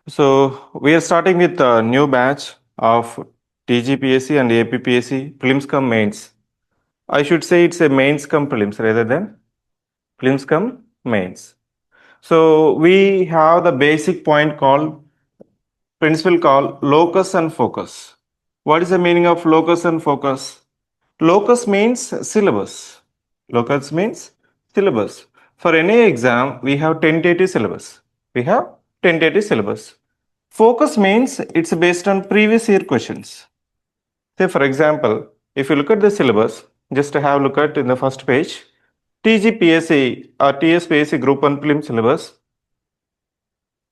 So we are starting with a new batch of TGPSC and APPSC prelims cum mains. I should say it's a mains cum prelims rather than prelims cum mains. So we have the basic point called principle called locus and focus. What is the meaning of locus and focus? Locus means syllabus. Locus means syllabus. For any exam, we have tentative syllabus. We have tentative syllabus. Focus means it's based on previous year questions. Say, for example, if you look at the syllabus, just have a look at in the first page, TGPSC or TSPSC Group 1 Prelim syllabus.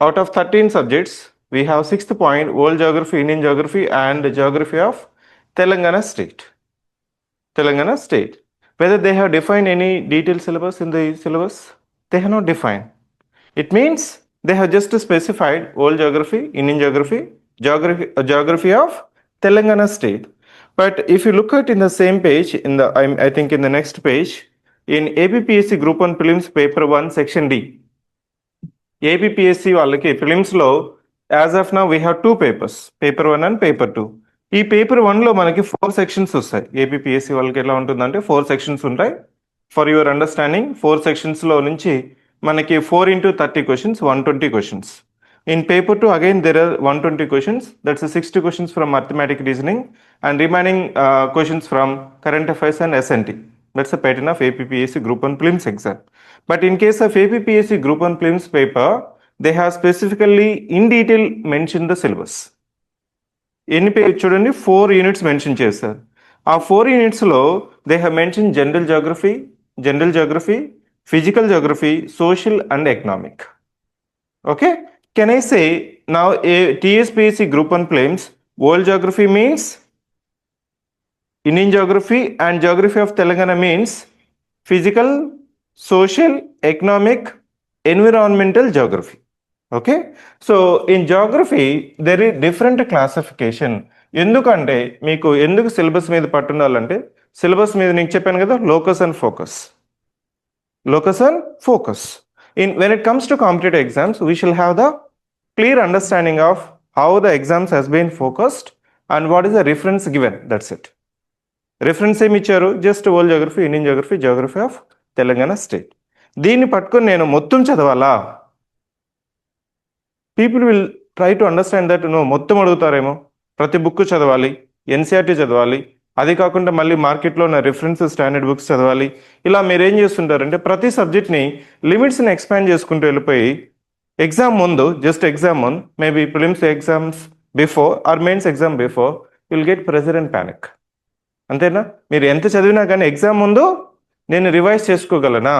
Out of 13 subjects, we have sixth point, World Geography, Indian Geography, and Geography of Telangana State. Telangana State. Whether they have defined any detailed syllabus in the syllabus, they have not defined. It means they have just specified World Geography, Indian Geography, Geography of Telangana State. But if you look at in the same page, I think in the next page, in APPSC Group 1 Prelims Paper 1 Section D, APPSC వాళ్ళకి ప్రిలిమ్స్లో as of now we have two papers, paper 1 and paper 2. ఈ paper 1లో మనకి 4 sections వస్తాయి. APPSC వాళ్ళకి ఎలా ఉంటుందంటే 4 sections ఉంటాయి. For your understanding 4 సెక్షన్స్లో నుంచి మనకి 4 into 30 questions, 120 questions. In paper 2 again there are 120 questions, that's 60 questions from mathematic reasoning and remaining questions from current affairs and SNT. That's the pattern of APPSC Group 1 Prelims exam. But in case of APPSC Group 1 Prelims paper, they have specifically in detail mentioned the syllabus. ఎన్ని page చూడండి, 4 units mention చేశారు. ఆ 4 unitsలో they have mention general geography, physical geography, social and economic. Okay, can I say now a TSPSC Group 1 Prelims World Geography means Indian Geography and Geography of Telangana means physical, social, economic, environmental geography. Okay, so in geography there is different classification. ఎందుకంటే మీకు ఎందుకు syllabus మీద పట్టుండాలంటే syllabus మీద నేను చెప్పాను కదా, locus and focus. Locus and focus. When it comes to competitive exams, we shall have the clear understanding of how the exams has been focused and what is the reference given. That's it. Reference ఏమి ఇచ్చారు? Just world geography, Indian geography, geography of Telangana state. దీన్ని పట్టుకొని నేను మొత్తం చదవాలా? People will try to understand that no, మొత్తం అడుగుతారేమో, ప్రతి బుక్ చదవాలి, ఎన్సీఆర్టీ చదవాలి, అది కాకుండా మళ్ళీ మార్కెట్లో ఉన్న రిఫరెన్స్ స్టాండర్డ్ బుక్స్ చదవాలి. ఇలా మీరు ఏం చేస్తుంటారంటే ప్రతి సబ్జెక్ట్ని లిమిట్స్ని ఎక్స్పాండ్ చేసుకుంటూ వెళ్ళిపోయి ఎగ్జామ్ ముందు, జస్ట్ ఎగ్జామ్ ముందు, maybe prelims exams before or mains exam before will get pressure and panic. అంతేనా? మీరు ఎంత చదివినా కానీ ఎగ్జామ్ ముందు నేను రివైజ్ చేసుకోగలనా,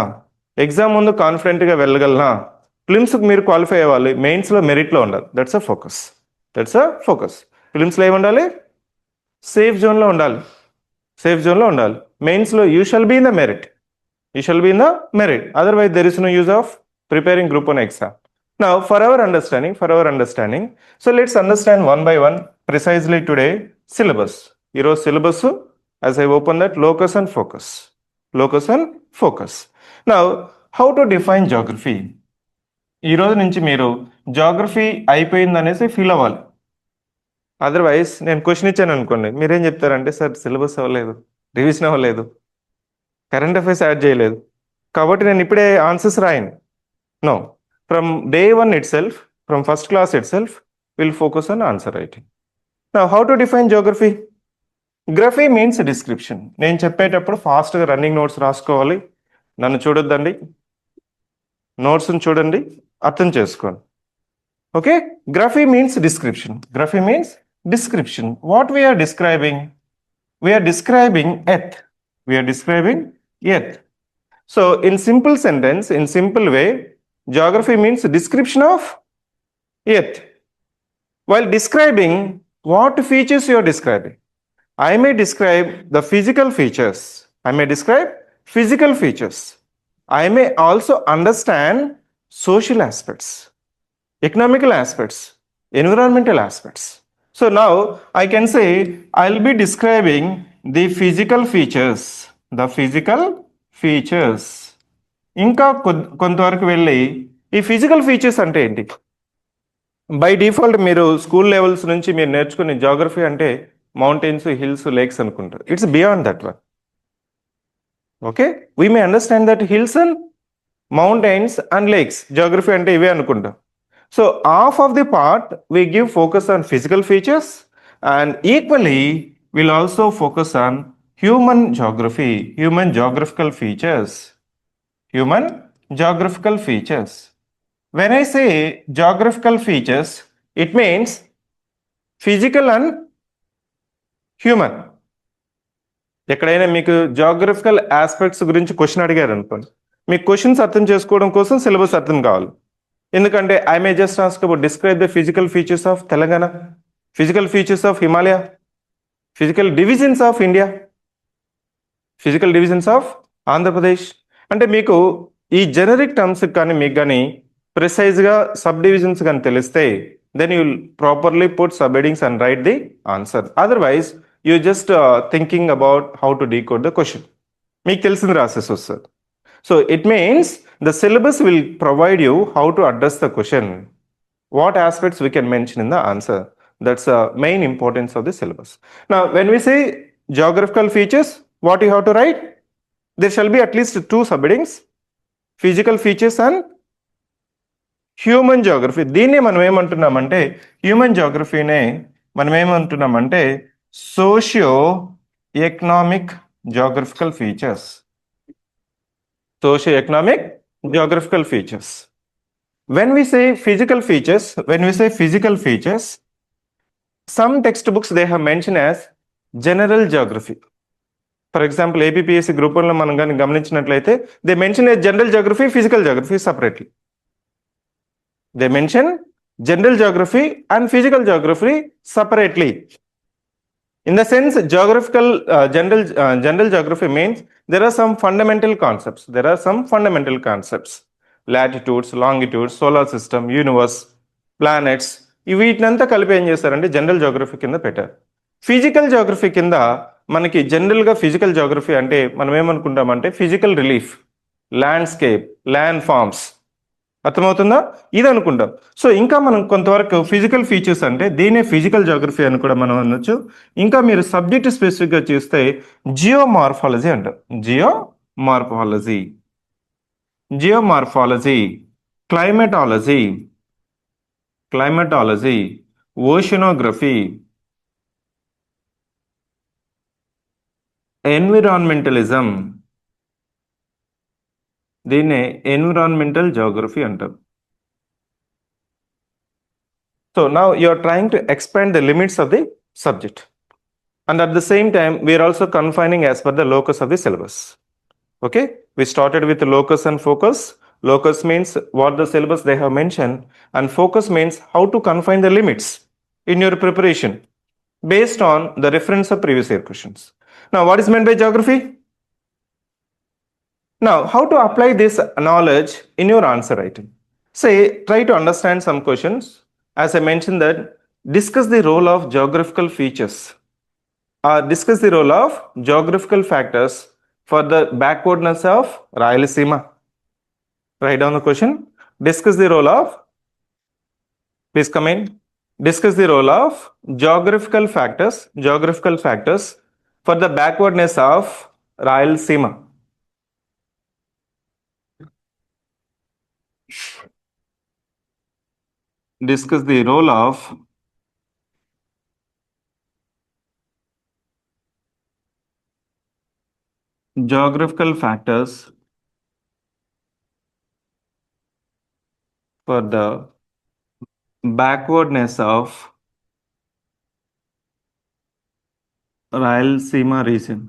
ఎగ్జామ్ ముందు కాన్ఫిడెంట్గా వెళ్ళగలనా, ప్రిలిమ్స్కి మీరు క్వాలిఫై అవ్వాలి, మెయిన్స్లో మెరిట్లో ఉండాలి. That's a focus. ప్రిలిమ్స్లో ఏమి ఉండాలి? సేఫ్ జోన్లో ఉండాలి. మెయిన్స్లో you shall be in the merit. Otherwise there is no use of preparing group 1 exam. Now for our understanding, so let's understand one by one precisely today syllabus. ఈరోజు syllabus as I open that locus and focus. Now how to define geography. ఈరోజు నుంచి మీరు geography అయిపోయిందనేసి feel అవ్వాలి. అదర్వైజ్ నేను question ఇచ్చాను అనుకోండి, మీరేం చెప్తారంటే సార్ సిలబస్ అవ్వలేదు, రివిజన్ అవ్వలేదు, కరెంట్ అఫైర్స్ యాడ్ చేయలేదు, కాబట్టి నేను ఇప్పుడే ఆన్సర్స్ రాయను. No, from day 1 itself, from first class itself will focus on answer writing. Now how to define geography. Graphy means description. నేను చెప్పేటప్పుడు ఫాస్ట్గా రన్నింగ్ నోట్స్ రాసుకోవాలి, నన్ను చూడొద్దండి, నోట్స్ని చూడండి, అర్థం చేసుకోండి. Okay, graphy means description. What we are describing? We are describing earth. So in simple sentence, in simple way, geography means description of earth. While describing, what features you are describing? I may describe the physical features. I may also understand social aspects, economical aspects, environmental aspects. So now I can say I'll be describing the physical features. ఇంకా కొంతవరకు వెళ్ళి ఈ physical features అంటే ఏంటి? By default మీరు school levels నుంచి మీరు నేర్చుకునే జాగ్రఫీ అంటే మౌంటైన్స్, హిల్స్, లేక్స్ అనుకుంటారు. It's beyond that one. Okay, we may understand that hills and mountains and lakes geography అంటే ఇవే అనుకుంటాం. So half of the part we give focus on physical features, and equally we'll also focus on human geography, human geographical features, human geographical features. When I say geographical features, it means physical and human. ఎక్కడైనా మీకు geographical aspects గురించి question అడిగారు అనుకోండి, మీకు questions అర్థం చేసుకోవడం కోసం syllabus అర్థం కావాలి. ఎందుకంటే I may just ask about describe the physical features of Telangana, physical features of Himalaya, physical divisions of India, physical divisions of Andhra Pradesh. అంటే మీకు ఈ జెనరిక్ టర్మ్స్ కానీ మీకు కానీ ప్రిసైజ్గా సబ్ డివిజన్స్ కానీ తెలిస్తే then you will properly put sub headings and write the answer. Otherwise you just thinking about how to decode the question, మీకు తెలిసింది రాసేసి వస్తుంది. So it means the syllabus will provide you how to address the question, what aspects we can mention in the answer. That's the main importance of the syllabus. Now, when we say geographical features, what you have to write? There shall be at least two subheadings: physical features and human geography. దీన్నే మనం ఏమంటున్నామంటే human జాగ్రఫీనే మనం ఏమంటున్నామంటే socio economic geographical features. Socio-economic geographical features. When we say physical features, some textbooks they have mentioned as general geography. For example, APPSC group 1 లో మనం కానీ గమనించినట్లయితే they mention a general geography, physical geography separately. They mention general geography and physical geography separately. In the sense, general geography means there are some fundamental concepts. Latitudes, longitudes, solar system, universe, planets. వీటినంతా కలిపి ఏం చేస్తారంటే general geography కింద పెట్టారు. Physical geography కింద మనకి జనరల్గా physical geography అంటే మనం ఏమనుకుంటామంటే physical relief, landscape, land forms, అర్థమవుతుందా, ఇది అనుకుంటాం. సో ఇంకా మనం కొంతవరకు ఫిజికల్ ఫీచర్స్ అంటే దీనే ఫిజికల్ జాగ్రఫీ అని కూడా మనం అనొచ్చు. ఇంకా మీరు సబ్జెక్ట్ స్పెసిఫిక్గా చూస్తే జియోమార్ఫాలజీ అంటారు. జియోమార్ఫాలజీ, క్లైమటాలజీ, ఓషనోగ్రఫీ, ఎన్విరాన్మెంటలిజం, దీన్నే ఎన్విరాన్మెంటల్ జాగ్రఫీ అంటారు. So now you are trying to expand the limits of the subject, and at the same time we are also confining as per the locus of the syllabus. Okay, we started with locus and focus. Locus means what the syllabus they have mentioned, and focus means how to confine the limits in your preparation based on the reference of previous year questions. Now what is meant by geography? Now, how to apply this knowledge in your answer writing? Say, try to understand some questions. As I mentioned that, discuss the role of geographical features, or discuss the role of geographical factors for the backwardness of Rayalaseema. Write down the question. Discuss the role of, please come in. Discuss the role of geographical factors for the backwardness of Rayalaseema. Discuss the role of geographical factors for the backwardness of Rayalaseema region.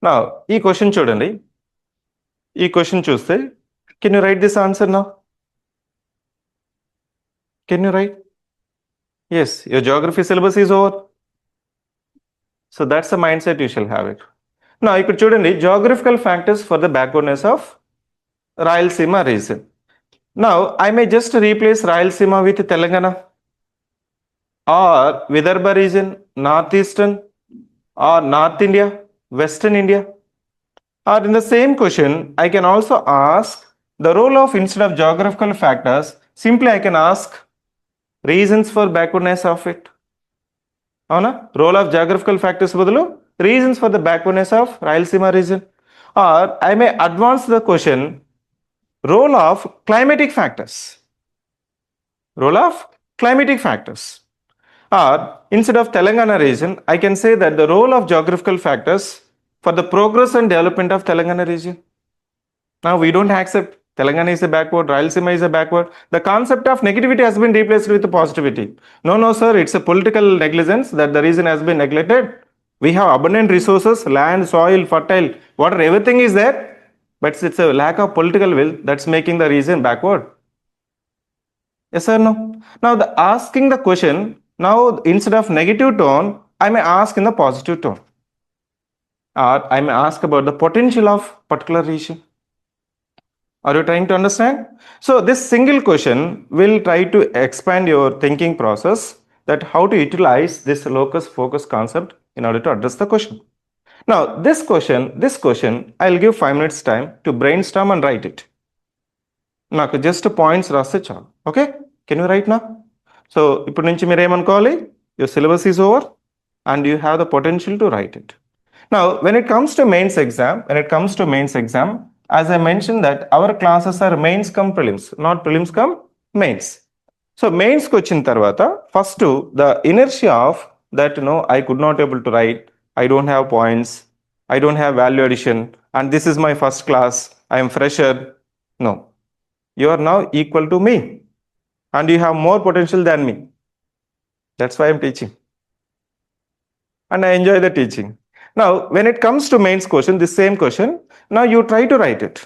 Now, ఈ question చూడండి. ఈ question చూస్తే can you write this answer now? Can you write? Yes, your geography syllabus is over. So that's the mindset you shall have it. Now, ఇక్కడ చూడండి, geographical factors for the backwardness of Rayalaseema region. Now, I may just replace Rayalaseema with Telangana, or Vidarbha region, northeastern, or North India, Western India. Or in the same question, I can also ask the role of instead of geographical factors, simply I can ask reasons for backwardness of it. అవునా, role of geographical factors బదులు reasons for the backwardness of Rayalaseema region. Or I may advance the question, role of climatic factors, role of climatic factors. Or instead of Telangana region, I can say that the role of geographical factors for the progress and development of Telangana region. Now we don't accept Telangana is a backward, Rayalaseema is a backward. The concept of negativity has been replaced with positivity. No, no, sir, it's a political negligence that the region has been neglected. We have abundant resources, land, soil, fertile, water, everything is there, but it's a lack of political will that's making the region backward. Yes or no? Now the asking the question, now instead of negative tone, I may ask in the positive tone. Or I may ask about the potential of particular region. Are you trying to understand? So this single question will try to expand your thinking process, that how to utilize this locus focus concept in order to address the question. Now this question, I'll give 5 minutes time to brainstorm and write it. నాకు just points రాస్తే చాలు. Okay, can you right నా? So ఇప్పుడు నుంచి మీరు ఏమనుకోవాలి, your syllabus is over and you have the potential to right it. Now when it comes to mains exam, as I mentioned that our classes are mains come prelims, not prelims come mains. So mains కి వచ్చిన తర్వాత first the inertia of that, I could not able to write, I don't have points, I don't have value addition, and this is my first class, I am fresher. No, you are now equal to me and you have more potential than me. That's why I am teaching and I enjoy the teaching. Now when it comes to mains question, this same question, now you try to write it.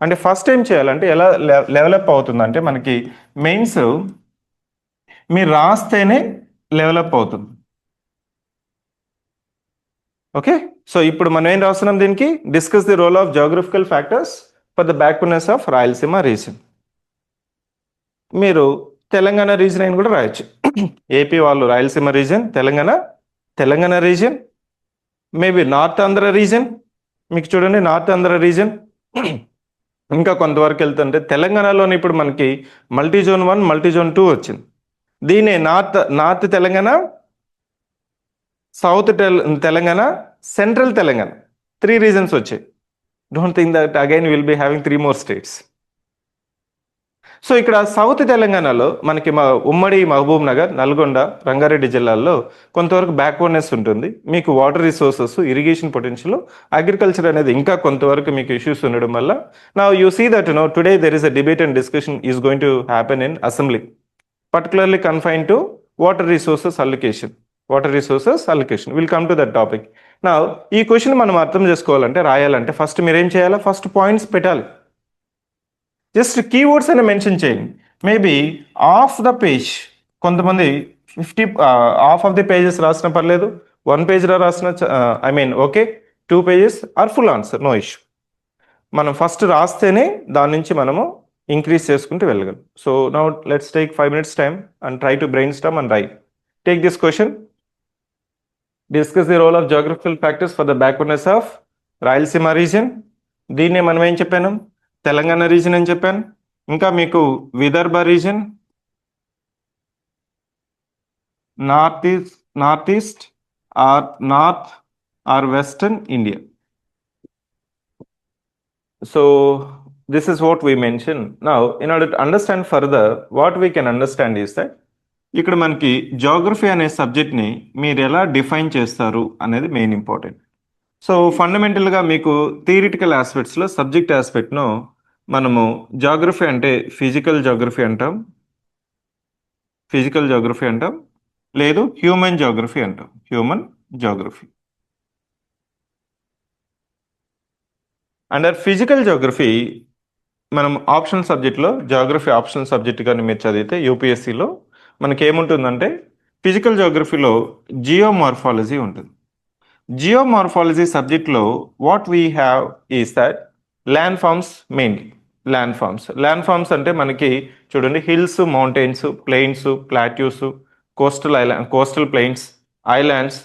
అంటే first time చేయాలంటే ఎలా level up అవుతుందంటే, మనకి మెయిన్స్ మీరు రాస్తేనే level up అవుతుంది. Okay, so ఇప్పుడు మనం ఏం రాస్తున్నాం, దీనికి discuss the role of geographical factors for the backwardness of Rayalaseema region. మీరు తెలంగాణ రీజన్ అయిన కూడా రాయొచ్చు. ఏపీ వాళ్ళు Rayalaseema region, Telangana region, maybe north Andhra region, మీకు చూడండి నార్త్ ఆంధ్ర రీజన్. ఇంకా కొంతవరకు వెళ్తుంటే తెలంగాణలోని ఇప్పుడు మనకి మల్టీ జోన్ 1, మల్టీ జోన్ 2 వచ్చింది. దీని north Telangana, south Telangana, central Telangana, 3 regions వచ్చాయి. Don't think that again will be having 3 more states. So ఇక్కడ సౌత్ తెలంగాణలో మనకి ఉమ్మడి మహబూబ్ నగర్, నల్గొండ, రంగారెడ్డి జిల్లాల్లో కొంతవరకు బ్యాక్వర్డ్నెస్ ఉంటుంది. మీకు water resources, irrigation potential, agriculture అనేది ఇంకా కొంతవరకు మీకు ఇష్యూస్ ఉండడం వల్ల, now you see that today there is a debate and discussion is going to happen in assembly, particularly confine to water resources allocation. Will come to that topic. నా ఈ question మనం అర్థం చేసుకోవాలంటే, రాయాలంటే ఫస్ట్ మీరు ఏం చేయాలి, ఫస్ట్ పాయింట్స్ పెట్టాలి. జస్ట్ కీవర్డ్స్ అని మెన్షన్ చేయండి. మేబీ ఆఫ్ ద పేజ్, కొంతమంది 50 హాఫ్ ఆఫ్ ది పేజెస్ రాసిన పర్లేదు, 1 పేజ్లో రాసిన okay, 2 pages or full answer, no issue. మనం ఫస్ట్ రాస్తేనే దాని నుంచి మనము ఇంక్రీజ్ చేసుకుంటూ వెళ్ళగలం. So now let's take 5 minutes time and try to brainstorm and write. Take this question, discuss the role of geographical factors for the backwardness of Rayalaseema region. దీన్నే మనం ఏం చెప్పాను, తెలంగాణ రీజన్ అని చెప్పాను. ఇంకా మీకు Vidarbha reason, north east or western India. So this is what we mention. Now in order to understand further, what we can understand is that ఇక్కడ మనకి జియోగ్రఫీ అనే సబ్జెక్ట్ని మీరు ఎలా డిఫైన్ చేస్తారు అనేది మెయిన్ ఇంపార్టెంట్. సో ఫండమెంటల్గా మీకు థియరిటికల్ ఆస్పెక్ట్స్లో సబ్జెక్ట్ ఆస్పెక్ట్ను మనము జాగ్రఫీ అంటే ఫిజికల్ జాగ్రఫీ అంటాం, లేదు హ్యూమన్ జాగ్రఫీ అంటాం, అండర్ ఫిజికల్ జాగ్రఫీ మనం ఆప్షనల్ సబ్జెక్ట్లో జాగ్రఫీ ఆప్షనల్ సబ్జెక్ట్ కానీ మీరు చదివితే యూపీఎస్సీలో మనకి ఏముంటుందంటే, ఫిజికల్ జాగ్రఫీలో జియోమార్ఫాలజీ ఉంటుంది. జియోమార్ఫాలజీ సబ్జెక్ట్లో what we have is that land forms, mainly land forms అంటే మనకి చూడండి hills, mountains, plains, plateaus, coastal plains, islands,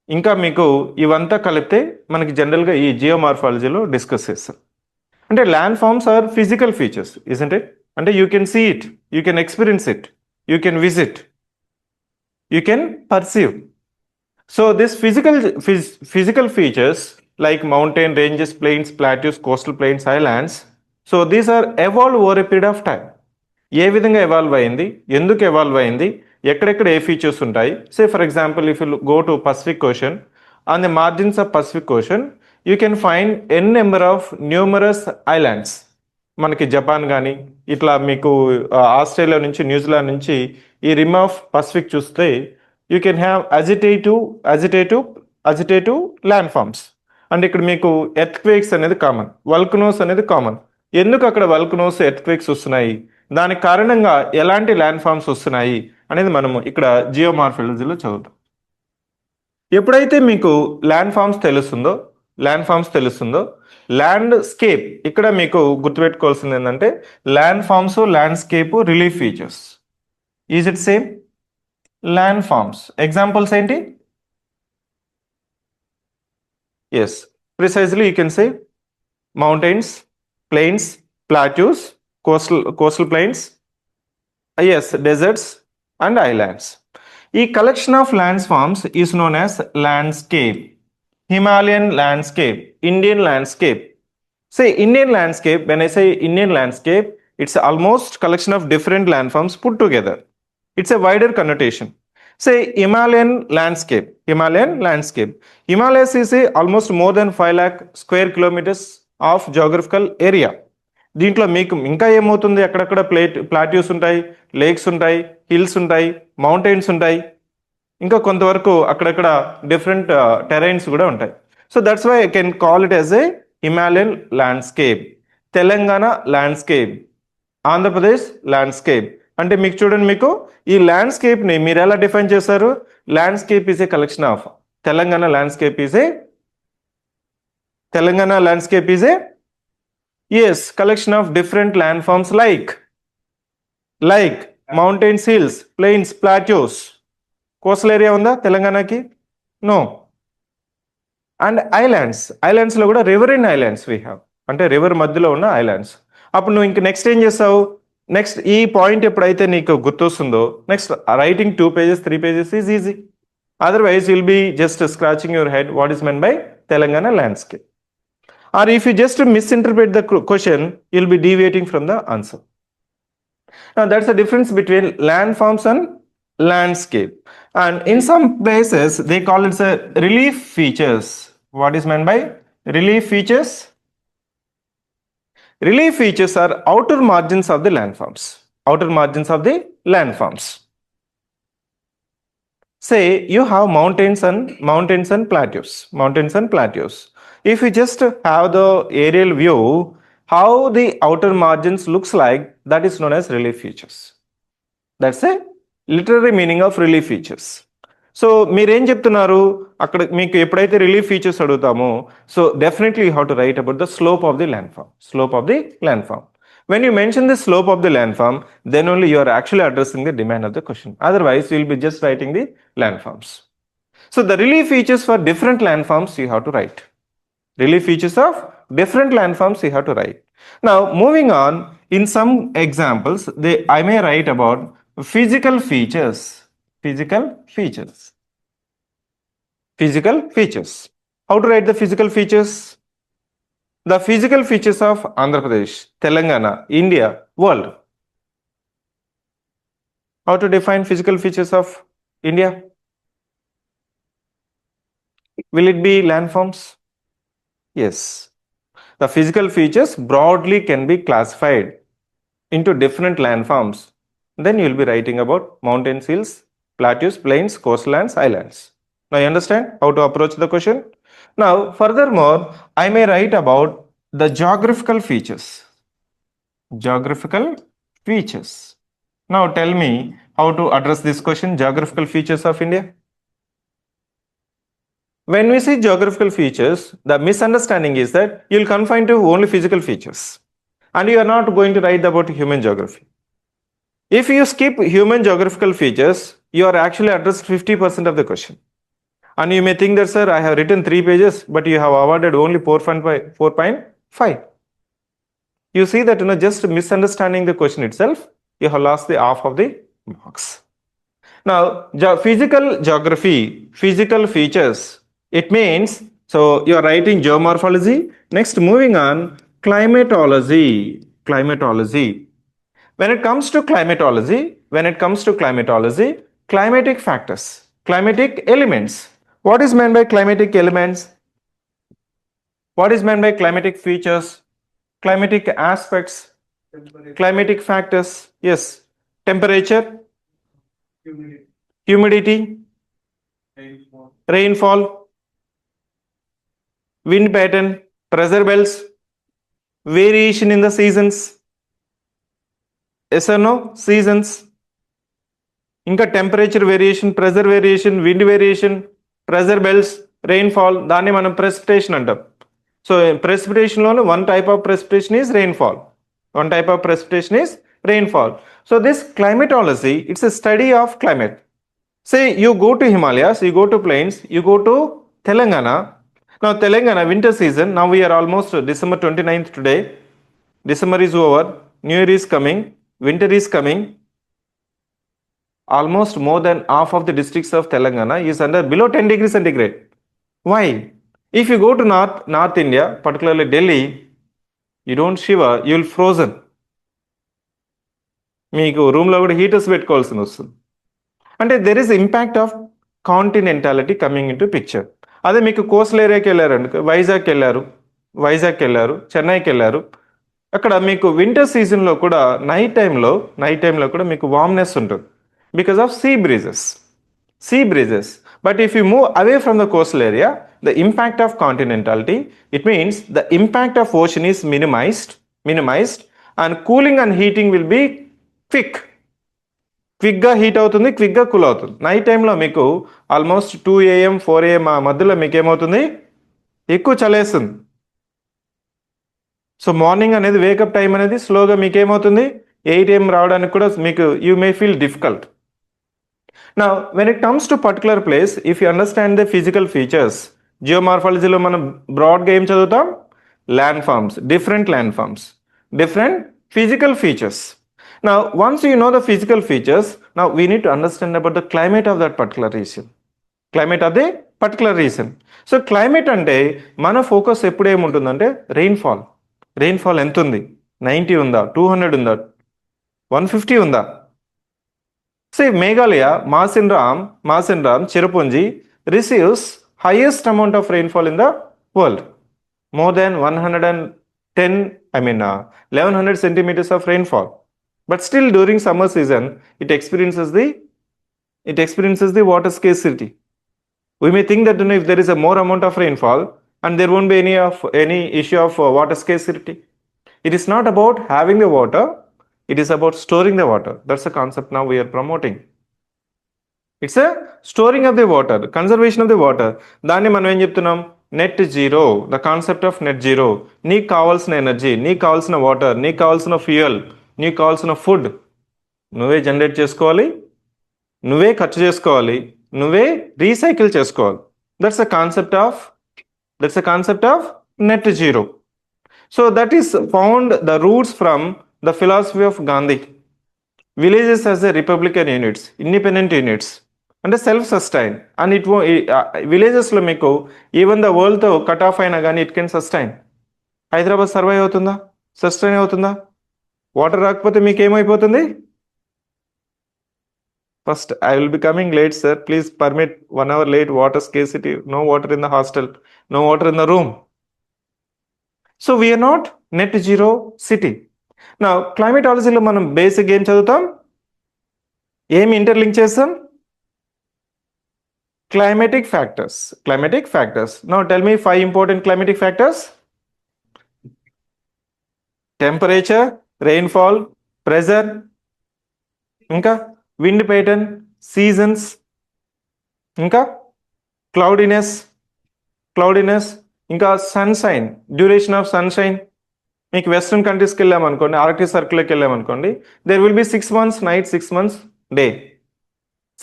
ఇంకా మీకు ఇవంతా కలిపితే మనకి జనరల్గా ఈ జియోమార్ఫాలజీలో డిస్కస్ చేస్తాం. అంటే landforms are physical features, isn't it? అంటే you can see it, you can experience it, you can visit, you can perceive. So this physical features like mountain ranges, plains, plateaus, coastal plains, highlands, so these are evolved over a period of time. ఏ విధంగా evolve అయింది, ఎందుకు evolve అయింది, ఎక్కడెక్కడ ఏ features ఉంటాయి. Say for example if you go to Pacific Ocean, on the margins of Pacific Ocean you can find an number of numerous islands. మనకి Japan కానీ ఇట్లా మీకు ఆస్ట్రేలియా నుంచి న్యూజిలాండ్ నుంచి ఈ రిమ్ ఆఫ్ పసిఫిక్ చూస్తే you can have agitative land forms. అంటే ఇక్కడ మీకు ఎర్త్ క్వేక్స్ అనేది కామన్, వల్కనోస్ అనేది కామన్. ఎందుకు అక్కడ వల్కనోస్, ఎర్త్ క్వేక్స్ వస్తున్నాయి, దానికి కారణంగా ఎలాంటి ల్యాండ్ ఫార్మ్స్ వస్తున్నాయి అనేది మనము ఇక్కడ జియోమార్ఫాలజీలో చదువుతాం. ఎప్పుడైతే మీకు ల్యాండ్ ఫార్మ్స్ తెలుస్తుందో ల్యాండ్స్కేప్, ఇక్కడ మీకు గుర్తుపెట్టుకోవాల్సింది ఏంటంటే land forms, landscape, relief features. Is it same? Land forms examples ఏంటి? Yes, precisely you can say mountains, plains, plateaus, coastal plains, yes, deserts and islands. ఈ collection of lands forms is known as landscape. Himalayan landscape, Indian landscape. Say Indian landscape, when I say Indian landscape, it's almost collection of different landforms put together. It's a wider connotation. Say Himalayan landscape. Himalayas is almost more than 5 lakh square kilometers of geographical area. దీంట్లో మీకు ఇంకా ఏమవుతుంది, అక్కడక్కడ plateaus ఉంటాయి, lakes ఉంటాయి, hills ఉంటాయి, mountains ఉంటాయి, ఇంకా కొంతవరకు అక్కడక్కడ డిఫరెంట్ టెరైన్స్ కూడా ఉంటాయి. So that's why I can call it as a Himalayan landscape. Telangana landscape, Andhra Pradesh landscape. అంటే మీకు చూడండి, మీకు ఈ ల్యాండ్స్కేప్ని మీరు ఎలా డిఫైన్ చేశారు? Landscape is a collection of Telangana landscape is a yes, collection of different landforms like mountains, hills, plains, plateaus. Coastal area unda Telanganaki? No. And islands lo kuda riverine islands we have. Ante river madhyalo unna islands. Appudu nu inka next em chesavu? Next ee point eppudaithe neeku gurtostundo, next writing 2 pages 3 pages is easy. Otherwise you will be just scratching your head what is meant by Telangana landscape. Or if you just misinterpret the question, you'll be deviating from the answer. Now that's the difference between landforms and landscape. And in some places, they call it a relief features. What is meant by relief features? Relief features are outer margins of the landforms. Say you have mountains and plateaus. If you just have the aerial view, how the outer margins looks like, that is known as relief features. That's a literary meaning of relief features. So మీరేం చెప్తున్నారు, అక్కడ మీకు ఎప్పుడైతే relief features అడుగుతామో, so definitely you have to write about the slope of the land form. When you mention the slope of the landform, then only you are actually addressing the demand of the question. Otherwise, you will be just writing the landforms. So the relief features for different landforms you have to write. Relief features of different landforms you have to write. Now moving on, in some examples I may write about physical features. How to write the physical features? The physical features of Andhra Pradesh, Telangana, India, world. How to define physical features of India? Will it be landforms? Yes. The physical features broadly can be classified into different landforms. Then you will be writing about mountains, hills, plateaus, plains, coastlands, islands. Now you understand how to approach the question? Now furthermore, I may write about the geographical features. Now tell me how to address this question, geographical features of India. When we say geographical features, the misunderstanding is that you'll confine to only physical features and you are not going to write about human geography. If you skip human geographical features, you are actually addressed 50% of the question. And you may think that, sir, I have written 3 pages, but you have awarded only 4.5. you see that just misunderstanding the question itself, you have lost the half of the marks. Now, physical geography, physical features, it means, so you are writing geomorphology. Next, moving on, climatology. Climatology. When it comes to climatology, climatic factors, climatic elements. What is meant by climatic elements? What is meant by climatic features? Climatic aspects, climatic factors. Yes, temperature, humidity, rainfall, wind pattern, pressure belts, variation in the seasons. Yes or no? Seasons. ఇంకా temperature variation, pressure variation, wind variation, pressure belts, rainfall, దాన్ని మనం precipitation అంటాం. సో ప్రెసిపిటేషన్లోనే one type of precipitation is rainfall. One type of precipitation is rainfall. So this climatology, it's a study of climate. Say you go to Himalayas, you go to plains, you go to Telangana. Now Telangana winter season, now we are almost December 29th today. December is over, New Year is coming, winter is coming. Almost more than half of the districts of Telangana is under below 10 degrees centigrade. Why? If you go to North India, particularly Delhi, you don't shiver, you will frozen. మీకు రూమ్లో కూడా heaters పెట్టుకోవాల్సి వస్తుంది. అంటే there is impact of continentality coming in to picture. అదే మీకు coastal ఏరియాకి వెళ్ళారు, వైజాగ్ వెళ్ళారు, చెన్నైకి వెళ్ళారు, అక్కడ మీకు వింటర్ సీజన్లో కూడా నైట్ టైంలో కూడా మీకు వార్మ్నెస్ ఉంటుంది because of sea breezes. But if you move away from the coastal area, the impact of continentality, it means the impact of ocean is minimised and cooling and heating will be క్విక్గా heat అవుతుంది, క్విక్గా cool అవుతుంది. Night టైంలో మీకు almost 2 AM 4 AM ఆ మధ్యలో మీకు ఏమవుతుంది, ఎక్కువ చలేస్తుంది. సో మార్నింగ్ అనేది వేకప్ టైం అనేది స్లోగా మీకు ఏమవుతుంది, 8 AM రావడానికి కూడా మీకు you may feel difficult. Now when it comes to particular place, if you understand the physical features, జియోమార్ఫాలజీలో మనం బ్రాడ్గా ఏం చదువుతాం, different land forms, different physical features. Now, once you know the physical features, now we need to understand about the climate of that particular region. So, climate అంటే మన focus ఎప్పుడు ఏముంటుందంటే rainfall ఎంత ఉంది, 90 ఉందా, 200 ఉందా, 150 ఉందా. See, Meghalaya, Masinram, Cherrapunji receives highest amount of rainfall in the world. More than 1100 centimeters of rainfall. But still during summer season, it experiences the water scarcity. We may think that if there is a more amount of rainfall and there won't be any issue of water scarcity. It is not about having the water, it is about storing the water. That's the concept now we are promoting. It's a storing of the water, conservation of the water. దాన్ని మనం ఏం చెప్తున్నాం, net zero, the concept of net zero. నీకు కావాల్సిన energy, నీకు కావాల్సిన water, నీకు కావాల్సిన ఫ్యూయల్, నీకు కావాల్సిన ఫుడ్ నువ్వే జనరేట్ చేసుకోవాలి, నువ్వే ఖర్చు చేసుకోవాలి, నువ్వే రీసైకిల్ చేసుకోవాలి. That's the concept of net zero. So that is found the roots from the philosophy of Gandhi. Villages as a republican units, independent units, అంటే సెల్ఫ్ సస్టైన్. అండ్ విలేజెస్లో మీకు ఈవెన్ ద వరల్డ్తో కట్ ఆఫ్ అయినా కానీ it can sustain. Hyderabad survive అవుతుందా, sustain అవుతుందా? Water రాకపోతే మీకు ఏమైపోతుంది? First I will be coming late sir, please permit 1 hour late. Water scarcity, no water in the hostel, no water in the room. So we're not net zero city. Now క్లైమేటాలజీలో మనం basic ఏం చదువుతాం, ఏమి interlink చేస్తాం, climatic factors. Now tell me 5 important climatic factors. Temperature, rainfall, pressure, ఇంకా wind pattern, seasons, ఇంకా cloudiness, ఇంకా sunshine, duration of sunshine. మీకు వెస్ట్రన్ కంట్రీస్కి వెళ్ళామనుకోండి, ఆర్కిటిక్ సర్కిల్కి వెళ్ళామనుకోండి, there will be 6 months night, 6 months day.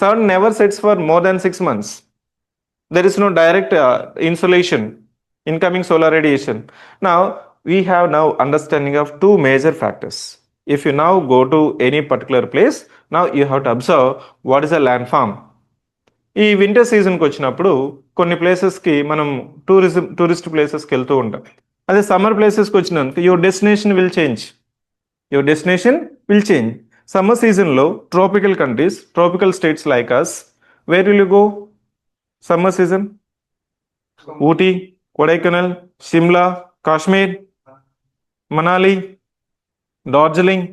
Sun never sets for more than 6 months. There is no direct insolation, incoming solar radiation. Now, we have now understanding of two major factors. If you now go to any particular place, now you have to observe what is a landform. ఈ winter సీజన్కి వచ్చినప్పుడు కొన్ని ప్లేసెస్కి మనం tourist ప్లేసెస్కి వెళ్తూ ఉంటాం. అదే సమ్మర్ ప్లేసెస్కి వచ్చినందుకు your destination will change. Summer సీజన్లో tropical countries, tropical states like us, where will you go? Summer season Ooty, Kodaikanal, Shimla, Kashmir, Manali, Darjeeling.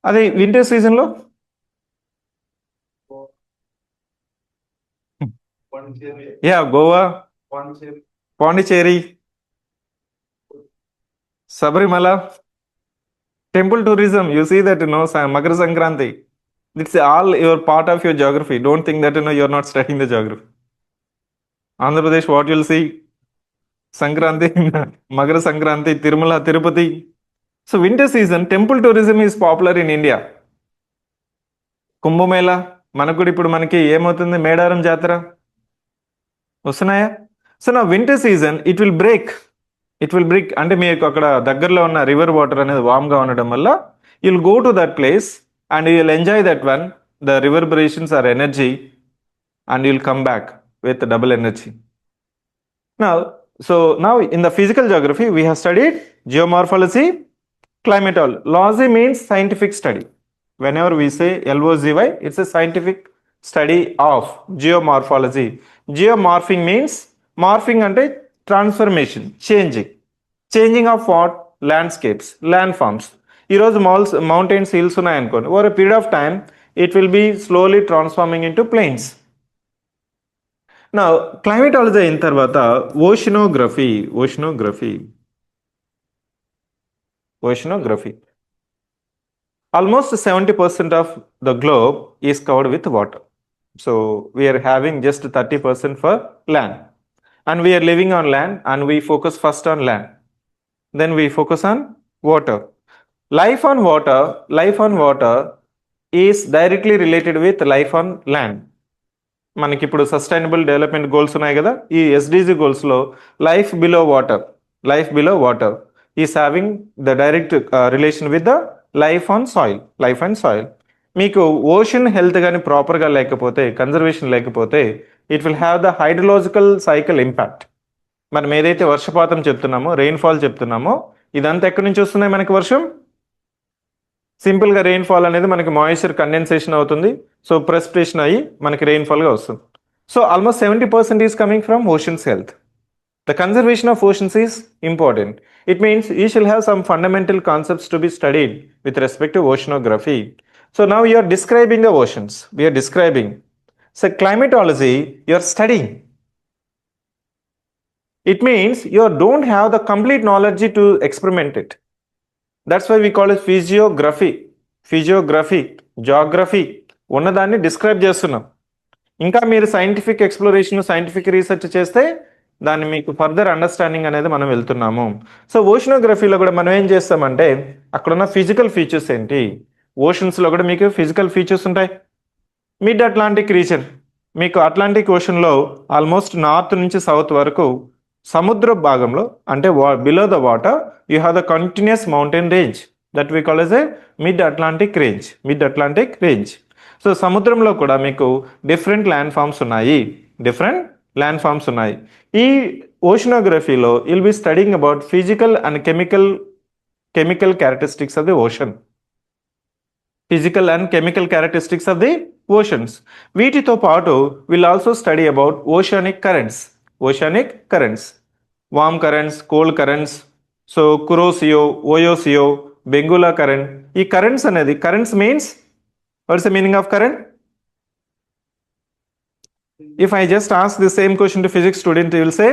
అదే వింటర్ సీజన్లో Goa, Pondicherry, Sabarimala, temple tourism. You see that, Makar Sankranti. It's all your part of your geography. Don't think that, you're not studying the geography. Andhra Pradesh, what you'll see? Sankranti, Makar Sankranti, Tirumala, Tirupati. So winter season, temple tourism is popular in India. Kumbh Mela, మనకు ఇప్పుడు మనకి ఏమవుతుంది? మేడారం జాతర వస్తున్నాయా? So నా winter season it will break అంటే మీకు అక్కడ దగ్గరలో ఉన్న రివర్ వాటర్ అనేది వామ్గా ఉండడం వల్ల you'll go to that place and you will enjoy that one, the reverberations or energy, and you'll come back with double energy. Now in the physical geography we have studied geomorphology, climatology. Logy means scientific study. Whenever we say LOGY, it's a scientific study of geomorphology. Geomorphing means, morphing ante transformation, changing of what? Landscapes, landforms. ఈరోజు mountains, hills ఉన్నాయనుకోండి, over a period of time it will be slowly transforming in to plains. Now climatology అయిన తర్వాత oceanography. Almost 70% of the globe is covered with water. So we are having just 30% for land. And we are living on land, and we focus first on land. Then we focus on water. Life on water is directly related with life on land. మనకి ఇప్పుడు sustainable development goals ఉన్నాయి కదా, ఈ SDG గోల్స్లో life below water is having the direct relation with the life and soil. మీకు ocean health కానీ ప్రాపర్గా లేకపోతే, కన్జర్వేషన్ లేకపోతే, it will have the hydrological cycle impact. మనం ఏదైతే వర్షపాతం చెప్తున్నామో, రెయిన్ఫాల్ చెప్తున్నామో, ఇదంతా ఎక్కడి నుంచి వస్తున్నాయి మనకి వర్షం? సింపుల్గా రెయిన్ఫాల్ అనేది మనకి మాయిశ్చర్ కండెన్సేషన్ అవుతుంది, సో ప్రెసిపిటేషన్ అయ్యి మనకి రెయిన్ఫాల్గా వస్తుంది. So almost 70% is coming from oceans health. The conservation of oceans is important. It means you shall have some fundamental concepts to be studied with respect to oceanography. So now you are describing the oceans. We are describing. So climatology, you are studying. It means you don't have the complete knowledge to experiment it. That's why we call it physiography, geography. ఉన్నదాన్ని describe చేస్తున్నాం. ఇంకా మీరు scientific exploration, scientific research చేస్తే దాన్ని మీకు further understanding అనేది మనం వెళ్తున్నాము. సో ఓషనోగ్రఫీలో కూడా మనం ఏం చేస్తామంటే, అక్కడున్న ఫిజికల్ ఫీచర్స్ ఏంటి, ఓషన్స్లో కూడా మీకు ఫిజికల్ ఫీచర్స్ ఉంటాయి. మిడ్ అట్లాంటిక్ రీజన్, మీకు అట్లాంటిక్ ఓషన్లో ఆల్మోస్ట్ నార్త్ నుంచి సౌత్ వరకు సముద్ర భాగంలో, అంటే below the water you have the continuous mountain range that we call as a mid Atlantic range. So సముద్రంలో కూడా మీకు డిఫరెంట్ ల్యాండ్ ఫామ్స్ ఉన్నాయి. ఈ ఓషనోగ్రఫీలో will be studying about physical and chemical characteristics of the oceans. వీటితో పాటు will also study about oceanic currents, warm currents, cold currents, so Kuroshio, Oyashio, Benguela current. ఈ currents means, what's the meaning of current? If I just ask the same question to physics student, you will say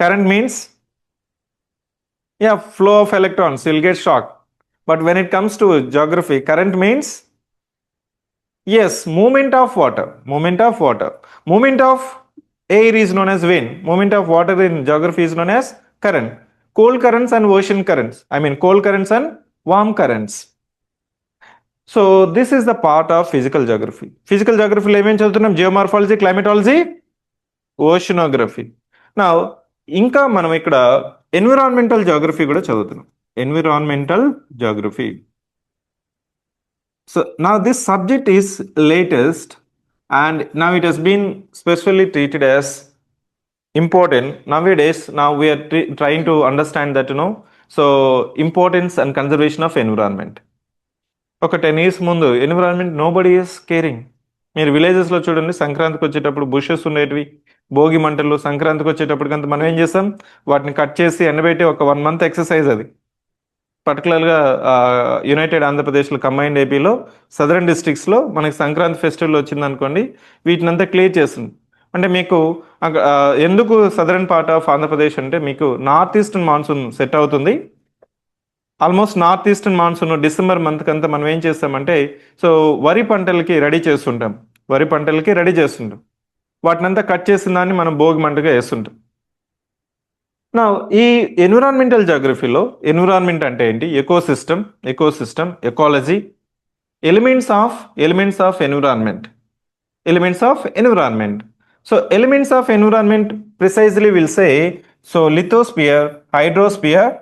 current means flow of electrons. You'll get shocked. But when it comes to geography, current means movement of water. Movement of air is known as wind. Movement of water in geography is known as current. Cold currents and ocean currents. Cold currents and warm currents. So this is the part of physical geography. Physical geography లో ఏమేం చదువుతున్నాం? Geomorphology, climatology, oceanography. నా ఇంకా మనం ఇక్కడ environmental geography కూడా చదువుతున్నాం. Environmental geography. So now this subject is latest and now it has been specially treated as important nowadays. Now we are trying to understand that, so importance and conservation of environment. ఒక 10 years ముందు environment nobody is caring. మీరు విలేజెస్లో చూడండి, సంక్రాంతికి వచ్చేటప్పుడు bushes ఉండేటివి, భోగి మంటలు. సంక్రాంతికి వచ్చేటప్పటికంతా మనం ఏం చేస్తాం, వాటిని కట్ చేసి ఎండబెట్టి ఒక 1 month ఎక్సర్సైజ్ అది. పర్టికులర్గా యునైటెడ్ ఆంధ్రప్రదేశ్లో, కంబైన్డ్ ఏపీలో సదరన్ డిస్ట్రిక్ట్స్లో మనకి సంక్రాంతి ఫెస్టివల్ వచ్చిందనుకోండి, వీటినంతా క్లియర్ చేస్తుంది. అంటే మీకు ఎందుకు సదరన్ పార్ట్ ఆఫ్ ఆంధ్రప్రదేశ్ అంటే మీకు నార్త్ ఈస్టర్న్ మాన్సూన్ సెట్ అవుతుంది. Almost north eastern monsoon December మంత్కి అంతా మనం ఏం చేస్తామంటే, సో వరి పంటలకి రెడీ చేస్తుంటాం. వాటినంతా కట్ చేసిన దాన్ని మనం భోగి మంటగా వేస్తుంటాం. నా ఈ ఎన్విరాన్మెంటల్ జాగ్రఫీలో ఎన్విరాన్మెంట్ అంటే ఏంటి, ecosystem, ecology, elements of environment. So elements of environment precisely will say, so lithosphere, hydrosphere,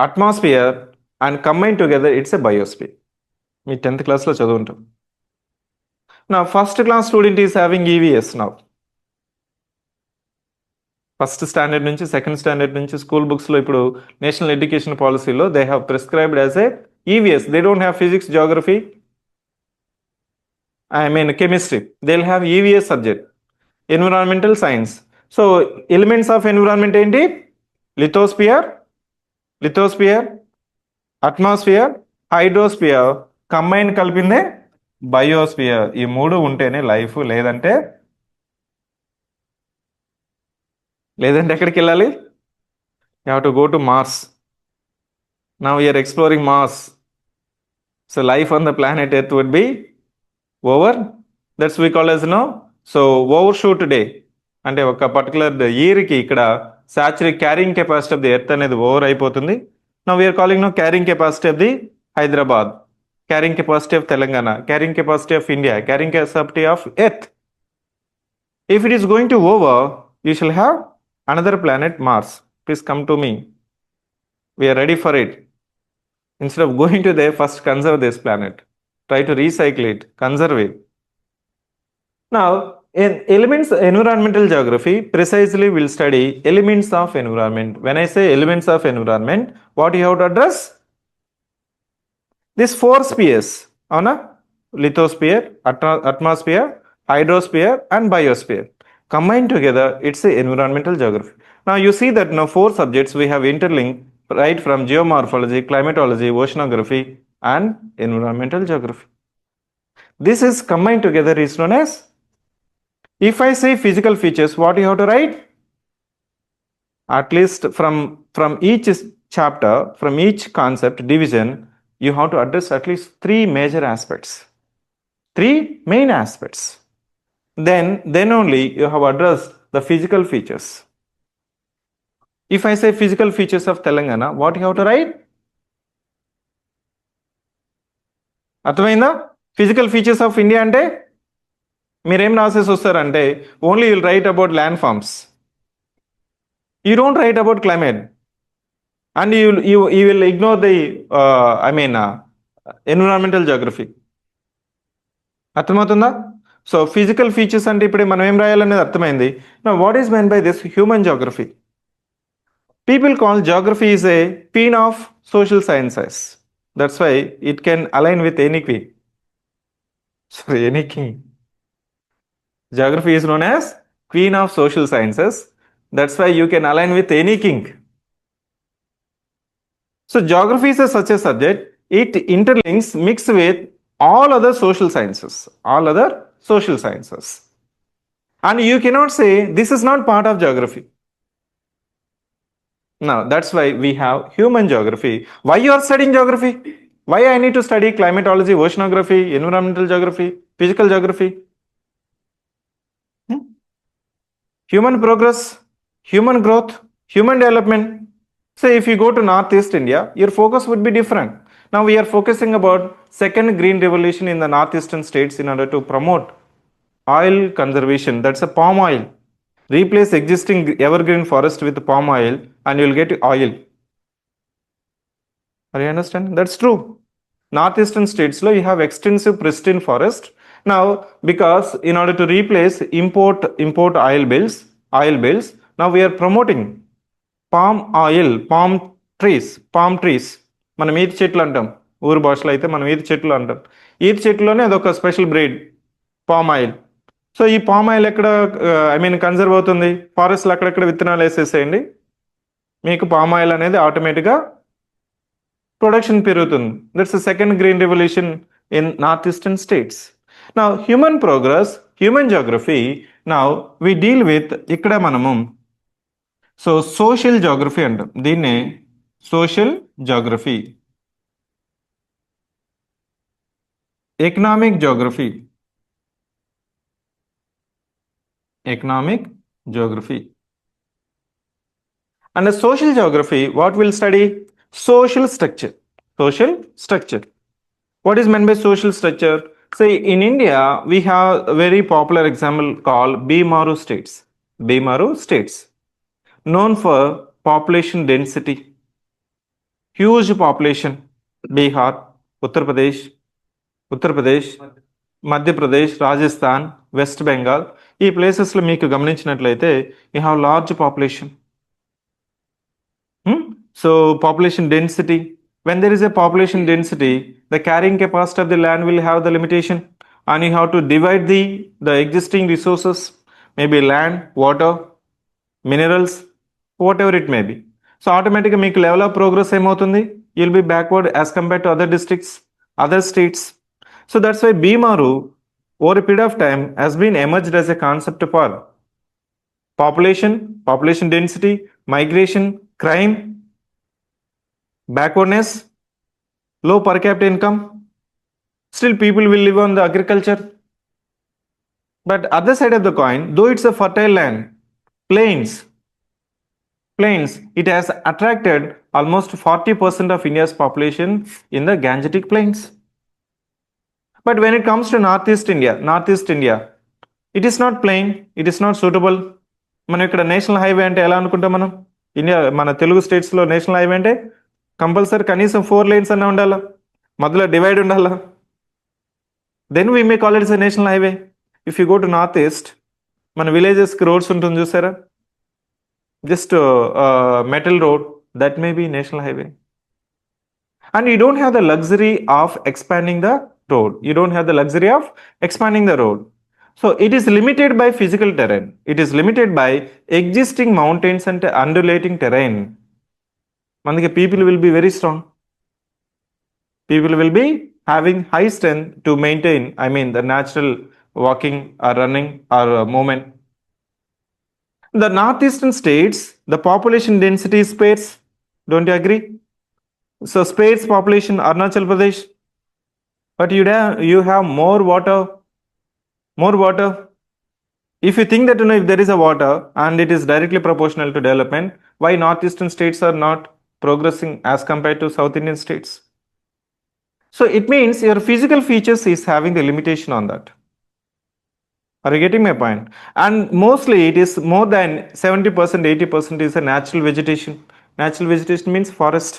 atmosphere and combine together it's a biosphere. Me 10th క్లాస్లో చదువుంటాం. నా first class student is having EVS. నా first standard నుంచి second standard నుంచి school బుక్స్లో ఇప్పుడు national education పాలసీలో they have prescribed as a EVS. They don't have physics, geography, chemistry. They will have EVS subject, environmental science. So elements of environment ఏంటి, lithosphere, atmosphere, hydrosphere, combine కలిపిందే biosphere. ఈ 3 ఉంటేనే life, లేదంటే ఎక్కడికి వెళ్ళాలి? You have to go to Mars. Now we're exploring Mars. So life on the planet earth would be over. That's we call as so overshoot day. అంటే ఒక particular ఇయర్కి ఇక్కడ saturate carrying capacity of the earth అనేది over అయిపోతుంది. Now we're calling carrying capacity of the Hyderabad, carrying capacity of Telangana, carrying capacity of India, carrying capacity of earth. If it is going to over, you shall have another planet, Mars. Please come to me. We are ready for it. Instead of going to there, first conserve this planet. Try to recycle it, conserve it. Now, in environmental geography precisely will study elements of environment. When I say elements of environment, what you have to address? These 4 spheres, lithosphere, atmosphere, hydrosphere and biosphere. Combined together, it's a environmental geography. Now you see that now 4 subjects we have interlinked right from geomorphology, climatology, oceanography and environmental geography. This is combined together is known as, if I say physical features, what you have to write? At least from each chapter, from each concept division, you have to address at least 3 major aspects, 3 main aspects. Then only you have addressed the physical features. If I say physical features of Telangana, what you have to write? అర్థమైందా? Physical features of India అంటే మీరేం రాసేసి వస్తారంటే, only you'll write about land forms. You don't write about climate and you will ignore the environmental geography. అర్థమవుతుందా? So physical features అంటే ఇప్పుడు మనం ఏం రాయాలనేది అర్థమైంది. Now what is meant by this human geography? People call geography is a queen of social sciences. That's why it can align with any queen. Sorry, any king. Geography is known as queen of social sciences. That's why you can align with any king. So geography is such a subject, it interlinks, mixed with all other social sciences. And you cannot say this is not part of geography. Now that's why we have human geography. Why you are studying geography? Why I need to study climatology, oceanography, environmental geography, physical geography? Human progress, human growth, human development. So if you go to Northeast India, your focus would be different. Now we are focusing about second green revolution in the northeastern states in order to promote oil conservation. That's a palm oil. Replace existing evergreen forest with palm oil and you'll get oil. Are you understand? That's true. Northeastern states lo you have extensive pristine forest. Now because in order to replace import oil bills, now we are promoting palm oil, palm trees మనం ఈత చెట్లు అంటాం, ఊరు భాషలో అయితే మనం ఈత చెట్లు అంటాం. ఈత చెట్లులోనే అదొక special breed palm oil. So ఈ పామ్ ఆయిల్ ఎక్కడ కన్జర్వ్ అవుతుంది? ఫారెస్ట్లో అక్కడెక్కడ విత్తనాలు వేసేసేయండి, మీకు పామ్ ఆయిల్ అనేది ఆటోమేటిక్గా ప్రొడక్షన్ పెరుగుతుంది. That's the second green revolution in north eastern states. నా హ్యూమన్ ప్రోగ్రెస్, హ్యూమన్ జాగ్రఫీ, నా వి డీల్ విత్ ఇక్కడ మనము సో సోషల్ జాగ్రఫీ అంటాం దీన్నే, social geography, economic geography, and the social geography what will study? Social structure. What is meant by social structure? Say in India we have a very popular example called Bimaru states, known for population density, huge population. Bihar, Uttar Pradesh, Madhya Pradesh, Rajasthan, West Bengal, ఈ ప్లేసెస్లో మీకు గమనించినట్లయితే you have large population. So population density, when there is a population density, the carrying capacity of the land will have the limitation and you have to divide the existing resources, maybe land, water, minerals, whatever it may be. So automatically మీకు level of progress ఏమవుతుంది? You'll be backward as compared to other districts, other states. So that's why Bimaru over a period of time has been emerged as a concept for population density, migration, crime, backwardness, low per capita income. Still people will live on the agriculture. But other side of the coin, though it's a fertile land, plains, it has attracted almost 40% of India's population in the Gangetic plains. But when it comes to Northeast India, it is not plain, it is not suitable. మనం ఇక్కడ national highway అంటే ఎలా అనుకుంటాం? మనం India, మన తెలుగు స్టేట్స్లో national highway అంటే compulsory కనీసం 4 lanes అన్న ఉండాలా, మధ్యలో డివైడ్ ఉండాలా, then we may call it's a national highway. If you go to north east, మన విలేజెస్కి రోడ్స్ ఉంటుంది చూసారా, just metal road, that may be national highway. And you don't have the luxury of expanding the road. So it is limited by physical terrain. It is limited by existing mountains and undulating terrain. Manike people will be very strong. People will be having high strength to maintain, the natural walking or running or movement. The northeastern states, the population density is sparse. Don't you agree? So sparse population, Arunachal Pradesh, but you have more water. If you think that if there is a water and it is directly proportional to development, why northeastern states are not progressing as compared to South Indian states? So it means your physical features is having the limitation on that. Are you getting my point? And mostly it is more than 70%, 80% is a natural vegetation. Natural vegetation means forest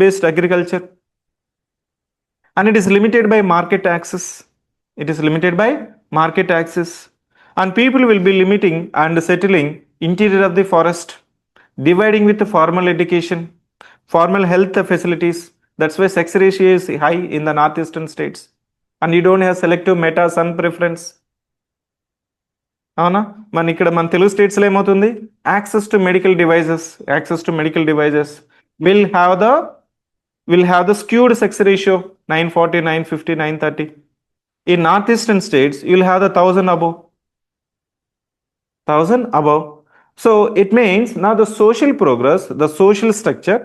based agriculture, and it is limited by market access. And people will be limiting and settling interior of the forest, dividing with the formal education, formal health facilities. That's why sex ratio is high in the northeastern states, and you don't have selective meta sun preference. అవునా? మన ఇక్కడ మన తెలుగు స్టేట్స్లో ఏమవుతుంది? Access to medical devices will have the skewed sex ratio 940, 950, 930. In northeastern states you will have the 1000 above. So it means now the social progress, the social structure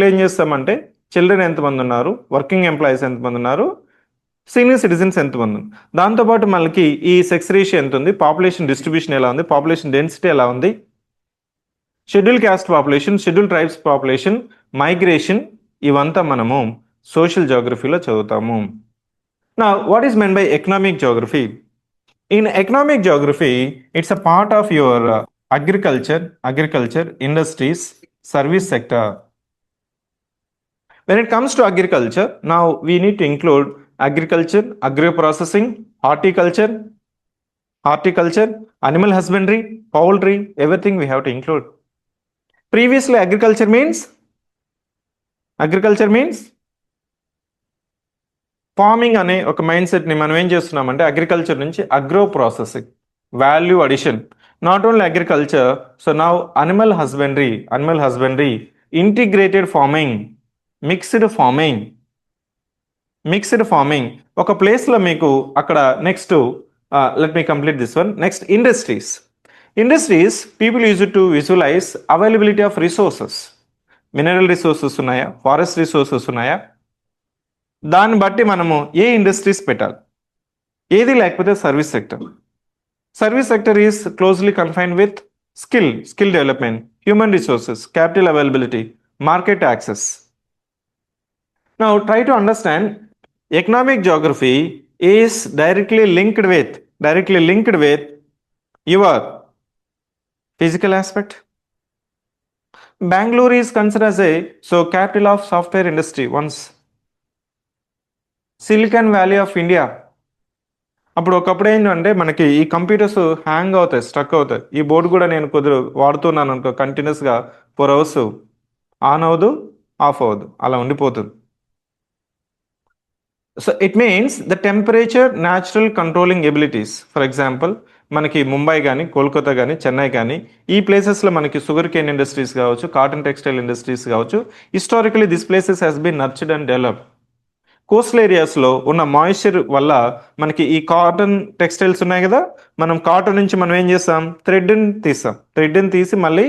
లో ఏం చేస్తామంటే children ఎంతమంది ఉన్నారు, వర్కింగ్ ఎంప్లాయీస్ ఎంతమంది ఉన్నారు, senior citizens ఎంతమంది ఉన్నారు, దాంతోపాటు మనకి ఈ సెక్స్ రేషియో ఎంత ఉంది, పాపులేషన్ డిస్ట్రిబ్యూషన్ ఎలా ఉంది, పాపులేషన్ డెన్సిటీ ఎలా ఉంది, schedule caste population, schedule tribes population, migration, ఇవంతా మనము సోషల్ జాగ్రఫీలో చదువుతాము. నా what is meant by economic geography? In economic geography, it's a part of your agriculture, industries, service sector. When it comes to agriculture, now we need to include agriculture, agro-processing, horticulture, animal husbandry, poultry, everything we have to include. Previously, agriculture means farming అనే ఒక mind సెట్ని మనం ఏం చేస్తున్నామంటే agriculture నుంచి agro processing, value addition, not only agriculture. So now animal husbandry, integrated farming, mixed farming ఒక ప్లేస్లో మీకు అక్కడ next let me complete this one. Next industries people use to visualize availability of resources. Mineral resources ఉన్నాయా, forest resources ఉన్నాయా, దాన్ని బట్టి మనము ఏ ఇండస్ట్రీస్ పెట్టాలి. ఏది లేకపోతే service sector is closely confined with skill development, human resources, capital availability, market access. Now try to understand economic geography is directly linked with your physical aspect. Bangalore is considered as a capital of software industry once. Silicon valley of India. అప్పుడు ఒకప్పుడు ఏంటంటే మనకి ఈ computers hang అవుతాయి, struck అవుతాయి. ఈ board కూడా నేను కొద్దిగా వాడుతున్నాను అనుకో, కంటిన్యూస్గా 4 hours ఆన్ అవ్వదు, ఆఫ్ అవ్వదు, అలా ఉండిపోతుంది. So it means the temperature natural controlling abilities. For example మనకి ముంబై కానీ, కోల్కతా కానీ, చెన్నై కానీ, ఈ ప్లేసెస్లో మనకి షుగర్ కేన్ ఇండస్ట్రీస్ కావచ్చు, కాటన్ టెక్స్టైల్ ఇండస్ట్రీస్ కావచ్చు. Historically this places has been nurtured and developed. Coastal ఏరియాస్లో ఉన్న మాయిశ్చర్ వల్ల మనకి ఈ కాటన్ టెక్స్టైల్స్ ఉన్నాయి కదా, మనం కాటన్ నుంచి మనం ఏం చేస్తాం, థ్రెడ్ని తీసి మళ్ళీ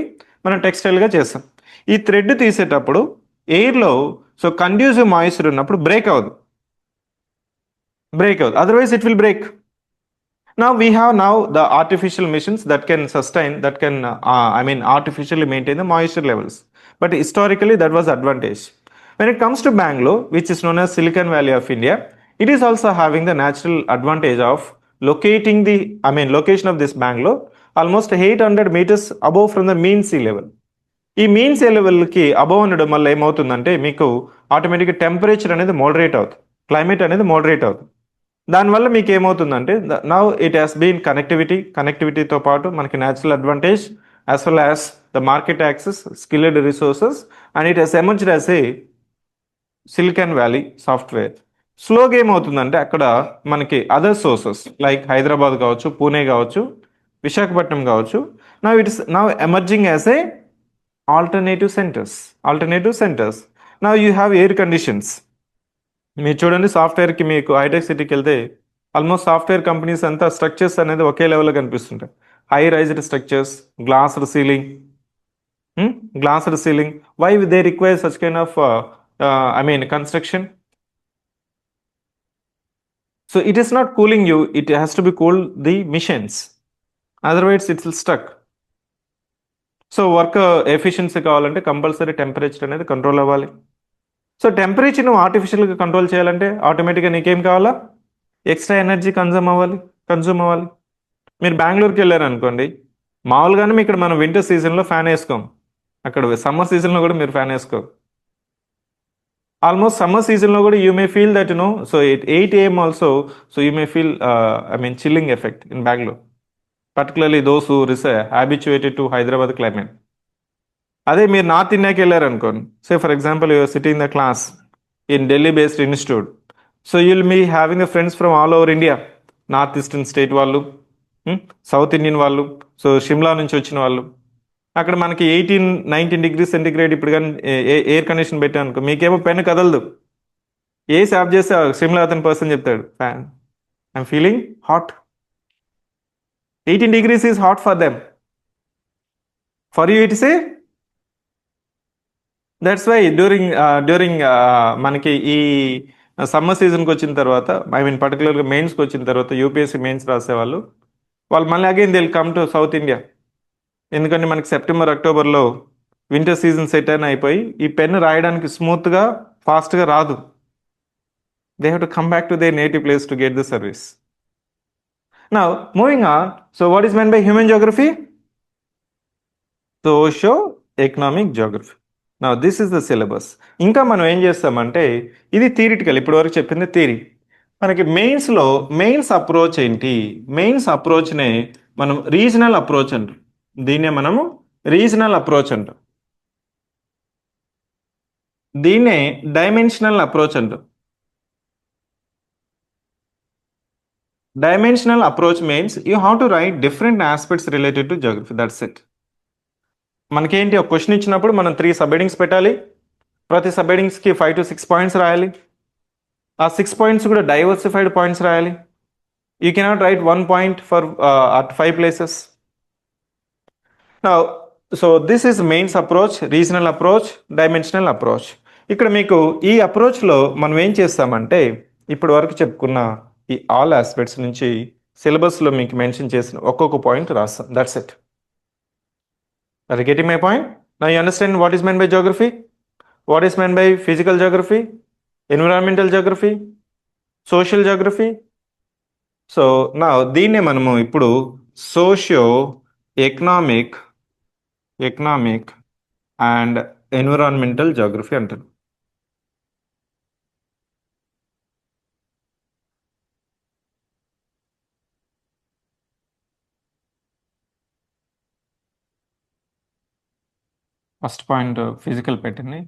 మనం టెక్స్టైల్గా చేస్తాం. ఈ థ్రెడ్ తీసేటప్పుడు ఎయిర్లో కండ్యూసివ్ మాయిశ్చర్ ఉన్నప్పుడు బ్రేక్ అవ్వదు, otherwise it will break. Now we have the artificial machines that can artificially maintain the moisture levels. But historically that was advantage. When it comes to Bangalore, which is known as Silicon Valley of India, it is also having the natural advantage of location of this Bangalore almost 800 meters above from the mean sea level. ఈ mean see లెవెల్కి above ఉండడం వల్ల ఏమవుతుందంటే మీకు ఆటోమేటిక్గా temperature అనేది moderate అవుతుంది, climate అనేది మోడరేట్ అవుతుంది. దానివల్ల మీకు ఏమవుతుందంటే నౌ ఇట్ హ్యాస్ బీన్ కనెక్టివిటీతో పాటు మనకి natural advantage as well as the market access, skilled resources, and it has emerged as a silicon valley software. స్లోగా ఏమవుతుందంటే అక్కడ మనకి అదర్ సోర్సెస్ లైక్ హైదరాబాద్ కావచ్చు, పూణే కావచ్చు, విశాఖపట్నం కావచ్చు, now emerging as a alternative centres. Now you have air conditions. మీరు చూడండి, సాఫ్ట్వేర్కి మీకు హైటెక్ సిటీకి వెళ్తే ఆల్మోస్ట్ సాఫ్ట్వేర్ కంపెనీస్ అంతా స్ట్రక్చర్స్ అనేది ఒకే లెవెల్లో కనిపిస్తుంటాయి. High raised structures, glassed ceiling. Why they require such kind of construction? So it is not cooling you, it has to be cooled the machines, otherwise it will stuck. So work efficiency కావాలంటే compulsory temperature అనేది control అవ్వాలి. So temperature నువ్వు ఆర్టిఫిషియల్గా control చేయాలంటే ఆటోమేటిక్గా నీకేం కావాలా, extra energy consume అవ్వాలి. మీరు బెంగళూరుకి వెళ్ళారు అనుకోండి, మామూలుగానే ఇక్కడ మనం వింటర్ సీజన్లో ఫ్యాన్ వేసుకోం, అక్కడ సమ్మర్ సీజన్లో కూడా మీరు ఫ్యాన్ వేసుకో. ఆల్మోస్ట్ సమ్మర్ సీజన్లో కూడా you may feel that so 8 AM also, so you may feel chilling effect in Bengaluru, particularly those who habituated to Hyderabad climate. అదే మీరు నార్త్ ఇండియాకి వెళ్ళారు అనుకోండి, say for example you're sitting the class in Delhi based institute, so you'll be having the friends from all over India, north eastern state వాళ్ళు, south Indian వాళ్ళు, so Shimla నుంచి వచ్చిన వాళ్ళు. అక్కడ మనకి 18-19 degrees సెంటిగ్రేడ్ ఇప్పుడు కానీ ఎయిర్ కండిషన్ పెట్టాను అనుకో, మీకేమో పెన్ను కదలదు. ఏసి ఆఫ్ చేస్తే షిమ్లా అతని పర్సన్ చెప్తాడు, fan I'm feeling hot. 18 degrees is hot for them, for you it is a. That's why during మనకి ఈ సమ్మర్ సీజన్కి వచ్చిన తర్వాత, పర్టికులర్గా మెయిన్స్కి వచ్చిన తర్వాత, యూపీఎస్సీ మెయిన్స్ రాసేవాళ్ళు వాళ్ళు మళ్ళీ again they will come to south India. ఎందుకంటే మనకి సెప్టెంబర్, అక్టోబర్లో వింటర్ సీజన్ సెట్ అయిపోయి ఈ పెన్ రాయడానికి స్మూత్గా, ఫాస్ట్గా రాదు. They have to come back to they native place to get the service. Now, moving on. So, what is meant by human geography? Socio-economic geography. Now, this is the syllabus. ఇంకా మనం ఏం చేస్తామంటే ఇది theoretical, ఇప్పటి వరకు చెప్పింది theory. మనకి మెయిన్స్లో మెయిన్స్ అప్రోచ్ ఏంటి? మెయిన్స్ అప్రోచ్నే మనం రీజనల్ అప్రోచ్ అంటాం. దీన్నే మనము రీజనల్ అప్రోచ్ అంటాం. దీన్నే డైమెన్షనల్ అప్రోచ్ అంటాం. Dimensional approach means you have to write different aspects related to geography. That's it. మనకేంటి ఒక క్వశ్చన్ ఇచ్చినప్పుడు మనం 3 సబ్ హెడింగ్స్ పెట్టాలి. ప్రతి సబ్ హెడింగ్స్కి 5 to 6 పాయింట్స్ రాయాలి. ఆ 6 పాయింట్స్ కూడా డైవర్సిఫైడ్ పాయింట్స్ రాయాలి. You cannot write 1 point for at 5 places. So this is mains approach, regional approach, dimensional approach. ఇక్కడ మీకు ఈ అప్రోచ్లో మనం ఏం చేస్తామంటే ఇప్పటి వరకు చెప్పుకున్న ఈ ఆల్ ఆస్పెక్ట్స్ నుంచి సిలబస్లో మీకు మెన్షన్ చేసిన ఒక్కొక్క పాయింట్ రాస్తాం. That's it. Are you getting my point? Now you understand what is meant by geography? What is meant by physical geography? Environmental geography? Social geography? So now దీన్నే మనము ఇప్పుడు socio economic and environmental geography అంటారు. First point physical పెట్టింది.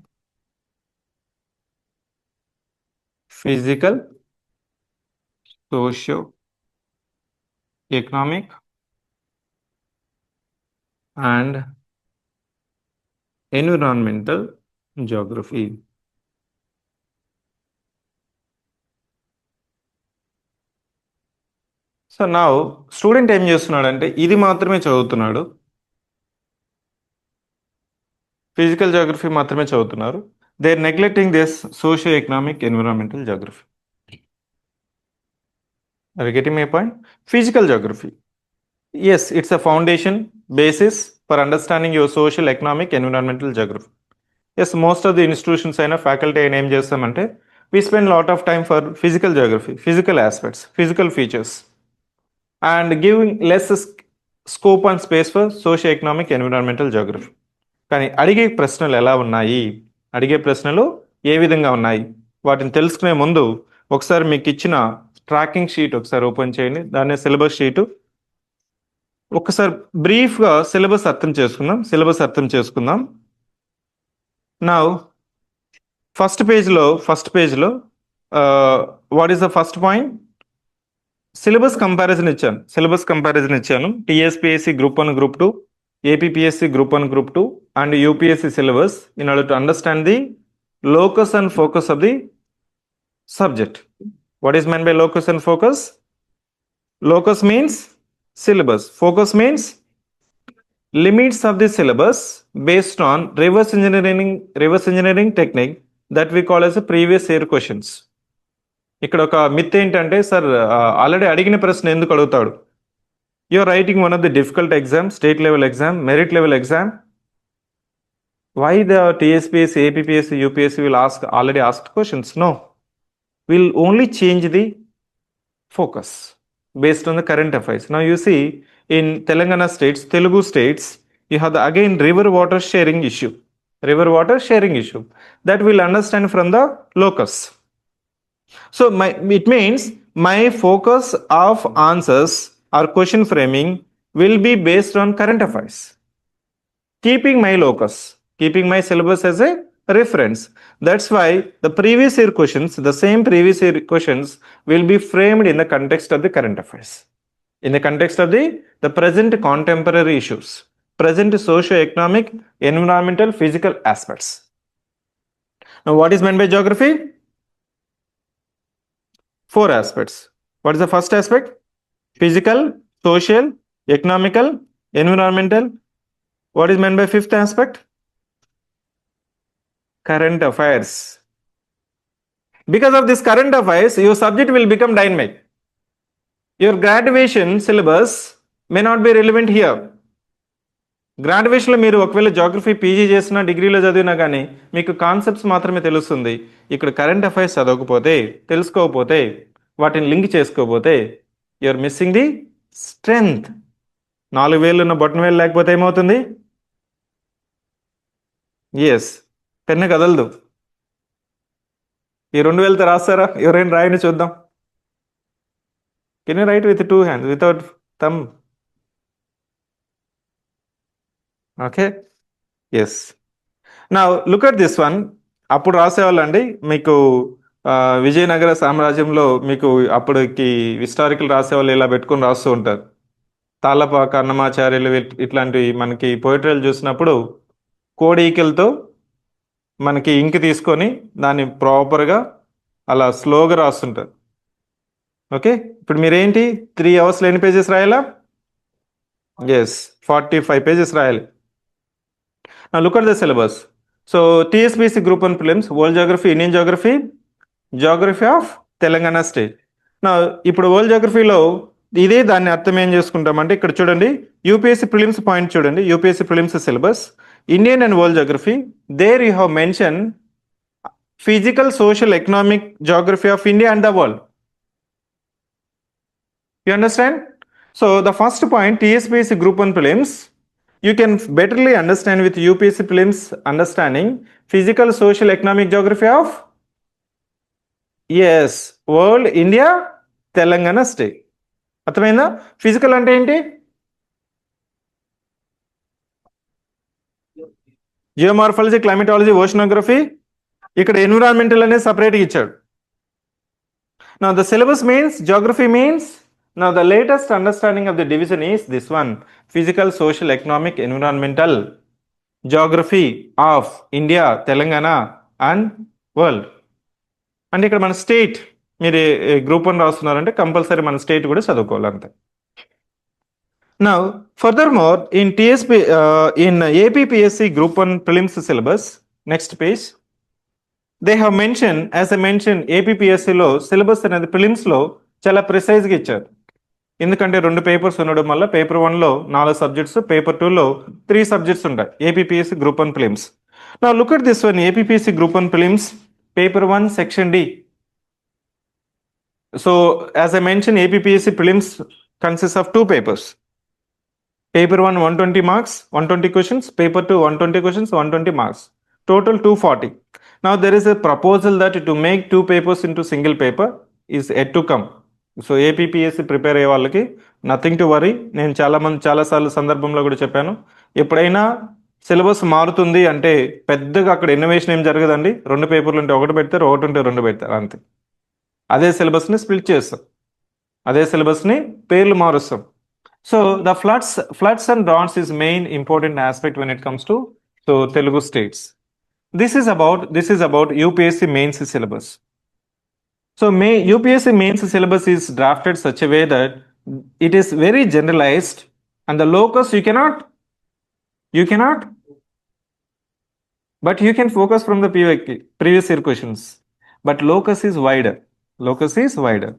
Physical, socio economic and environmental geography. So నా student ఏం చేస్తున్నాడంటే ఇది మాత్రమే చదువుతున్నాడు, ఫిజికల్ జాగ్రఫీ మాత్రమే చదువుతున్నారు. They are neglecting this socio economic environmental geography. Are you getting my point? Physical geography. Yes, it's a foundation basis for understanding your social, economic, environmental geography. Yes, most of the institutions and faculty and aim చేస్తామంటే we spend lot of time for physical geography, physical aspects, physical features, and giving less scope and space for socio-economic, environmental geography. కానీ అడిగే ప్రశ్నలు ఎలా ఉన్నాయి, అడిగే ప్రశ్నలు ఏ విధంగా ఉన్నాయి వాటిని తెలుసుకునే ముందు ఒకసారి మీకు ఇచ్చిన ట్రాకింగ్ షీట్ ఒకసారి ఓపెన్ చేయండి. దాన్ని సిలబస్ షీటు. ఒకసారి బ్రీఫ్గా సిలబస్ అర్థం చేసుకుందాం. నా ఫస్ట్ పేజ్లో what is the first point? Syllabus comparison ఇచ్చాను. TSPSC group 1, group 2, APPSC group 1, group 2 and UPSC syllabus in order to understand the locus and focus of the subject. What is meant by locus and focus? Locus means syllabus. Focus means limits of the syllabus based on reverse engineering technique that we call as a previous year questions. ఇక్కడ ఒక myth ఏంటంటే sir already అడిగిన ప్రశ్న ఎందుకు అడుగుతాడు? You are writing one of the difficult exam, state level exam, merit level exam. Why the TSPSC, APPSC, UPSC will already asked questions? No. We'll only change the focus based on the current affairs. Now you see in Telangana states, Telugu states, you have the again river water sharing issue that we'll understand from the locus. So it means my focus of answers or question framing will be based on current affairs, keeping my locus, keeping my syllabus as a reference. That's why the previous year questions, the same previous year questions will be framed in the context of the current affairs, in the context of the present contemporary issues, present socio-economic, environmental, physical aspects. Now what is meant by geography? 4 aspects. What is the first aspect? Physical, social, economical, environmental. What is meant by 5th aspect? Current affairs. Because of this current affairs, your subject will become dynamic. Your graduation syllabus may not be relevant here. గ్రాడ్యుయేషన్లో మీరు ఒకవేళ geography PG చేసినా, డిగ్రీలో చదివినా కానీ మీకు concepts మాత్రమే తెలుస్తుంది. ఇక్కడ కరెంట్ అఫైర్స్ చదవకపోతే, తెలుసుకోకపోతే, వాటిని లింక్ చేసుకోకపోతే you are missing the strength. 4 వేళ్ళు ఉన్న బొటన వేలు లేకపోతే ఏమవుతుంది? ఎస్, పెన్ను కదలదు. ఈ 2 వేలతో రాస్తారా? ఎవరైనా రాయని చూద్దాం. Can you write with 2 hands without thumb? Okay, yes. Now look at this one. అప్పుడు రాసేవాళ్ళండి మీకు విజయనగర సామ్రాజ్యంలో మీకు అప్పటికి హిస్టారికల్ రాసేవాళ్ళు ఇలా పెట్టుకొని రాస్తూ ఉంటారు. తాళ్ళపాక అన్నమాచార్యులు ఇట్లాంటివి మనకి పోయిటరీలు చూసినప్పుడు కోడీకలతో మనకి ఇంక్ తీసుకొని దాన్ని ప్రాపర్గా అలా స్లోగా రాస్తుంటారు. ఓకే, ఇప్పుడు మీరేంటి 3 అవర్స్లో ఎన్ని పేజెస్ రాయాలా? ఎస్, 45 పేజెస్ రాయాలి. నా look at the syllabus. So TSPC group 1 prelims, world geography, Indian geography, geography of Telangana state. నా ఇప్పుడు వరల్డ్ జాగ్రఫీలో ఇదే దాన్ని అర్థం ఏం చేసుకుంటామంటే ఇక్కడ చూడండి, యూపీఎస్సీ ప్రిలిమ్స్ పాయింట్ చూడండి, UPSC prelims syllabus, Indian and world geography. There you have mention physical, social, economic, geography of India and the world. You understand? So the first point, TSPSC Group 1 prelims, you can betterly understand with UPSC prelims understanding physical, social, economic, geography of, yes, world, India, Telangana state. అర్థమైందా? Physical అంటే ఏంటి? Geomorphology, climatology, oceanography. ఇక్కడ environmental అనేది సపరేట్గా ఇచ్చాడు. Now the syllabus means, geography means, now the latest understanding of the division is this one, physical, social, economic, environmental, geography of India, Telangana and world. అంటే ఇక్కడ మన state, మీరు group 1 రాస్తున్నారంటే compulsory మన state కూడా చదువుకోవాలి అంతే. Now furthermore in in APPSC Group 1 prelims syllabus, next page, they have mentioned, as I mentioned, ఏపీపీఎస్సీలో syllabus అనేది ప్రిలిమ్స్లో చాలా ప్రిసైజ్గా ఇచ్చారు. ఎందుకంటే 2 పేపర్స్ ఉండడం వల్ల పేపర్ 1లో 4 సబ్జెక్ట్స్, పేపర్ 2లో 3 సబ్జెక్ట్స్ ఉంటాయి. APPSC group 1 prelims. Now look at this one, APPSC group 1 prelims, paper 1 section D. So as I mention, APPSC prelims consists of 2 papers. Paper 1 120 marks, 120 questions, paper 2 120 questions, 120 marks, total 240. Now there is a proposal that to make 2 papers into single paper is yet to come. So APPSC prepare అయ్యే వాళ్ళకి nothing to worry. నేను చాలాసార్లు సందర్భంలో కూడా చెప్పాను, ఎప్పుడైనా syllabus మారుతుంది అంటే పెద్దగా అక్కడ ఇన్నోవేషన్ ఏం జరగదండి. 2 పేపర్లు ఉంటే 1 పెడతారు, 1 ఉంటే 2 పెడతారు అంతే. అదే సిలబస్ని స్ప్లిట్ చేస్తాం, అదే సిలబస్ని పేర్లు మారుస్తాం. So the floods and droughts is main important aspect when it comes to Telugu states. This is about UPSC mains syllabus. So UPSC mains syllabus is drafted such a way that it is very generalized and the locus you cannot, but you can focus from the previous year questions, but locus is wider.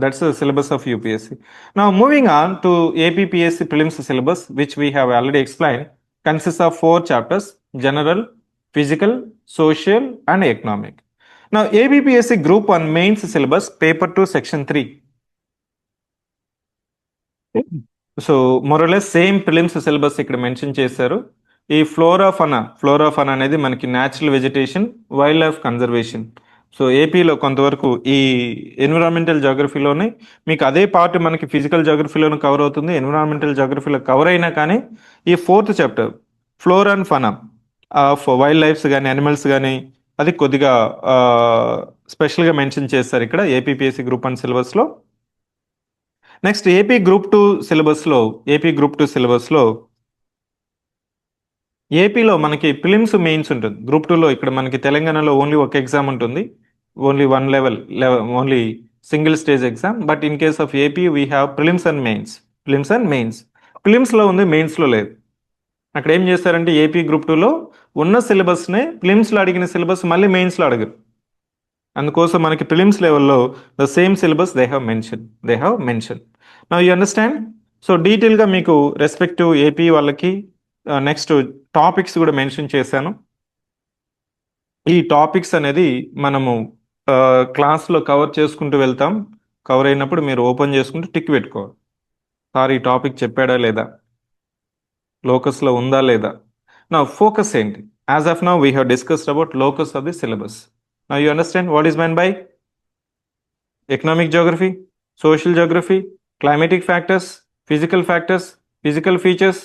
That's the syllabus of UPSC. Now moving on to APPSC prelims syllabus, which we have already explained, consists of 4 chapters: general, physical, social and economic. Now APPSC group 1 mains syllabus, paper 2 section 3. So more or less same prelims syllabus ఇక్కడ mention చేశారు. ఈ flora fauna అనేది మనకి natural vegetation, wild life conservation. So ఏపీలో కొంతవరకు ఈ environmental జాగ్రఫీలోనే మీకు అదే పార్ట్ మనకి ఫిజికల్ జాగ్రఫీలోనే కవర్ అవుతుంది, ఎన్విరాన్మెంటల్ జాగ్రఫీలో కవర్ అయినా కానీ ఈ 4th chapter flora and fauna of wild lifes కానీ యానిమల్స్ కానీ అది కొద్దిగా స్పెషల్గా మెన్షన్ చేస్తారు ఇక్కడ ఏపీపీఎస్సీ గ్రూప్ 1 సిలబస్లో. నెక్స్ట్ ఏపీ గ్రూప్ 2 సిలబస్లో ఏపీలో మనకి ప్రిలిమ్స్ మెయిన్స్ ఉంటుంది. గ్రూప్ 2లో ఇక్కడ మనకి తెలంగాణలో ఓన్లీ ఒక ఎగ్జామ్ ఉంటుంది, only 1 level, only single stage exam. But in case of AP we have prelims and mains. ప్రిలిమ్స్లో ఉంది, మెయిన్స్లో లేదు. అక్కడ ఏం చేస్తారంటే ఏపీ గ్రూప్ 2లో ఉన్న సిలబస్నే ప్రిలిమ్స్లో అడిగిన సిలబస్ మళ్ళీ మెయిన్స్లో అడగరు. అందుకోసం మనకి ప్రిలిమ్స్ లెవెల్లో the same syllabus they have mention. Now you understand. So డీటెయిల్గా మీకు రెస్పెక్టివ్ ఏపీ వాళ్ళకి నెక్స్ట్ టాపిక్స్ కూడా మెన్షన్ చేశాను. ఈ టాపిక్స్ అనేది మనము క్లాస్లో కవర్ చేసుకుంటూ వెళ్తాం. కవర్ అయినప్పుడు మీరు ఓపెన్ చేసుకుంటూ టిక్ పెట్టుకోవాలి. సార్ ఈ టాపిక్ చెప్పాడా లేదా, లోకస్లో ఉందా లేదా. నా ఫోకస్ ఏంటి? As of now we have discussed about locus of the syllabus. Now you understand what is meant by economic geography, social geography, climatic factors, physical features.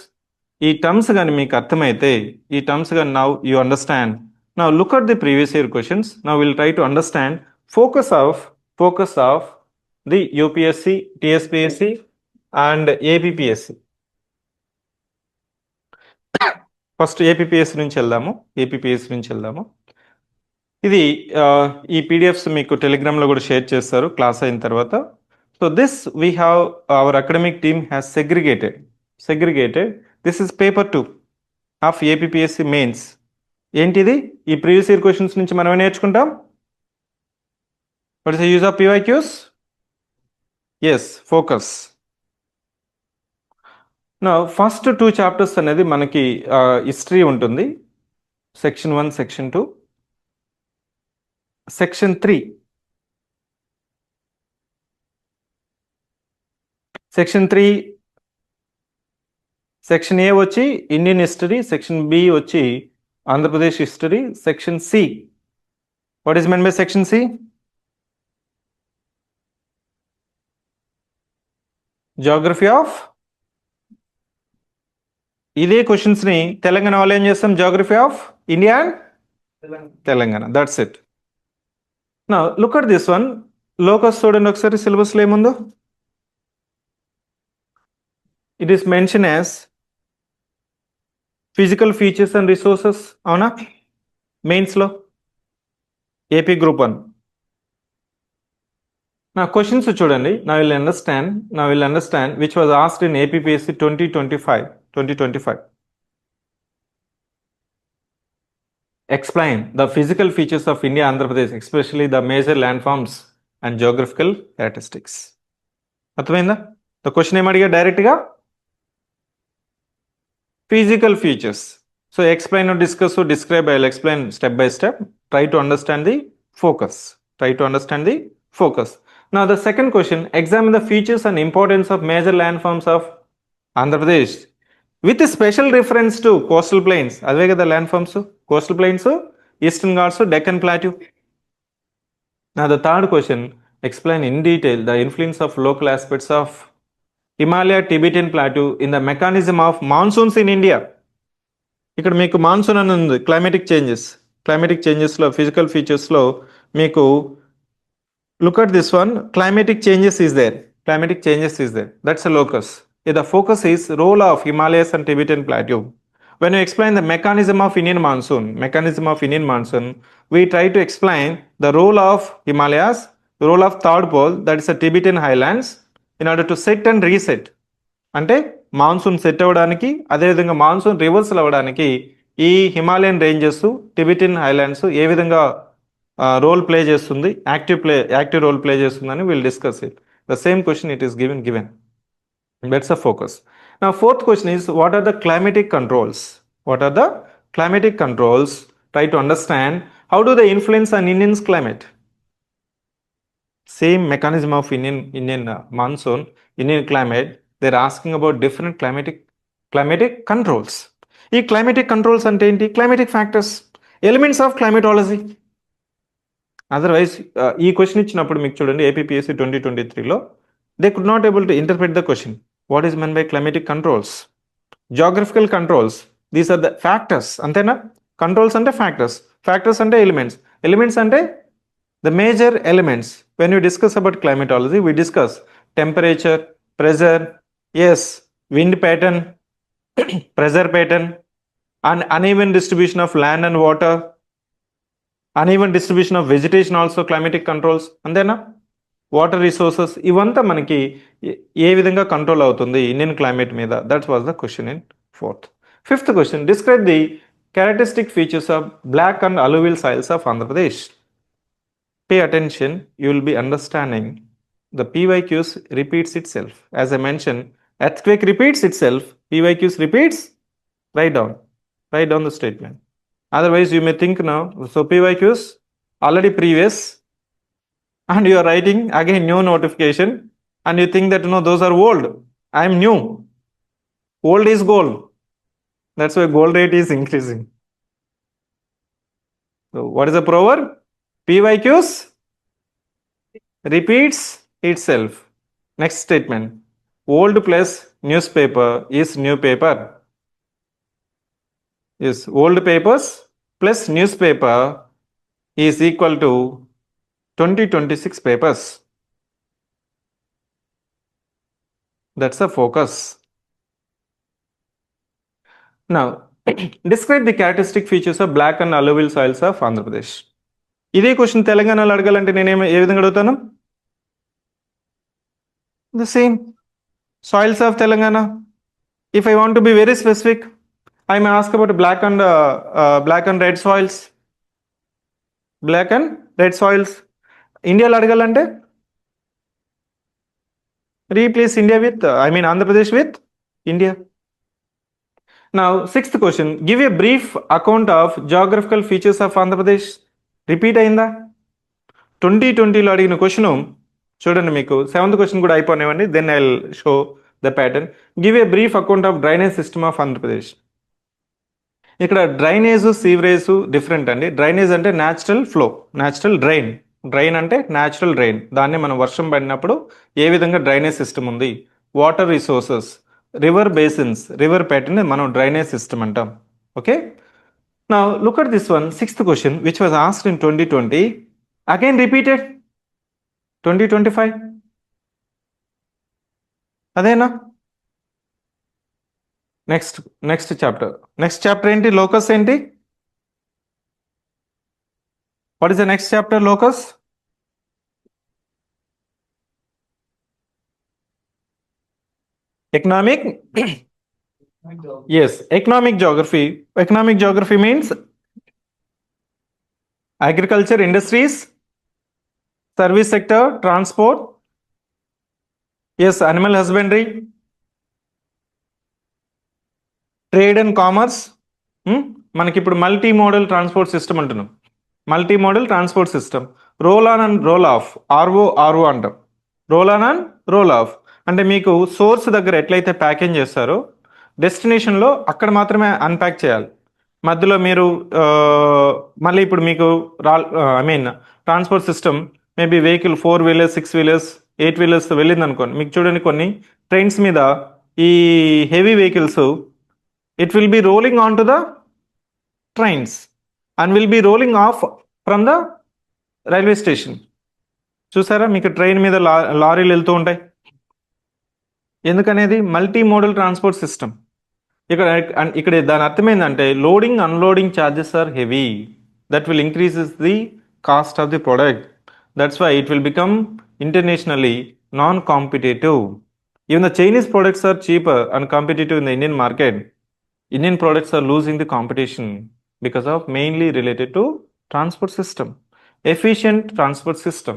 ఈ టర్మ్స్ కానీ మీకు అర్థమైతే, ఈ టర్మ్స్ కానీ now you understand. Now look at the previous year questions. Now will try to understand focus of the UPSC, TSPSC and APPSC. First APPSC నుంచి వెళ్దాము. ఇది ఈ పీడిఎఫ్స్ మీకు టెలిగ్రామ్లో కూడా షేర్ చేస్తారు క్లాస్ అయిన తర్వాత. So this we have our academic team has segregated. This is paper 2 of APPSC mains. ఏంటిది? ఈ ప్రీవియస్ ఇయర్ క్వశ్చన్స్ నుంచి మనం నేర్చుకుంటాం. What is the use of PYQs? Yes, focus. నా ఫస్ట్ 2 చాప్టర్స్ అనేది మనకి హిస్టరీ ఉంటుంది, సెక్షన్ 1, సెక్షన్ 2. సెక్షన్ 3, సెక్షన్ ఏ వచ్చి ఇండియన్ హిస్టరీ, సెక్షన్ బి వచ్చి Andhra Pradesh history, section C. What is meant by section C? Geography of. ఇదే క్వశ్చన్స్ని తెలంగాణ వాళ్ళు ఏం చేస్తాం? Geography of India and Telangana. That's it. Now look at this one. లోకస్ చూడండి ఒకసారి సిలబస్లో ఏముందో. It is mention as physical features and resources. అవునా? మెయిన్స్లో ఏపీ గ్రూప్ 1. నా క్వశ్చన్స్ చూడండి. Now will understand which was asked in APPSC 2025. Explain the physical features of India, Andhra Pradesh, especially the major landforms and geographical characteristics. అర్థమైందా? The question ఏమడిగా డైరెక్ట్గా? Physical features. So explain or discuss or describe, I will explain step by step. Try to understand the focus. Now the second question, examine the features and importance of major landforms of Andhra Pradesh with special reference to coastal plains. అదే కదా landforms, coastal plains, Eastern Ghats, Deccan Plateau. Now the third question, explain in detail the influence of local aspects of Himalaya Tibetan Plateau in the mechanism of monsoons in India. ఇక్కడ మీకు monsoon అని ఉంది. Climatic చేంజెస్లో physical ఫీచర్స్లో మీకు look at this one. Climatic changes is there. That's a locus. The focus is role of Himalayas and Tibetan Plateau. When you explain the mechanism of Indian monsoon, we try to explain the role of Himalayas, the role of third pole, that is the Tibetan highlands, in order to set and reset. అంటే monsoon set అవ్వడానికి, అదేవిధంగా monsoon reversal అవ్వడానికి ఈ Himalayan ranges, Tibetan highlands ఏ విధంగా role play చేస్తుంది, active role play చేస్తుందని will discuss it. The same question it is given. That's a focus. Now fourth question is, what are the climatic controls? Try to understand how do they influence an Indian's climate. Same mechanism of Indian monsoon, Indian climate. They're asking about different climatic controls. ఈ climatic controls అంటే ఏంటి? climatic factors, elements of climatology. Otherwise ఈ question ఇచ్చినప్పుడు మీకు చూడండి APPSC 2023లో they could not able to interpret the question. What is meant by climatic controls? Geographical controls, these are the factors. అంతేనా? Controls అంటే factors అంటే elements అంటే the major elements. When we discuss about climatology, we discuss temperature, pressure, yes, wind pattern, pressure pattern, and uneven distribution of land and water, uneven distribution of vegetation, also climatic controls. అంతేనా? Water resources, ఇవంతా మనకి ఏ విధంగా control అవుతుంది Indian climate మీద. That was the question in fourth. Fifth question, describe the characteristic features of black and alluvial soils of Andhra Pradesh. Pay attention, you will be understanding the PYQs repeats itself. As I mentioned, earthquake repeats itself, PYQs repeats. Write down the statement. Otherwise you may think now, so PYQs already previous, and you are writing again new notification, and you think that those are old. I am new. Old is gold. That's why gold rate is increasing. So what is the proverb? PYQs repeats itself. Next statement. Old plus newspaper is new paper. Yes, old papers plus newspaper is equal to 2026 papers. That's the focus. Now, describe the characteristic features of black and alluvial soils of Andhra Pradesh. ఇదే question తెలంగాణలో అడగాలంటే నేనేం ఏ విధంగా అడుగుతాను? The same. Soils of Telangana. If I want to be very specific, I may ask about black and red soils. Black and red soils. ఇండియాలో అడగాలంటే replace India with, Andhra Pradesh with India. Now, sixth question. Give a brief account of geographical features of Andhra Pradesh. Repeat అయిందా? 2020లో అడిగిన question చూడండి, మీకు seventh question కూడా అయిపోయినవండి. Then I will show the pattern. Give a brief account of drainage system of Andhra Pradesh. ఇక్కడ drainage sewerage different అండి. Drainage అంటే natural flow, natural drain. Drain అంటే న్యాచురల్ డ్రైన్. దాన్ని మనం వర్షం పడినప్పుడు ఏ విధంగా డ్రైనేజ్ సిస్టమ్ ఉంది. Water resources, river basins, river pattern మనం డ్రైనేజ్ సిస్టమ్ అంటాం. Okay. Now look at this one, sixth question, which was asked in 2020, again repeated 2025. అదేనా? నెక్స్ట్ చాప్టర్ ఏంటి? లోకస్ ఏంటి? What is the next chapter? Locus. Economic. Yes, economic geography. Economic geography means agriculture, industries, service sector, transport. Yes, animal husbandry, trade and commerce. మనకి ఇప్పుడు multi modal transport system అంటున్నాం. Multi modal transport system. Roll on and roll off, RO అంటాం. Roll on and roll off అంటే మీకు source దగ్గర ఎట్లయితే package చేస్తారో డెస్టినేషన్లో అక్కడ మాత్రమే అన్ప్యాక్ చేయాలి. మధ్యలో మీరు మళ్ళీ ఇప్పుడు మీకు transport system maybe vehicle 4 wheelers, 6 wheelers, 8 wheelers వెళ్ళింది అనుకోండి. మీకు చూడండి కొన్ని ట్రైన్స్ మీద ఈ heavy vehicles it will be rolling on to the trains and will be rolling off from the railway station. చూసారా, మీకు ట్రైన్ మీద లారీలు వెళ్తూ ఉంటాయి. ఎందుకనేది మల్టీ మోడల్ ట్రాన్స్పోర్ట్ సిస్టమ్. ఇక్కడ దాని అర్థం ఏంటంటే loading unloading charges are heavy. That will increases the cost of the product. That's why it will become internationally non competitive. Even the Chinese products are cheaper and competitive in the Indian market. Indian products are losing the competition because of mainly related to transport system, efficient transport system.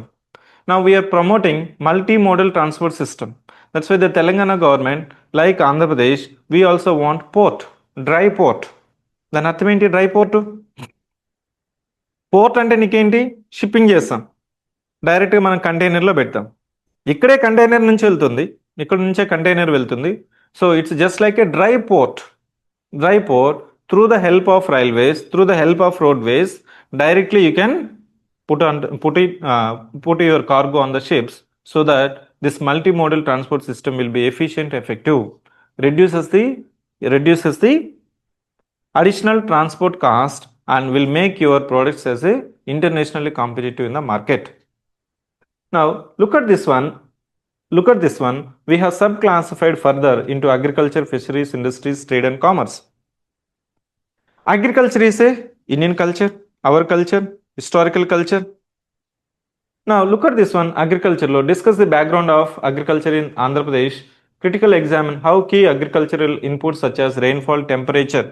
Now we are promoting multimodal transport system. That's why the Telangana government, like Andhra Pradesh, we also want port, dry port. దాని అర్థం ఏంటి? Dry port. Port అంటే నీకేంటి? Shipping చేస్తాం, డైరెక్ట్గా మనం కంటైనర్లో పెడతాం. ఇక్కడే కంటైనర్ నుంచి వెళ్తుంది, ఇక్కడ నుంచే కంటైనర్ వెళ్తుంది. So it's just like A dry port. Dry port through the help of railways, through the help of roadways, directly you can put your cargo on the ships, so that this multimodal transport system will be efficient, effective, reduces the additional transport cost, and will make your products as a internationally competitive in the market. Now look at this one. We have subclassified further into agriculture, fisheries, industries, trade and commerce. Agriculture is a Indian culture, our culture, historical culture. Now look at this one, agriculture law. Discuss the background of agriculture in Andhra Pradesh. Critical examine how key agricultural inputs such as rainfall, temperature,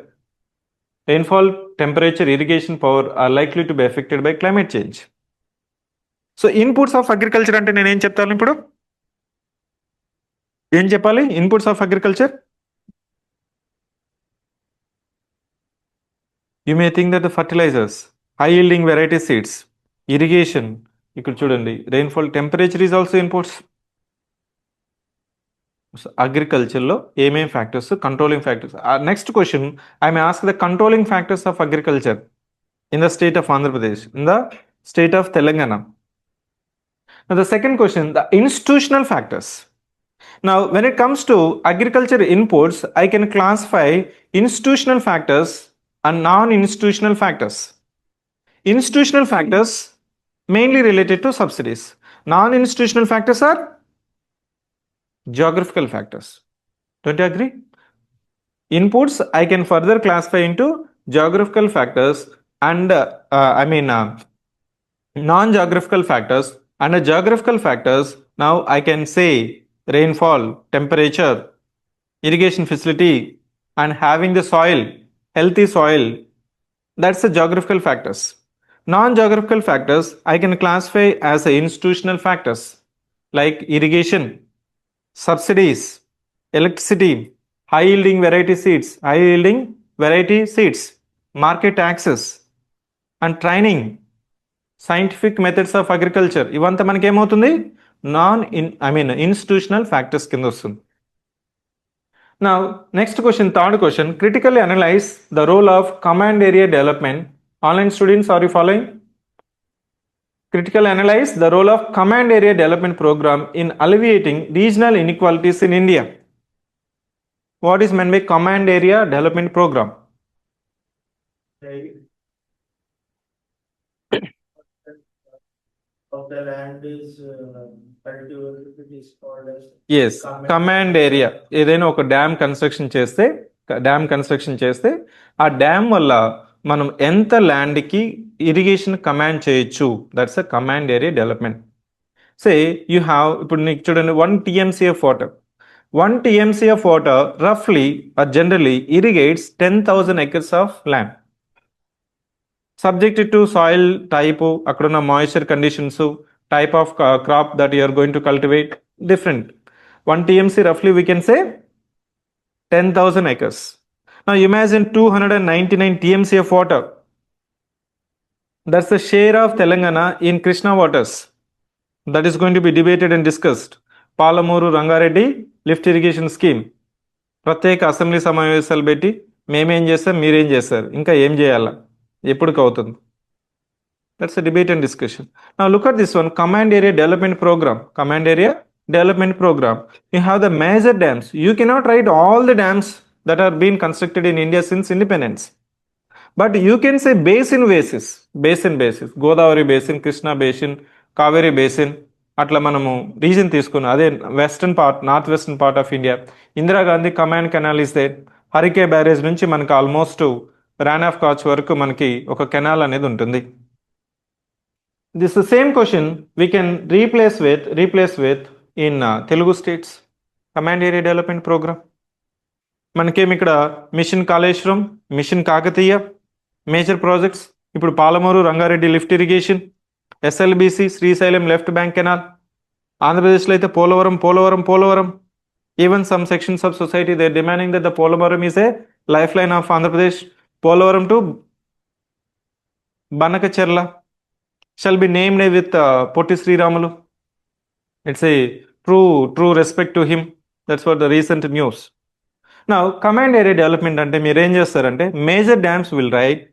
irrigation power are likely to be affected by climate change. So inputs of agriculture అంటే నేను ఏం చెప్తాను ఇప్పుడు? ఏం చెప్పాలి? Inputs of agriculture. You may think that the fertilizers, high yielding variety seeds, irrigation, ఇక్కడ చూడండి, rainfall, temperature is also inputs. అగ్రికల్చర్లో ఏమేం factors controlling factors. Next question I may ask the controlling factors of agriculture in the state of Andhra Pradesh, in the state of Telangana. Now, the second question, the institutional factors. Now, when it comes to agriculture inputs, I can classify institutional factors and non-institutional factors. Institutional factors mainly related to subsidies. Non-institutional factors are geographical factors. Don't you agree? Inputs I can further classify into geographical factors and non-geographical factors. Under geographical factors, now I can say rainfall, temperature, irrigation facility, and having the soil, healthy soil. That's the geographical factors. Non-geographical factors I can classify as institutional factors like irrigation, subsidies, electricity, high yielding variety seeds, market access, and training, scientific methods of agriculture, ఇవంతా మనకి ఏమవుతుంది institutional factors కింద వస్తుంది. Now next question, third question, critically analyze the role of command area development. Online students, are you following? Critically analyze the role of command area development program in alleviating regional inequalities in India. What is meant by command area development program? Of the land is cultivated, it is called as Yes, command area. ఏదైనా ఒక dam construction చేస్తే ఆ dam వల్ల మనం ఎంత ల్యాండ్కి irrigation command చేయొచ్చు, that's a command area development. Say you have, ఇప్పుడు నీకు చూడండి, 1 TMC of water. 1 TMC of water roughly or generally irrigates 10,000 acres of land. Subjected to soil type, అక్కడున్న moisture conditions, type of crop that you are going to cultivate, different. 1 TMC roughly we can say 10,000 acres. Now imagine 299 TMC of water. That's the share of Telangana in Krishna waters. That is going to be debated and discussed. Palamuru Rangareddy lift irrigation scheme. ప్రత్యేక assembly సమావేశాలు పెట్టి మేమేం చేస్తాం, మీరేం చేస్తారు, ఇంకా ఏం చేయాలా, ఎప్పటికి అవుతుంది. That's a debate and discussion. Now look at this one, command area development program. Command area development program. You have the major dams. You cannot write all the dams that are being constructed in India since independence, but you can say basin basis, Godavari basin, Krishna basin, Kaveri basin, అట్లా మనము reason తీసుకున్నాం. అదే western part, north western part of India, Indira Gandhi command canal ఇస్తే హరికే barrage నుంచి మనకు almost Ron of catch వరకు మనకి ఒక కెనాల్ అనేది ఉంటుంది. This same question we can replace with in Telugu states command area development programme. మనకేమి ఇక్కడ mission Kaleshwaram, mission Kakatiya, major projects. ఇప్పుడు Palamuru Rangareddy lift irrigation, SLBC Srisailam left bank canal. ఆంధ్రప్రదేశ్లో అయితే Polavaram. Even some sections of society they demanding that the Polavaram is a life line of Andhra Pradesh. Polavaram to Banakacherla shall be named with Potti Sriramulu. It's a true respect to him. That's what the recent news. Now command area development ante meer em chestarante major dams will write,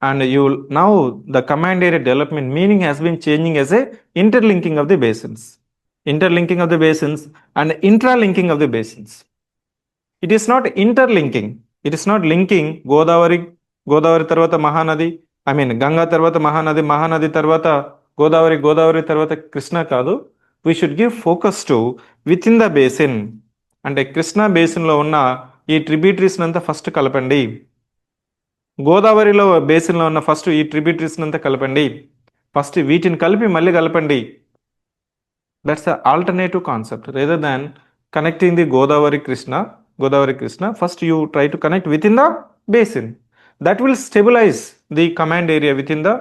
and you will, now the command area development meaning has been changing as a interlinking of the basins and intralinking of the basins. It is not interlinking, it is not linking Godavari tarvata Mahanadi, Ganga తర్వాత మహానది తర్వాత గోదావరి తర్వాత కృష్ణ కాదు. We should give focus to with in the basin. అంటే కృష్ణా బేసిన్లో ఉన్న ఈ tributaries అంతా first కలపండి, గోదావరిలో బేసిన్లో ఉన్న ఫస్ట్ ఈ ట్రిబ్యూటరీస్ అంతా కలపండి, ఫస్ట్ వీటిని కలిపి మళ్ళీ కలపండి. That's the alternative concept rather than connecting the Godavari Krishna. First you try to connect with in the basin. That will stabilize the command area within the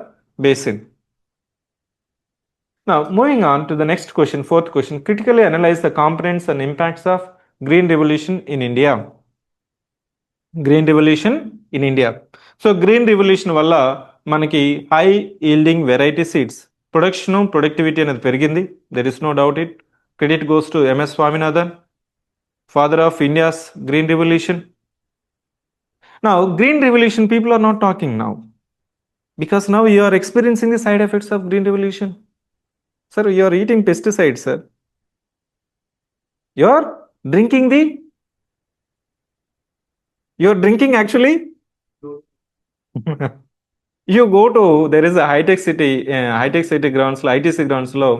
basin. Now moving on to the next question, fourth question, critically analyze the components and impacts of green revolution in India. So green revolution వల్ల మనకి high yielding variety seeds productivity అనేది పెరిగింది. There is no doubt. It credit goes to MS Swaminathan. Father of India's Green Revolution. Now, Green Revolution, people are not talking now because now you are experiencing the side effects of Green Revolution. Sir, you are eating pesticides, sir. You are drinking actually. You go to, there is a high-tech city grounds, ITC grounds లో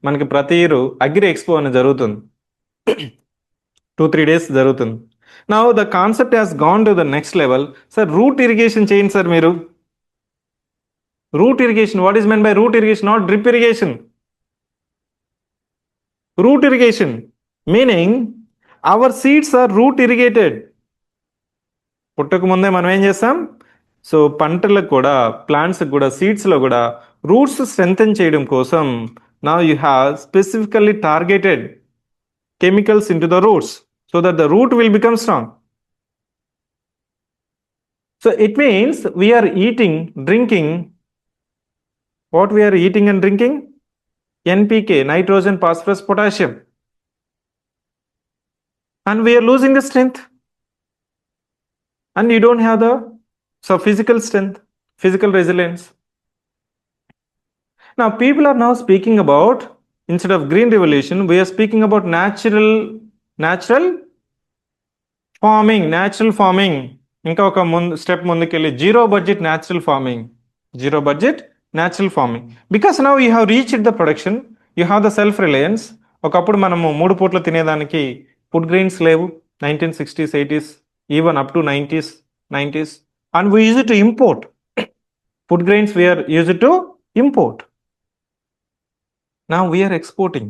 మనకి ప్రతి year agri expo అని జరుగుతుంది. 2-3 days జరుగుతుంది. Now the concept has gone to the next level. Sir root irrigation చేయండి sir మీరు. Root irrigation, what is meant by root irrigation? Not drip irrigation. Root irrigation meaning our seeds are root irrigated. పుట్టక ముందే మనం ఏం చేస్తాం? So పంటలకు కూడా, ప్లాంట్స్కి కూడా, సీడ్స్లో కూడా రూట్స్ స్ట్రెంథెన్ చేయడం కోసం now you have specifically targeted chemicals into the roots so that the root will become strong. So it means we are eating, drinking, what we are eating and drinking? NPK, nitrogen, phosphorus, potassium. And we are losing the strength. And you don't have the physical strength, physical resilience. Now people are now speaking about, instead of green revolution, we are speaking about natural farming. ఇంకా ఒక step ముందుకెళ్ళి zero budget natural farming. Because now you have reached the production, you have the self Reliance. ఒకప్పుడు మనము 3 పూట్ల తినేదానికి food grains లేవు, 1960s, 80s, even up to 90s. And we use to import food grains, we're use to import. Now we are exporting.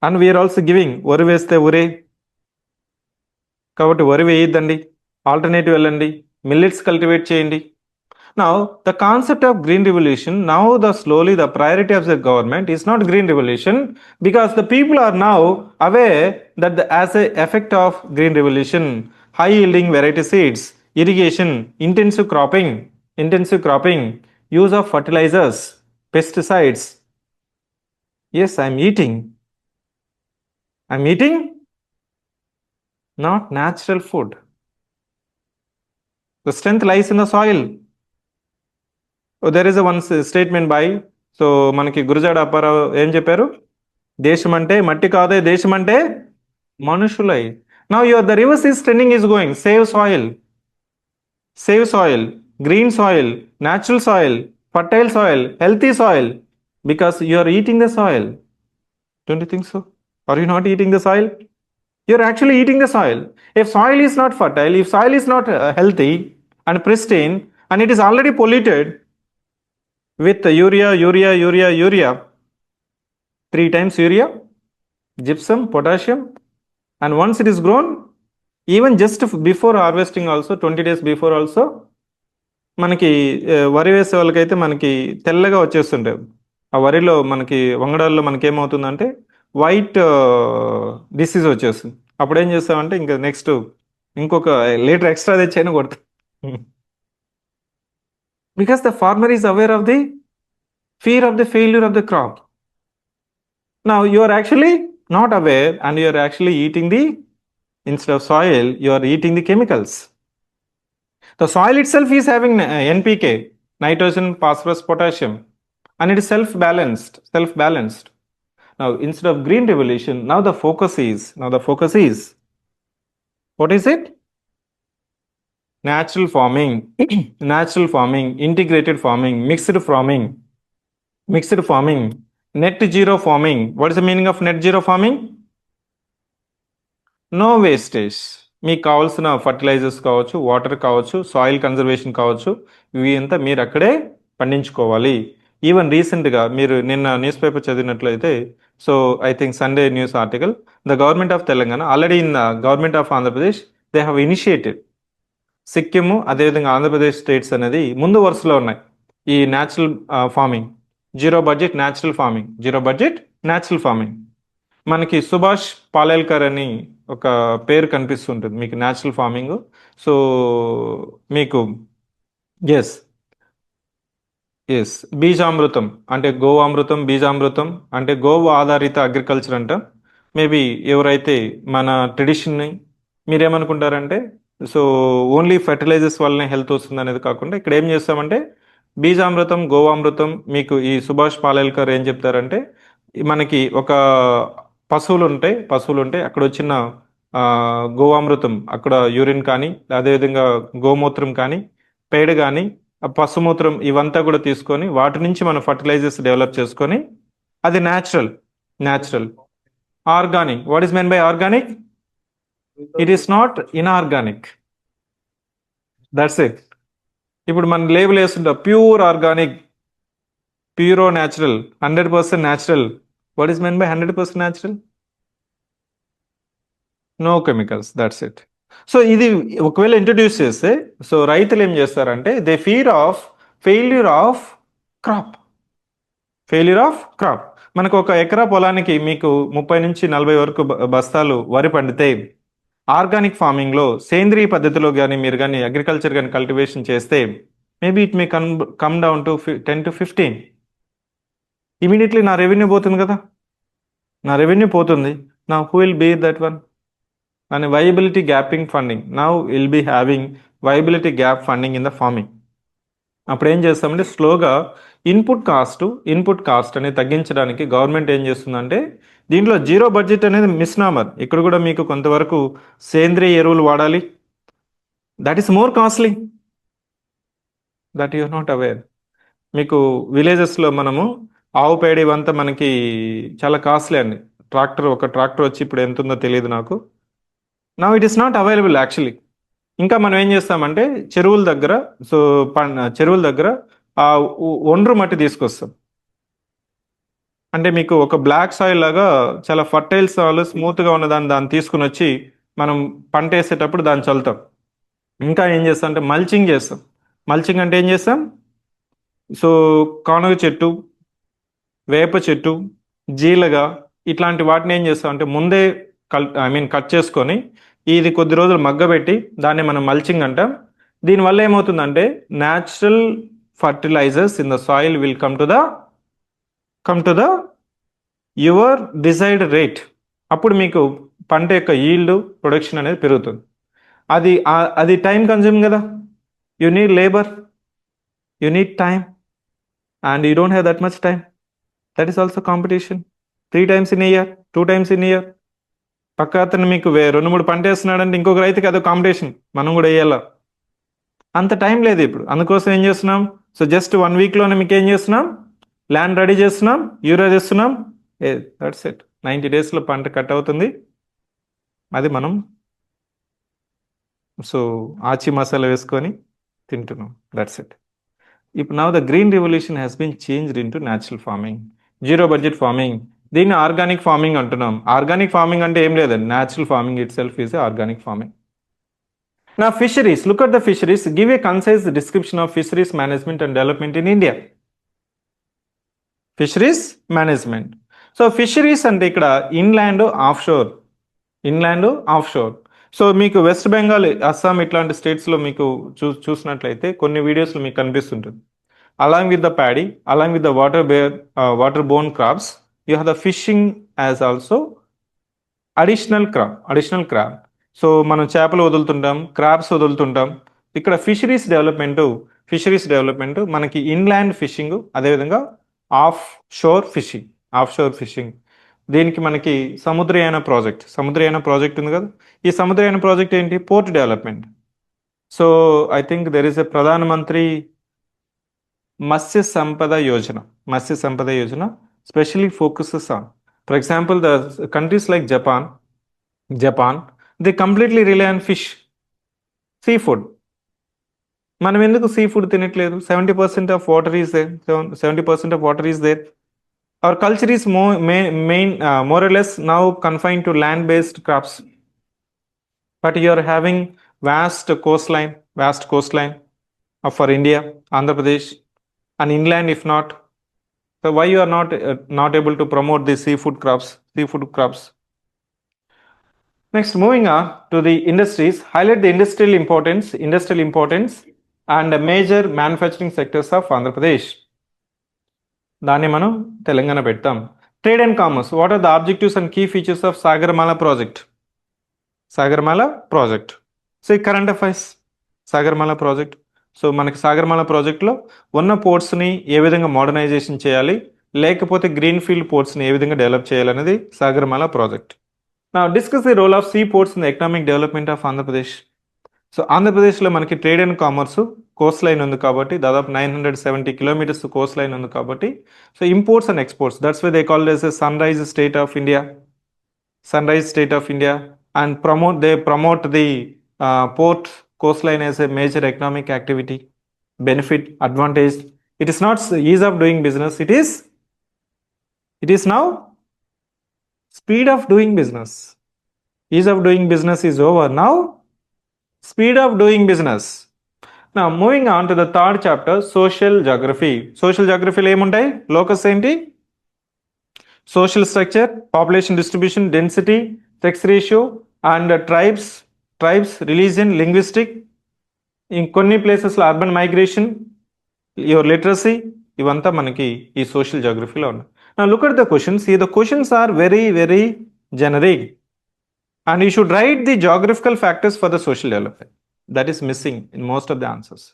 And we are also giving. వరి వేస్తే ఒరే కాబట్టి వరి వేయద్దండి, ఆల్టర్నేటివ్ వెళ్ళండి, మిల్లెట్స్ కల్టివేట్ చేయండి. Now the concept of green revolution, now the priority of the government is not green revolution, because the people are now aware that as a effect of green revolution, high yielding variety seeds, irrigation, intensive cropping, use of fertilizers, pesticides. Yes, I'm eating not natural food. The strength lies in the soil. There is a one statement by, so మనకి గురజాడ అప్పారావు ఏం చెప్పారు? దేశం అంటే మట్టి కాదే, దేశం అంటే మనుషులై. Now the reverse is trending is going. Save soil, green soil, natural soil, fertile soil, healthy soil, because you are eating the soil. Don't you think so? Are you not eating the soil? You're actually eating the soil. If soil is not fertile, if soil is not healthy and pristine, and it is already polluted with urea, 3 times urea, gypsum, potassium, and once it is grown, even just before harvesting also, 20 days before also, మనకి వరి వేసే వాళ్ళకైతే మనకి తెల్లగా వచ్చేస్తుంటాయి. ఆ వరిలో మనకి వంగడాల్లో మనకి ఏమవుతుందంటే వైట్ డిసీజ్ వచ్చేస్తుంది. అప్పుడు ఏం చేస్తామంటే ఇంకా నెక్స్ట్ ఇంకొక లీటర్ ఎక్స్ట్రా తెచ్చైనా కొడతాం. Because the farmer is aware of the fear of the failure of the crop. Now you are actually not aware, and you are actually eating instead of soil, you are eating the chemicals. The soil itself is having NPK, nitrogen, phosphorus, potassium, and it is self-balanced. Now instead of green revolution, now the focus is what is it? Natural farming, integrated farming, mixed farming, net zero farming. What is the meaning of net zero farming? No wastage. మీకు కావాల్సిన fertilisers కావచ్చు, water కావచ్చు, soil conservation కావచ్చు, ఇవి అంతా మీరు అక్కడే పండించుకోవాలి. Even రీసెంట్గా మీరు నిన్న న్యూస్ పేపర్ చదివినట్లయితే, so I think Sunday news article, the government of Telangana already in the government of Andhra Pradesh they have initiated. Sikkim అదేవిధంగా ఆంధ్రప్రదేశ్ స్టేట్స్ అనేది ముందు వరుసలో ఉన్నాయి ఈ natural farming, zero budget natural farming. మనకి సుభాష్ పాలేల్కర్ అని ఒక పేరు కనిపిస్తుంటుంది మీకు న్యాచురల్ ఫార్మింగ్. సో మీకు ఎస్ బీజామృతం అంటే గోవామృతం, బీజామృతం అంటే గోవు ఆధారిత అగ్రికల్చర్ అంట. మేబీ ఎవరైతే మన ట్రెడిషన్ని మీరేమనుకుంటారంటే సో ఓన్లీ ఫెర్టిలైజర్స్ వల్లనే హెల్త్ వస్తుంది అనేది కాకుండా ఇక్కడ ఏం చేస్తామంటే బీజామృతం గోవామృతం మీకు ఈ సుభాష్ పాలేల్కర్ ఏం చెప్తారంటే మనకి ఒక పశువులు ఉంటే అక్కడ వచ్చిన గోవామృతం అక్కడ యూరిన్ కానీ అదేవిధంగా గోమూత్రం కానీ పేడ కానీ ఆ పశుమూత్రం ఇవంతా కూడా తీసుకొని వాటి నుంచి మనం ఫర్టిలైజర్స్ డెవలప్ చేసుకొని అది natural organic. What is meant by organic? It is not inorganic. That's it. ఇప్పుడు మన లేబుల్ వేస్తుంటాం pure organic, pure natural, 100% natural. What is meant by 100% natural? No chemicals. That's it. So ఇది ఒకవేళ introduce చేస్తే so రైతులు ఏం చేస్తారంటే they fear of failure of crop. మనకు ఒక ఎకరా పొలానికి మీకు 30 నుంచి 40 వరకు బస్తాలు వరి పండితే ఆర్గానిక్ ఫార్మింగ్లో సేంద్రియ పద్ధతిలో కానీ మీరు కానీ అగ్రికల్చర్ కానీ కల్టివేషన్ చేస్తే maybe it may come down to 10 to 15. Immediately నా రెవెన్యూ పోతుంది కదా, నా రెవెన్యూ పోతుంది. Now who will be that one? And viability gapping funding. Now we'll be having viability gap funding in the farming. అప్పుడు ఏం చేస్తామంటే స్లోగా ఇన్పుట్ కాస్ట్ అనేది తగ్గించడానికి గవర్నమెంట్ ఏం చేస్తుందంటే దీంట్లో జీరో బడ్జెట్ అనేది మిస్నామర్. ఇక్కడ కూడా మీకు కొంతవరకు సేంద్రియ ఎరువులు వాడాలి. That is more costly, that you are not aware. మీకు విలేజెస్లో మనము ఆవు పేడ ఇవంతా మనకి చాలా కాస్ట్లీ అండి. ఒక ట్రాక్టర్ వచ్చి ఇప్పుడు ఎంత ఉందో తెలియదు నాకు. Now it is not available actually. ఇంకా మనం ఏం చేస్తామంటే చెరువుల దగ్గర ఆ ఒండ్రు మట్టి తీసుకొస్తాం. అంటే మీకు ఒక బ్లాక్ సాయిల్ లాగా చాలా ఫర్టైల్ సాయిల్ స్మూత్గా ఉన్న దాన్ని తీసుకుని వచ్చి మనం పంట వేసేటప్పుడు దాన్ని చల్లుతాం. ఇంకా ఏం చేస్తాం అంటే మల్చింగ్ చేస్తాం. మల్చింగ్ అంటే ఏం చేస్తాం? సో కానుగ చెట్టు, వేప చెట్టు, జీలగా ఇట్లాంటి వాటిని ఏం చేస్తాం అంటే ముందే కట్ చేసుకొని ఇది కొద్ది రోజులు మగ్గబెట్టి దాన్ని మనం మల్చింగ్ అంటాం. దీనివల్ల ఏమవుతుందంటే natural fertilizers in the soil will come to the your desired rate. అప్పుడు మీకు పంట యొక్క ఈల్డ్ ప్రొడక్షన్ అనేది పెరుగుతుంది. అది టైం కన్జ్యూమ్ కదా. You need labour, you need time, and you don't have that much time. That is also competition. 3 times in a year, 2 times in a year. పక్క అతను మీకు 2-3 పంట వేస్తున్నాడంటే ఇంకొక రైతుకి అదో కాంపిటీషన్, మనం కూడా వేయాలా. అంత టైం లేదు ఇప్పుడు. అందుకోసం ఏం చేస్తున్నాం? సో జస్ట్ 1 weekలోనే మీకు ఏం చేస్తున్నాం? ల్యాండ్ రెడీ చేస్తున్నాం, యూరియా చేస్తున్నాం, దట్స్ ఇట్. 90 daysలో పంట కట్ అవుతుంది. అది మనం సో ఆచి మసాలా వేసుకొని తింటున్నాం. That's it. ఇప్పుడు now the green revolution has been changed in to natural farming, zero budget farming. దీన్ని ఆర్గానిక్ ఫార్మింగ్ అంటున్నాం. ఆర్గానిక్ ఫార్మింగ్ అంటే ఏం లేదండి, natural farming itself is organic farming. Now fisheries, look at the fisheries, give a concise description of fisheries management and development in India. Fisheries management. So fisheries అంటే ఇక్కడ inland off shore. So మీకు వెస్ట్ బెంగాల్, అస్సాం ఇట్లాంటి స్టేట్స్లో మీకు చూసినట్లయితే కొన్ని వీడియోస్లో మీకు కనిపిస్తుంటుంది. Along with the paddy, along with the water borne crops, you have the fishing as also additional crop. So మనం చేపలు వదులుతుంటాం, క్రాబ్స్ వదులుతుంటాం. ఇక్కడ ఫిషరీస్ డెవలప్మెంట్ మనకి ఇన్లాండ్ ఫిషింగ్, అదేవిధంగా ఆఫ్ షోర్ ఫిషింగ్. దీనికి మనకి సముద్రయాన ప్రాజెక్ట్ ఉంది కదా. ఈ సముద్రయాన ప్రాజెక్ట్ ఏంటి? Port development. So I think there is a Pradhan Mantri Matsya Sampada Yojana specially focuses on, for example, the countries like Japan, they completely rely on fish, seafood. మనం ఎందుకు సీ ఫుడ్ తినట్లేదు? 70% of water is there. Our culture is more or less now confined to land-based crops. But you are having vast coastline for India, Andhra Pradesh, and inland if not. So why you are not able to promote the seafood crops? Next, moving on to the industries, highlight the industrial importance and the major manufacturing sectors of Andhra Pradesh. దాన్ని మనం తెలంగాణ పెడతాం. Trade and commerce. What are the objectives and key features of Sagarmala project? Sagarmala project. So current affairs. Sagarmala project. So మనకి సాగర్మాల ప్రాజెక్ట్లో ఉన్న పోర్ట్స్ని ఏ విధంగా modernisation చేయాలి, లేకపోతే green field పోర్ట్స్ని ఏ విధంగా డెవలప్ చేయాలనేది సాగర్మాల ప్రాజెక్ట్. నా discuss the role of see ports in the economic development of Andhra Pradesh. So ఆంధ్రప్రదేశ్లో మనకి trade and commerce Coast line ఉంది కాబట్టి దాదాపు 970 కిలోమీటర్స్ కోస్ట్ లైన్ ఉంది కాబట్టి so imports and exports, that's why they called as a sun rise state of India, sunrise state of India, and they promote the port coastline as a major economic activity, benefit, advantage. It is not ease of doing business, it is now speed of doing business. Ease of doing business is over, now speed of doing business. Now moving on to the third chapter, social geography. Social geography lo emuntayi, locus enti, social structure, population distribution, density, sex ratio, and tribes, religion, linguistic, in కొన్ని ప్లేసెస్లో urban migration, your literacy, ఇవంతా మనకి ఈ social జాగ్రఫీలో ఉన్నాయి. Now look at the questions. The questions are very very generic and you should write the geographical factors for the social development. That is missing in most of the answers.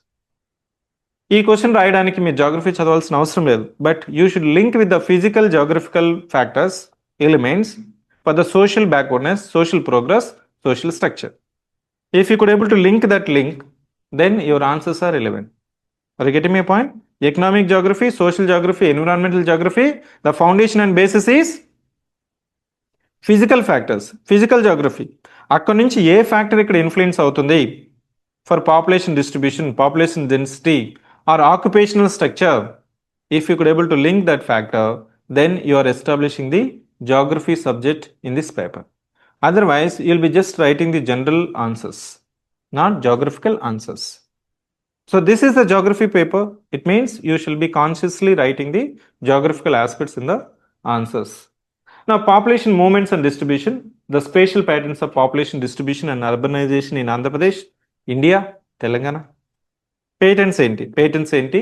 ఈ question రాయడానికి మీరు geography చదవాల్సిన అవసరం లేదు, but you should link with the physical geographical factors, elements for the social backwardness, social progress, social structure. If you could able to link that link, then your answers are relevant. Are you getting my point? Economic geography, social geography, environmental geography, the foundation and basis is physical factors. Physical geography, అక్కడ నుంచి ఏ factor ఇక్కడ influence అవుతుంది for population distribution, population density or occupational structure. If you could able to link that factor, then you are establishing the geography subject in this paper. Otherwise, you will be just writing the general answers, not geographical answers. So this is the geography paper. It means you shall be consciously writing the geographical aspects in the answers. Now, population movements and distribution, the spatial patterns of population distribution and urbanization in Andhra Pradesh, India, Telangana. Patterns ఏంటి,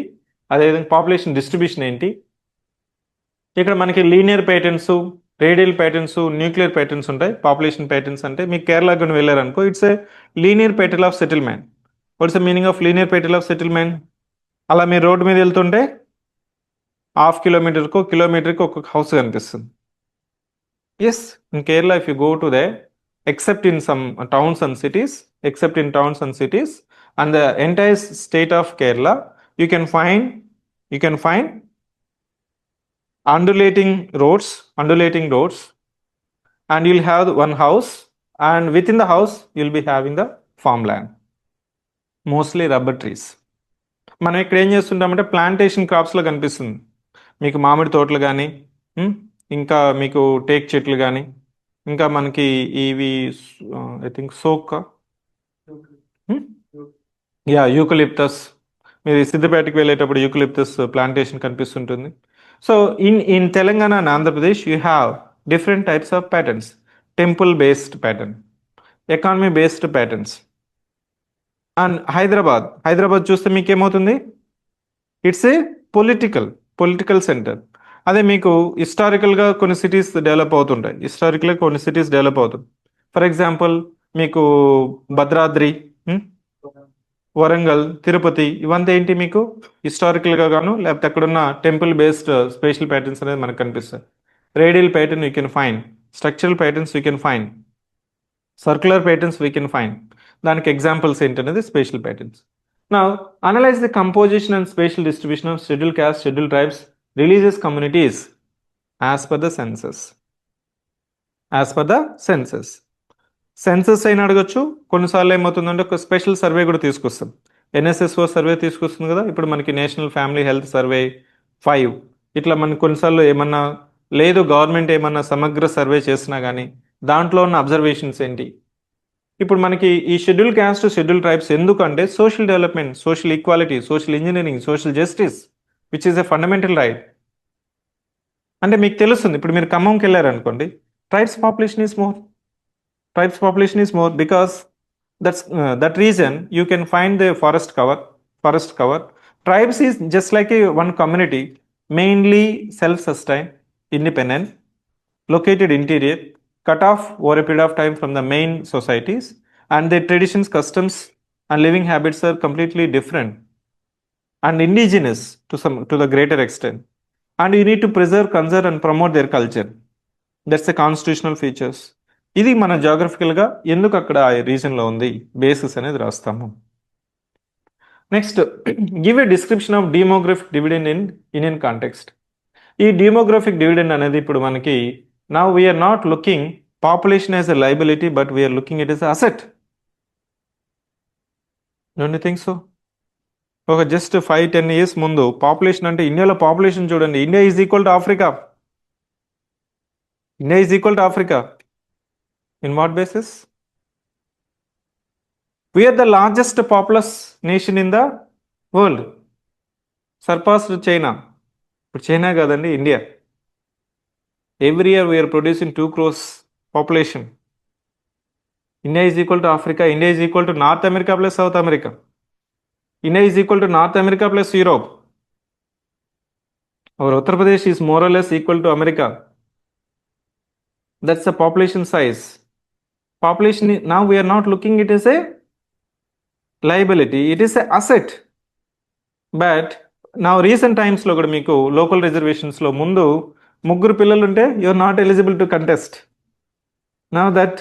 అదేవిధంగా population distribution ఏంటి. ఇక్కడ మనకి linear patterns, radial patterns, nuclear patterns ఉంటాయి. Population patterns అంటే మీకు కేరళ కానీ వెళ్ళారనుకో, it's a linear pattern of settlement. What's the meaning of linear pattern of settlement? అలా మీరు రోడ్డు మీద వెళ్తుంటే హాఫ్ కిలోమీటర్కి ఒక హౌస్ కనిపిస్తుంది. Yes, in Kerala if you go to there, except in some towns and cities, and the entire state of Kerala, you can find undulating roads, and you'll have one house, and within the house you'll be having the farmland, mostly rubber trees. మనం ఇక్కడ ఏం చేస్తుంటామంటే plantation క్రాప్స్లో కనిపిస్తుంది మీకు మామిడి తోటలు కానీ, ఇంకా మీకు టేక్ చెట్లు కానీ, ఇంకా మనకి ఇవి ఐ థింక్ యూకలిప్టస్. మీరు సిద్దిపేటకి వెళ్ళేటప్పుడు యూకలిప్టస్ ప్లాంటేషన్ కనిపిస్తుంటుంది. So in Telangana and Andhra Pradesh you have different types of patterns. Temple based pattern, economy based patterns. And Hyderabad చూస్తే మీకు ఏమవుతుంది, ఇట్స్ ఏ పొలిటికల్ సెంటర్. అదే మీకు హిస్టారికల్గా కొన్ని సిటీస్ డెవలప్ అవుతుంటాయి. ఫర్ ఎగ్జాంపుల్ మీకు భద్రాద్రి, వరంగల్, తిరుపతి, ఇవంతా ఏంటి మీకు హిస్టారికల్గా గాను, లేకపోతే అక్కడున్న టెంపుల్ బేస్డ్ స్పెషల్ ప్యాటర్న్స్ అనేది మనకు కనిపిస్తాయి. Radial pattern you can find, structural patterns you can find, circular patterns we can find. దానికి ఎగ్జాంపుల్స్ ఏంటనేది special patterns. Now analyse the composition and spatial distribution of schedule caste, schedule tribes, religious communities as per the census. Census అయినా అడగచ్చు. కొన్నిసార్లు ఏమవుతుందంటే ఒక special survey కూడా తీసుకొస్తాం. NSSO survey తీసుకొస్తుంది కదా, ఇప్పుడు మనకి నేషనల్ ఫ్యామిలీ హెల్త్ సర్వే 5. ఇట్లా మనకి కొన్నిసార్లు ఏమన్నా లేదు, గవర్నమెంట్ ఏమన్నా సమగ్ర సర్వే చేసినా కానీ దాంట్లో ఉన్న అబ్జర్వేషన్స్ ఏంటి. ఇప్పుడు మనకి ఈ షెడ్యూల్ క్యాస్ట్, షెడ్యూల్ ట్రైబ్స్ ఎందుకంటే social development, social equality, social engineering, social justice, which is a fundamental right. అంటే మీకు తెలుస్తుంది, ఇప్పుడు మీరు ఖమ్మంకి వెళ్ళారనుకోండి, tribes population is more because that reason you can find the forest cover. Tribes is just like A one community, mainly self sustain, independent, located interior, cut off over a period of time from the main societies, and their traditions, customs, and living habits are completely different and indigenous to the greater extent. And you need to preserve, conserve, and promote their culture. That's the constitutional features. ఇది మన జాగ్రఫికల్గా ఎందుకు అక్కడ ఆ రీజన్లో ఉంది basis అనేది రాస్తాము. Next, give a description of demographic dividend in Indian context. ఈ demographic dividend అనేది ఇప్పుడు మనకి now we are not looking population as a liability, but we are looking it as asset. Don't you think so? ఒక just 5-10 years ముందు population అంటే, ఇండియాలో population చూడండి, India is equal to Africa. India is equal to Africa. In what basis? We are the largest populous nation in the world. Surpassed China. But China kadandi, India. Every year we are producing 2 crores population. India is equal to Africa. India is equal to North America plus South America. India is equal to North America plus Europe. Our Uttar Pradesh is more or less equal to America. That's the population size. Population, now we are not looking it as a liability, it is a asset. But now recent times lo kuda meeku local reservations lo mundu ముగ్గురు పిల్లలు ఉంటే you are not eligible to contest. Now that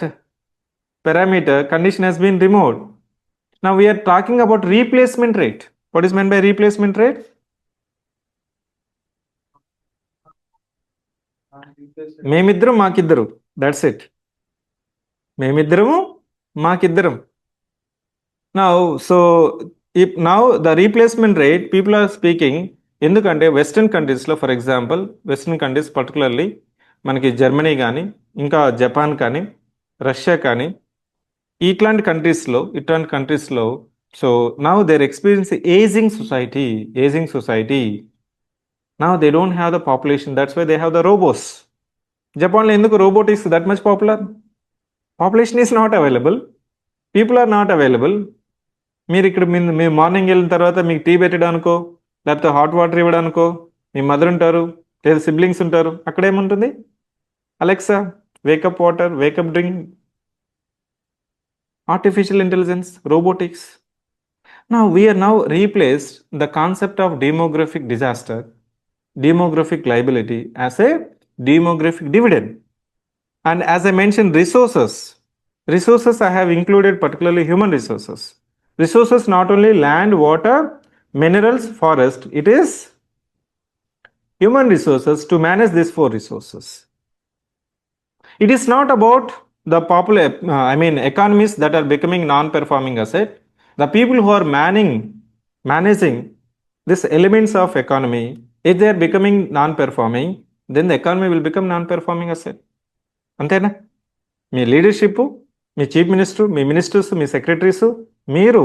parameter condition has been removed. Now we are talking about replacement rate. What is meant by replacement rate? మేమిద్దరం మాకిద్దరు, that's it. మేమిద్దరము మాకిద్దరం. Now so now the replacement rate people are speaking, ఎందుకంటే western కంట్రీస్లో, for example western countries particularly మనకి Germany కానీ, ఇంకా Japan కానీ, Russia కానీ, ఇట్లాంటి కంట్రీస్లో so now there experience ageing society. Now they don't have the population, that's why they have the robots. Japan lo enduku robotics that much popular? Population is not available, people are not available. మీరు ఇక్కడ మీ morning వెళ్ళిన తర్వాత మీకు tea పెట్టడానికో, లేకపోతే hot water ఇవ్వడానికో మీ mother ఉంటారు, లేదా siblings ఉంటారు. అక్కడ ఏముంటుంది? Alexa wake up water, wake up drink. Artificial intelligence, robotics. Now we are now replaced the concept of demographic disaster, demographic liability as a demographic dividend. And as I mentioned, resources I have included particularly human resources. Resources not only land, water, minerals, forest, it is human resources to manage these 4 resources. It is not about the economies that are becoming non-performing asset. The people who are managing these elements of economy, if they are becoming non-performing, then the economy will become non-performing asset. అంతేనా? మీ leadership, మీ chief minister, మీ ministers, మీ secretaries మీరు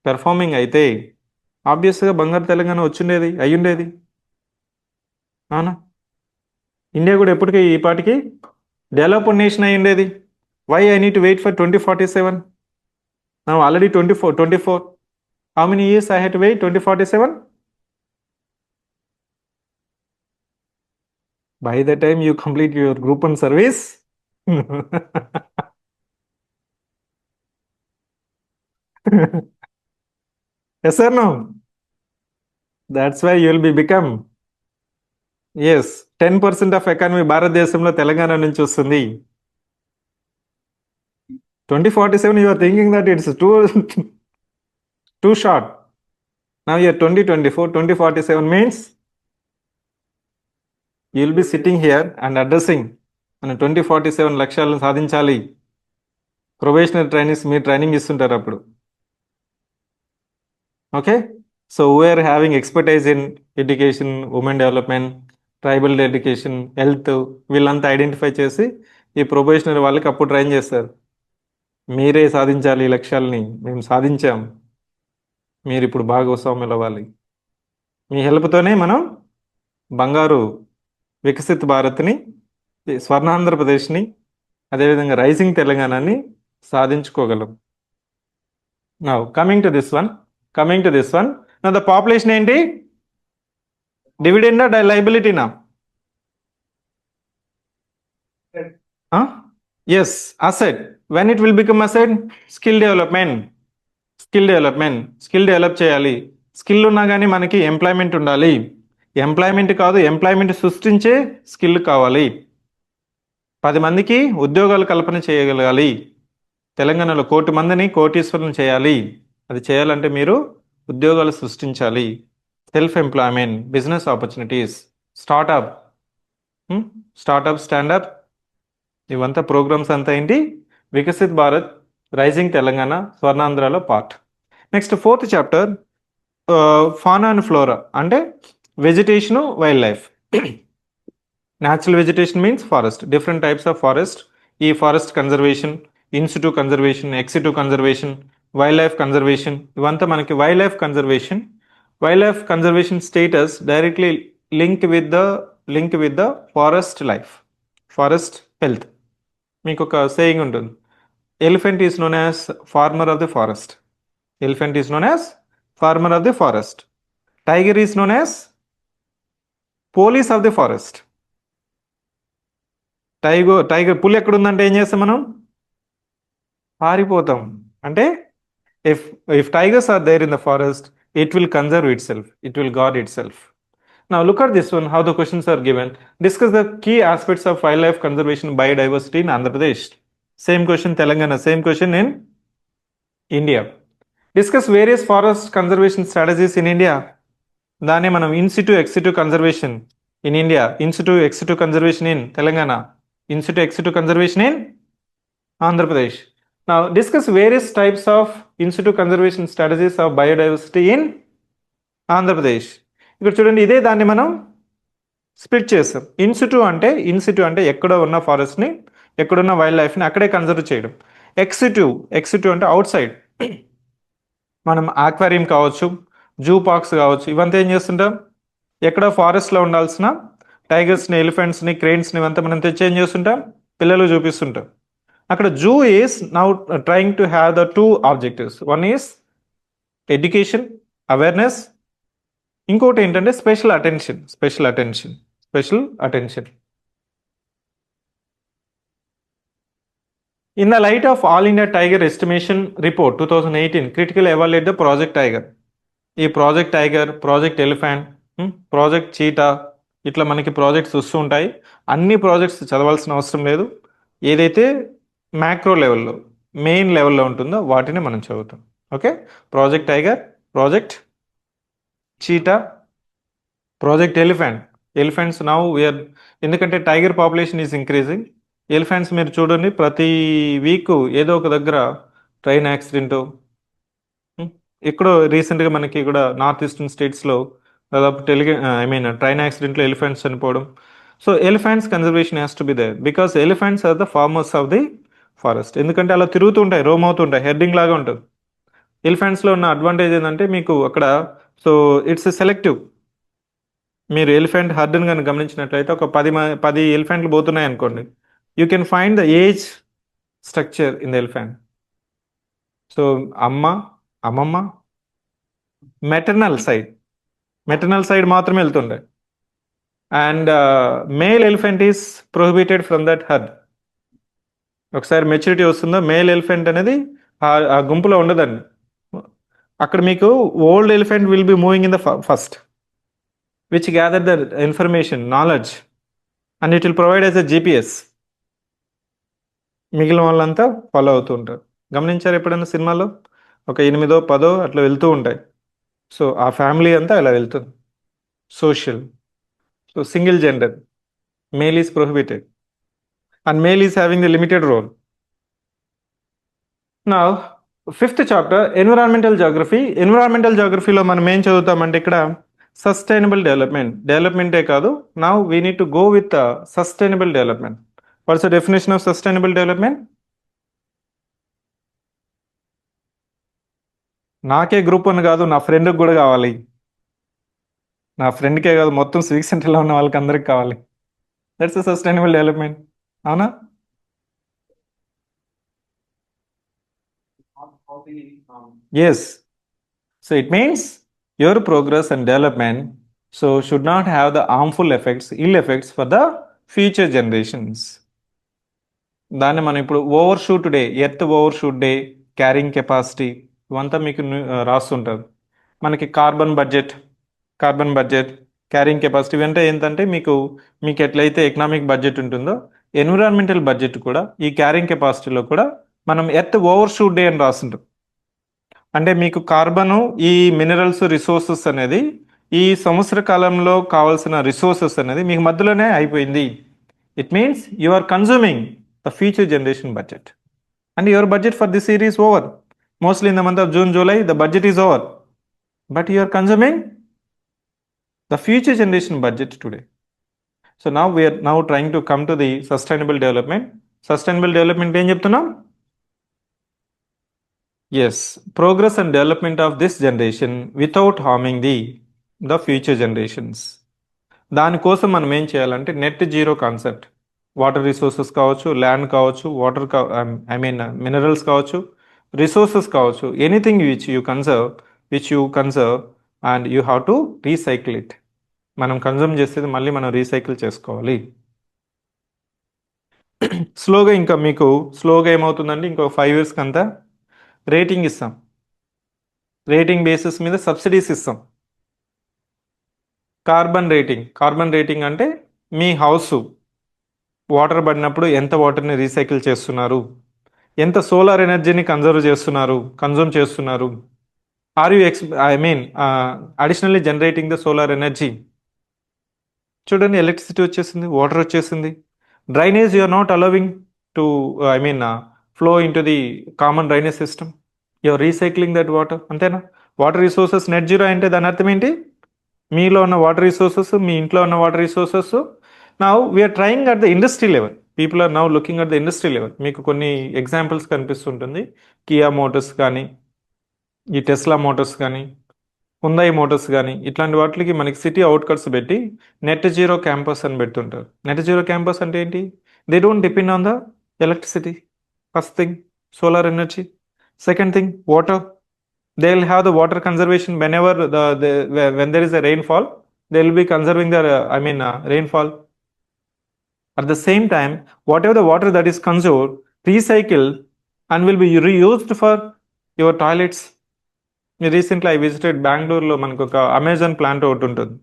performing అయితే ఆబ్వియస్గా బంగారు తెలంగాణ అయ్యుండేది. అవునా? India కూడా ఎప్పటికీ ఈ పాటికి డెవలప్డ్ నేషన్ అయ్యుండేది. Why I need to wait for 2047? Now already 24. How many years I had to wait? 2047? By the time you complete your group 1 service, yes or no? That's why you will become, yes, 10% of economy భారతదేశంలో తెలంగాణ నుంచి వస్తుంది. 2047, you are thinking that it's too short. Now you are 2024, 2047 means you will be sitting here and addressing మన 2047 లక్ష్యాలను సాధించాలి. Probationary trainings మీరు training ఇస్తుంటారు అప్పుడు. Okay, so we are having expertise in education, women development, tribal education, health, వీళ్ళంతా identify చేసి ఈ probationary వాళ్ళకి అప్పుడు ట్రైన్ చేస్తారు. మీరే సాధించాలి ఈ లక్ష్యాలని, మేము సాధించాం, మీరు ఇప్పుడు భాగస్వాములు అవ్వాలి. మీ హెల్ప్తోనే మనం బంగారు వికసిత్ భారత్ని, స్వర్ణాంధ్రప్రదేశ్ని, అదేవిధంగా రైజింగ్ తెలంగాణని సాధించుకోగలం. Now coming to this one. Now the population ఏంటి? డివిడెండా లైబిలిటీనా? Yes, asset. When it will become asset? Skill development. Skill develop చేయాలి. స్కిల్ ఉన్నా కానీ మనకి ఎంప్లాయ్మెంట్ ఉండాలి. ఎంప్లాయ్మెంట్ కాదు, ఎంప్లాయ్మెంట్ సృష్టించే స్కిల్ కావాలి. 10 మందికి ఉద్యోగాలు కల్పన చేయగలగాలి. తెలంగాణలో 1 కోటి మందిని కోటీశ్వరులను చేయాలి. అది చేయాలంటే మీరు ఉద్యోగాలు సృష్టించాలి. Self employment, business opportunities, startup, standup, ఇవంతా ప్రోగ్రామ్స్ అంతా ఏంటి? వికసిత్ భారత్, రైజింగ్ తెలంగాణ, స్వర్ణాంధ్రలో part. Next 4th chapter fauna and flora, అంటే vegetation, wild life. Natural vegetation means forest, different types of forest. ఈ forest conservation, in situ conservation, ex situ conservation, wild life conservation, ఇవంతా మనకి wild life conservation status directly link with the forest life, forest health. మీకు ఒక saying ఉంటుంది, elephant is known as farmer of the forest. Elephant is known as farmer of the forest. Tiger is known as police of the forest. Tiger పులి ఎక్కడుందంటే ఏం చేస్తాం మనం? పారిపోతాం. అంటే if tigers are there in the forest, it will conserve itself, it will guard itself. Now look at this one, how the questions are given. Discuss the key aspects of wildlife conservation biodiversity in Andhra Pradesh. Same question Telangana, same question in India. Discuss various forest conservation strategies in India. దాన్ని మనం in situ ex situ conservation in India, in situ ex situ conservation in Telangana, in situ ex situ conservation in Andhra Pradesh. Now discuss various types of in situ conservation strategies of biodiversity in Andhra Pradesh. ఇక్కడ చూడండి, ఇదే దాన్ని మనం split చేస్తాం. In situ అంటే ఎక్కడ ఉన్న ఫారెస్ట్ని, ఎక్కడున్న వైల్డ్ లైఫ్ని అక్కడే కన్జర్వ్ చేయడం. ఎక్సిటు అంటే అవుట్ సైడ్, మనం ఆక్వేరియం కావచ్చు, జూ పార్క్స్ కావచ్చు, ఇవంతా ఏం చేస్తుంటాం? ఎక్కడ ఫారెస్ట్లో ఉండాల్సిన టైగర్స్ని, ఎలిఫెంట్స్ని, క్రెయిన్స్ని ఇవంతా మనం తెచ్చి ఏం చేస్తుంటాం? పిల్లలు చూపిస్తుంటాం. అక్కడ zoo is now trying to have the 2 objectives. One is education, awareness, ఇంకోటి ఏంటంటే special attention. In the light of All India Tiger Estimation Report 2018, critically evaluate the Project Tiger. ఈ project tiger, project elephant, project చీటా, ఇట్లా మనకి projects వస్తూ ఉంటాయి. అన్ని projects చదవాల్సిన అవసరం లేదు. ఏదైతే మ్యాక్రో లెవెల్లో, మెయిన్ లెవెల్లో ఉంటుందో వాటిని మనం చదువుతాం. Okay, project tiger, project cheetah, project elephants now we're, ఎందుకంటే tiger population is increasing. Elephants మీరు చూడండి, ప్రతి వీక్ ఏదో ఒక దగ్గర ట్రైన్ యాక్సిడెంట్. ఎక్కడో రీసెంట్గా మనకి కూడా నార్త్ ఈస్టర్న్ స్టేట్స్లో దాదాపు ట్రైన్ యాక్సిడెంట్లో ఎలిఫెంట్స్ చనిపోవడం. So elephants conservation has to be there because elephants are the farmers of the forest. ఎందుకంటే అలా తిరుగుతూ ఉంటాయి, రోమ్ అవుతుంటాయి, హెడ్డింగ్ లాగా ఉంటుంది. ఎలిఫెంట్స్లో ఉన్న అడ్వాంటేజ్ ఏంటంటే మీకు అక్కడ, సో ఇట్స్ సెలెక్టివ్. మీరు ఎలిఫెంట్ హర్డ్ని కానీ గమనించినట్లయితే ఒక 10 ఎలిఫెంట్లు పోతున్నాయి అనుకోండి, you can find the age structure in the elephant. So అమ్మమ్మ మెటర్నల్ సైడ్ మాత్రమే వెళ్తుండే. And male elephant is prohibited from that herd. ఒకసారి మెచ్యూరిటీ వస్తుందో మేల్ ఎలిఫెంట్ అనేది ఆ గుంపులో ఉండదండి. అక్కడ మీకు old elephant will be moving in the first, which gather the information, knowledge, and it will provide as a GPS. మిగిలిన వాళ్ళంతా ఫాలో అవుతూ ఉంటారు. గమనించారు ఎప్పుడైనా సినిమాలో ఒక 8, 10 అట్లా వెళ్తూ ఉంటాయి. సో ఆ ఫ్యామిలీ అంతా ఇలా వెళ్తుంది. Social, so single gender, male is prohibited and male is having the limited role. నా 5th చాప్టర్ ఎన్విరాన్మెంటల్ జాగ్రఫీలో మనం ఏం చదువుతామంటే ఇక్కడ సస్టైనబుల్ డెవలప్మెంటే కాదు, now we need to go with sustainable development. What's the definition of sustainable development? నాకే group 1 కాదు, నా ఫ్రెండ్కి కూడా కావాలి. నా ఫ్రెండ్కే కాదు, మొత్తం సివిక్ సెంటర్లో ఉన్న వాళ్ళకి అందరికి కావాలి. దట్స్ సస్టైనబుల్ డెవలప్మెంట్, అవునా? Yes. So it means your progress and development so should not have the harmful effects, ill effects for the future generations. దాన్ని మనం ఇప్పుడు overshoot day, earth overshoot day, carrying capacity ఇవంతా మీకు రాస్తుంటారు. మనకి carbon budget, carrying capacity ఇవంటే ఏంటంటే మీకు ఎట్లయితే economic budget ఉంటుందో ఎన్విరాన్మెంటల్ బడ్జెట్ కూడా ఈ క్యారింగ్ కెపాసిటీలో కూడా మనం ఎర్త్ ఓవర్షూట్ డే అని రాస్తుంటాం. అంటే మీకు కార్బను, ఈ మినరల్స్ రిసోర్సెస్ అనేది ఈ సంవత్సర కాలంలో కావాల్సిన రిసోర్సెస్ అనేది మీకు మధ్యలోనే అయిపోయింది. It means you are consuming the future generation budget and your budget for this year is over. Mostly in the month of June, July, the budget is over. But you are consuming the future generation budget today. So now we are now trying to come to the sustainable development. Sustainable development ఏం చెప్తున్నాం? Yes, progress and development of this generation without harming the future generations. దానికోసం మనం ఏం చేయాలంటే net zero concept, water resources కావచ్చు, land కావచ్చు, minerals కావచ్చు, resources కావచ్చు, anything which you conserve and you have to recycle it. మనం కన్జర్వ్ చేసేది మళ్ళీ మనం రీసైకిల్ చేసుకోవాలి. స్లోగా ఏమవుతుందండి, ఇంకో 5 yearsకి అంతా రేటింగ్ ఇస్తాం. రేటింగ్ బేసిస్ మీద సబ్సిడీస్ ఇస్తాం. కార్బన్ రేటింగ్ అంటే మీ హౌస్ వాటర్ పడినప్పుడు ఎంత వాటర్ని రీసైకిల్ చేస్తున్నారు, ఎంత సోలార్ ఎనర్జీని కన్జ్యూమ్ చేస్తున్నారు, are you additionally generating the solar energy. చూడండి, ఎలక్ట్రిసిటీ వచ్చేసింది, వాటర్ వచ్చేసింది. Drainage you are not allowing to flow in to the common drainage system. You are recycling that water. అంతేనా? వాటర్ రిసోర్సెస్ నెట్ జీరో అంటే దాని అర్థం ఏంటి? మీలో ఉన్న వాటర్ రిసోర్సెస్, మీ ఇంట్లో ఉన్న water resources. Now we are trying at the industry level. People are now looking at the industry level. మీకు కొన్ని ఎగ్జాంపుల్స్ కనిపిస్తుంటుంది. కియా మోటార్స్ కానీ, ఈ టెస్లా మోటార్స్ కానీ, హుందాయ్ మోటార్స్ కానీ, ఇట్లాంటి వాటికి మనకి సిటీ అవుట్కట్స్ పెట్టి నెట్ జీరో క్యాంపస్ అని పెడుతుంటారు. నెట్ జీరో క్యాంపస్ అంటే ఏంటి? They don't depend on the electricity. First thing solar energy. Second thing water. They will have the water conservation whenever when there is a rainfall, they will be conserving the rainfall. At the same time, whatever the water that is consumed, recycled and will be reused for your toilets. Recently I visited Bangalore లో మనకు ఒక Amazon plant ఒకటి ఉంటుంది.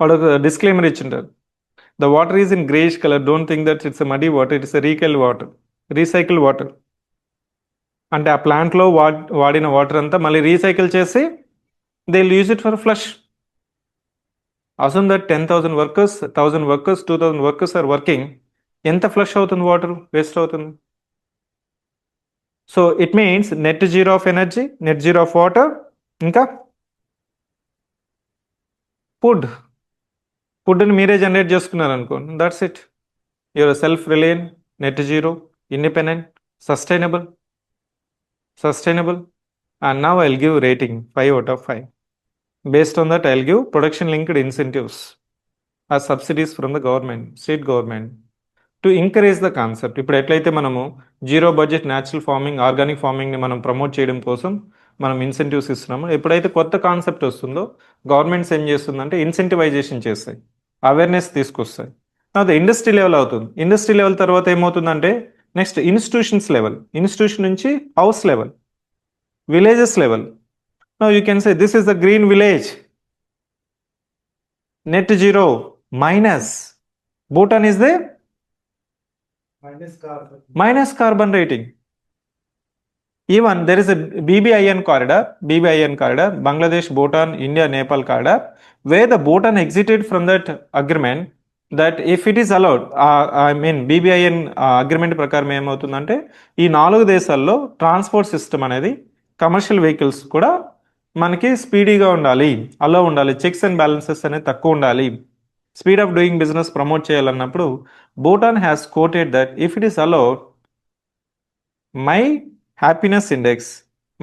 వాడు ఒక disclaimer ఇచ్చింటారు. The water is in greyish color. Don't think that it's a muddy water. It's a recycled water. అంటే ఆ ప్లాంట్లో వాడిన వాటర్ అంతా మళ్ళీ రీసైకిల్ చేసి they will use it for flush. అసలు that 10,000 workers, 1,000 workers, 2,000 workers are working. ఎంత flush అవుతుంది, వాటర్ వేస్ట్ అవుతుంది. So it means net zero of energy, net zero of water, ఇంకా ఫుడ్ని మీరే జనరేట్ చేసుకున్నారు అనుకోండి. That's it. Your self reliant, net zero, independent, sustainable. And now I'll give rating 5 out of 5. Based on that, I'll give production linked incentives as subsidies from the government, state government, to encourage the concept. ఇప్పుడు ఎట్లయితే మనము zero budget natural farming, organic ఫార్మింగ్ని మనం promote చేయడం కోసం మనం incentives ఇస్తున్నాము. ఎప్పుడైతే కొత్త కాన్సెప్ట్ వస్తుందో గవర్నమెంట్స్ ఏం చేస్తుందంటే ఇన్సెంటివైజేషన్ చేస్తాయి, అవేర్నెస్ తీసుకొస్తాయి. అది ఇండస్ట్రీ లెవెల్ అవుతుంది. ఇండస్ట్రీ లెవెల్ తర్వాత ఏమవుతుందంటే నెక్స్ట్ ఇన్స్టిట్యూషన్స్ లెవెల్, ఇన్స్టిట్యూషన్ నుంచి house level, villages level. Now you can say this is the green village. Net zero minus. Bhutan is there? Minus carbon rating. Even there is a BBIN corridor, Bangladesh, Bhutan, India, Nepal corridor, where the Bhutan exited from that agreement. That if it is allowed, BBIN agreement ప్రకారం ఏమవుతుందంటే ఈ 4 దేశాల్లో transport system అనేది commercial vehicles కూడా మనకి స్పీడీగా ఉండాలి, అలా ఉండాలి, చెక్స్ అండ్ బ్యాలెన్సెస్ అనేది తక్కువ ఉండాలి, speed of doing business promote చేయాలన్నప్పుడు Bhutan has quoted that if it is allowed, my happiness index,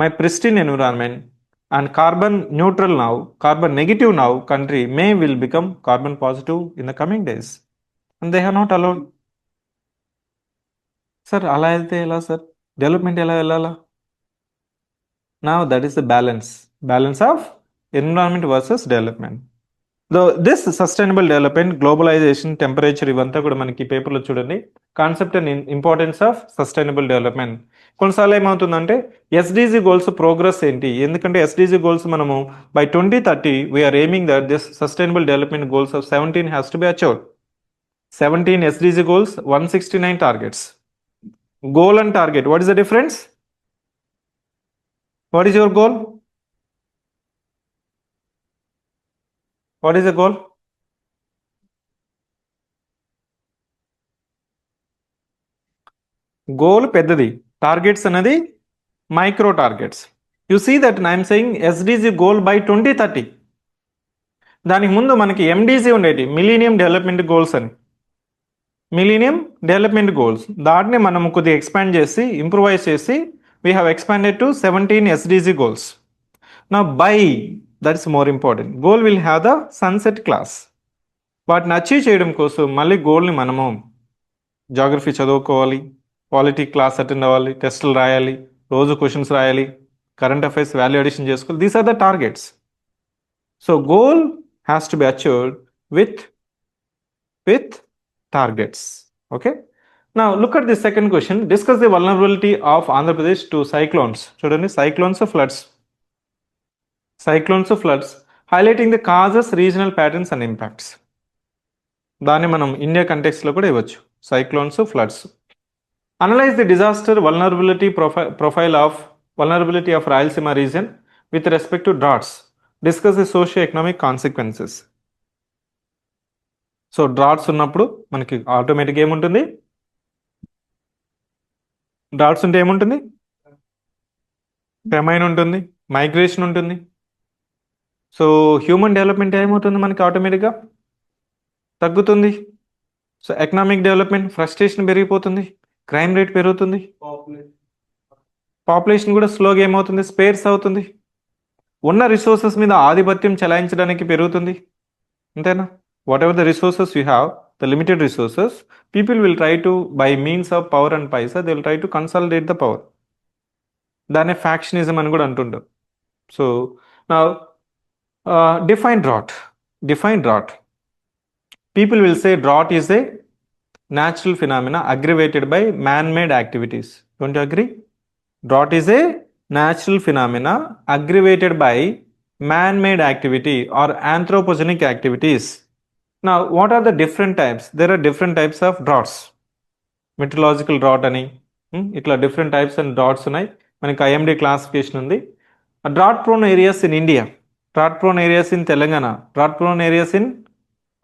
my pristine environment and carbon neutral now, carbon negative now country will become carbon positive in the coming days. And they have not allowed. Sir అలా వెళ్తే ఎలా sir? Development ఎలా వెళ్ళాలా? Now that is the balance of environment versus development. This sustainable development, globalization, temperature, ఇవంతా కూడా మనకి పేపర్లో చూడండి concept and importance of sustainable development. కొన్నిసార్లు ఏమవుతుందంటే ఎస్డిజి గోల్స్ ప్రోగ్రెస్ ఏంటి, ఎందుకంటే ఎస్డిజి గోల్స్ మనము by 2030 we are aiming that this sustainable development goals of 17 has to be achieved. 17 SDG goals, 169 targets. Goal and target, what is the difference? What is your goal? What is the goal? Goal పెద్దది, targets అనేది micro targets. You see that I'm saying SDG goal by 2030. దానికి ముందు మనకి MDG ఉండేది, millennium development goals అని. Millennium development goals దాటిని మనం కొద్దిగా ఎక్స్పాండ్ చేసి ఇంప్రూవైజ్ చేసి we have expanded to 17 SDG goals. నా by, that is more important, goal will have the sunset clause. వాటిని అచీవ్ చేయడం కోసం మళ్ళీ గోల్ని మనము జాగ్రఫీ చదువుకోవాలి, పాలిటీ క్లాస్ అటెండ్ అవ్వాలి, టెస్టులు రాయాలి, రోజు క్వశ్చన్స్ రాయాలి, కరెంట్ అఫైర్స్ వాల్యూ అడిషన్ చేసుకోవాలి. These are the targets. So goal has to be achieved with targets. Okay. Now look at the second question. Discuss the vulnerability of Andhra Pradesh to cyclones. చూడండి, cyclones of floods. Cyclones of floods, highlighting the causes, regional patterns and impacts. దాన్ని మనం India కంటెక్స్లో కూడా ఇవ్వచ్చు. Cyclones of floods. Analyze the disaster vulnerability of Rayalaseema region with respect to droughts. Discuss the socio-economic consequences. So droughts ఉన్నప్పుడు మనకి ఆటోమేటిక్గా ఏముంటుంది, droughts ఉంటే ఏముంటుంది, ఫెమైన్ ఉంటుంది, మైగ్రేషన్ ఉంటుంది. సో హ్యూమన్ డెవలప్మెంట్ ఏమవుతుంది మనకి ఆటోమేటిక్గా తగ్గుతుంది. సో ఎకనామిక్ డెవలప్మెంట్, ఫ్రస్ట్రేషన్ పెరిగిపోతుంది, క్రైమ్ రేట్ పెరుగుతుంది, పాపులేషన్ కూడా స్లోగా ఏమవుతుంది, స్పేర్స్ అవుతుంది, ఉన్న రిసోర్సెస్ మీద ఆధిపత్యం చెలాయించడానికి పెరుగుతుంది. అంతేనా? Whatever the resources you have, the limited resources, people will try to, by means of power and paisa, they will try to consolidate the power. దాన్ని ఫ్యాక్షనిజం అని కూడా అంటుంటారు. సో నా define drought. Define drought. People will say drought is a natural phenomena aggravated by man-made activities. Don't you agree? Drought is a natural phenomena aggravated by man-made activity or anthropogenic activities. Now, what are the different types? There are different types of droughts. Meteorological drought అని ఇట్లా different types and droughts ఉన్నాయి. మనకి IMD classification ఉంది. Drought prone areas in India, drought prone areas in Telangana, drought prone areas in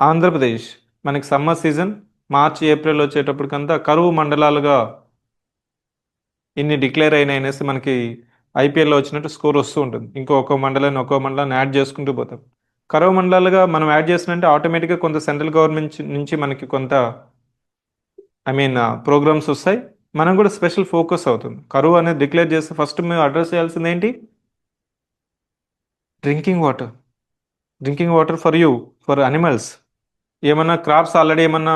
Andhra Pradesh. మనకి summer season మార్చి April వచ్చేటప్పటికంతా కరువు మండలాలుగా ఇన్ని declare అయినాయనేసి మనకి ఐపీఎల్లో వచ్చినట్టు స్కోర్ వస్తూ ఉంటుంది. ఒక్కో మండలాన్ని యాడ్ చేసుకుంటూ పోతాం. కరువు మండలాలుగా మనం యాడ్ చేసినంటే ఆటోమేటిక్గా కొంత సెంట్రల్ గవర్నమెంట్ నుంచి మనకి కొంత ప్రోగ్రామ్స్ వస్తాయి. మనం కూడా స్పెషల్ ఫోకస్ అవుతుంది. కరువు అనేది డిక్లేర్ చేస్తే ఫస్ట్ మేము అడ్రస్ చేయాల్సింది ఏంటి, drinking water for you, for animals. ఏమన్నా క్రాప్స్ ఆల్రెడీ ఏమన్నా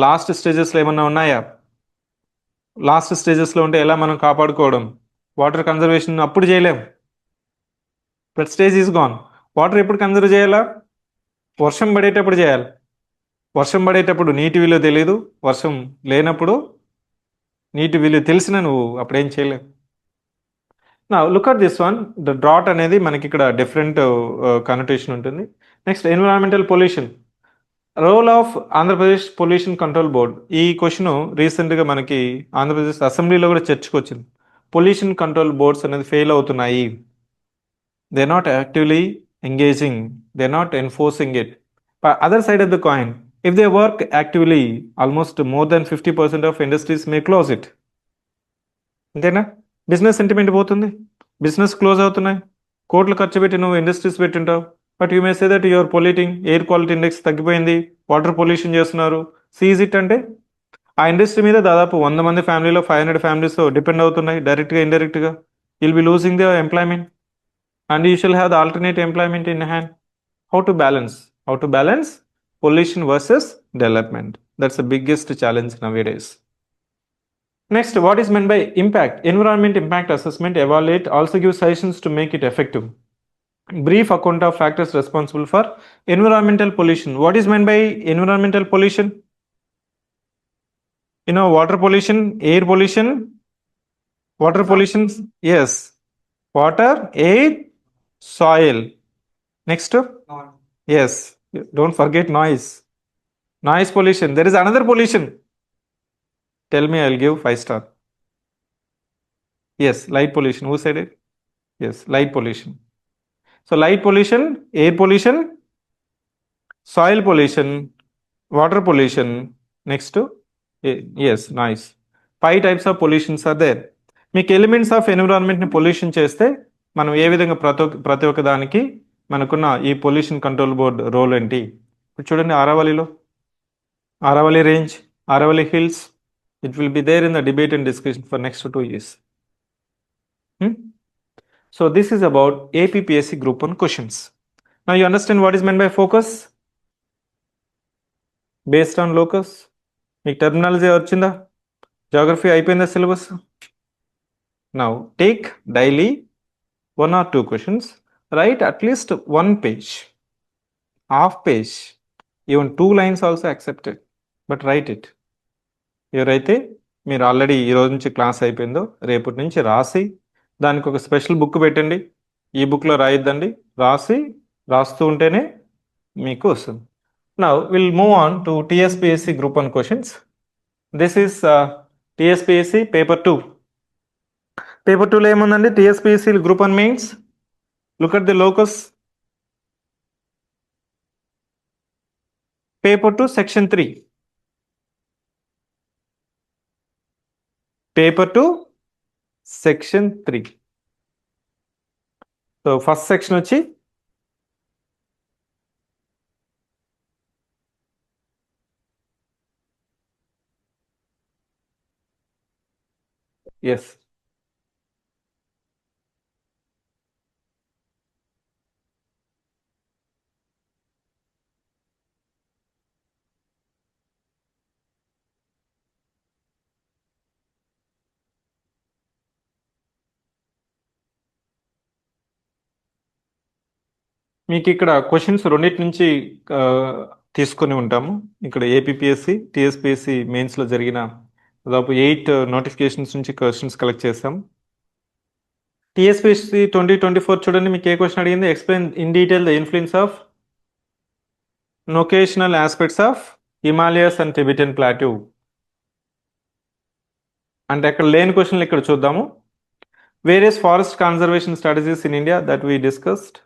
లాస్ట్ స్టేజెస్లో ఏమన్నా ఉన్నాయా, లాస్ట్ స్టేజెస్లో ఉంటే ఎలా మనం కాపాడుకోవడం, వాటర్ కన్జర్వేషన్ అప్పుడు చేయలేం, but stage is gone. Water ఎప్పుడు కన్జర్వ్ చేయాలా, వర్షం పడేటప్పుడు చేయాలి. వర్షం పడేటప్పుడు నీటి విలువ తెలియదు, వర్షం లేనప్పుడు నీటి విలువ తెలిసిన నువ్వు అప్పుడేం చేయలేవు. నా look at this one, the drought అనేది మనకి ఇక్కడ డిఫరెంట్ కనోటేషన్ ఉంటుంది. Next environmental pollution, role of Andhra Pradesh pollution control board. ఈ క్వశ్చన్ రీసెంట్గా మనకి ఆంధ్రప్రదేశ్ అసెంబ్లీలో కూడా చర్చకు వచ్చింది. పొల్యూషన్ కంట్రోల్ బోర్డ్స్ అనేది ఫెయిల్ అవుతున్నాయి, they are not actively engaging, they're not enforcing it. But other side of the coin, if they work actively, almost more than 50% of industries may close it. అంతేనా? Business sentiment పోతుంది, business close అవుతున్నాయి, కోట్లు ఖర్చు పెట్టి నువ్వు industries పెట్టింటావు, but you may say that your polluting, air quality index తగ్గిపోయింది, water pollution చేస్తున్నారు. సీజ్ ఇట్ అంటే ఆ ఇండస్ట్రీ మీద దాదాపు 100 మంది ఫ్యామిలీలో 500 ఫ్యామిలీస్ డిపెండ్ అవుతున్నాయి, డైరెక్ట్గా ఇండైరెక్ట్గా. Will be losing the employment and you shall have the alternate employment in hand. How to balance pollution versus development? That's the biggest challenge nowadays. Next, what is meant by impact? Environment impact assessment, evaluate, also give suggestions to make it effective. brief account of factors responsible for environmental pollution. What is meant by environmental pollution? Water pollution, air pollution, water pollution, yes, water, air, soil. Next, yes, don't forget noise pollution. There is another pollution. Tell me, I'll give 5 star. Yes, light pollution. Who said it? Yes, light pollution. So light pollution, air pollution, soil pollution, water pollution. Next, yes, noise. 5 types of pollutions are there. మీకు elements of ఎన్విరాన్మెంట్ని pollution చేస్తే మనం ఏ విధంగా ప్రతి ఒక్క దానికి మనకున్న ఈ pollution control board role ఏంటి? ఇప్పుడు చూడండి, Aravalli range, Aravalli hills, it will be there in the debate and discussion for next 2 years. So this is about APPSC Group 1 questions. Now you understand what is meant by focus based on locus. మీకు terminology వచ్చిందా? Geography అయిపోయిందా syllabus? Now take daily 1 or 2 questions, write at least 1 page, half page, even 2 lines also accepted, but write it. ఎవరైతే మీరు already ఈ రోజు నుంచి class అయిపోయిందో రేపటి నుంచి రాసి దానికి ఒక స్పెషల్ బుక్ పెట్టండి. ఈ బుక్లో రాయిద్దండి, రాస్తూ ఉంటేనే మీకు వస్తుంది. Now we'll move on to TSPSC Group 1 questions. This is TSPSC paper 2. Paper 2లో ఏముందండి? TSPSC Group 1 means, look at the locus. Paper 2 section 3. Paper 2 section 3. So first section వచ్చి yes, మీకు ఇక్కడ క్వశ్చన్స్ రెండింటి నుంచి తీసుకొని ఉంటాము. ఇక్కడ ఏపీపీఎస్సి, టీఎస్పీఎస్సి మెయిన్స్లో జరిగిన దాదాపు 8 నోటిఫికేషన్స్ నుంచి క్వశ్చన్స్ కలెక్ట్ చేస్తాం. టీఎస్పీఎస్సి 2024 చూడండి, మీకు ఏ క్వశ్చన్ అడిగింది? Explain in detail the influence of locational aspects of Himalayas and Tibetan plateau. అంటే అక్కడ లేని క్వశ్చన్లు ఇక్కడ చూద్దాము. Various forest conservation strategies in India that we discussed.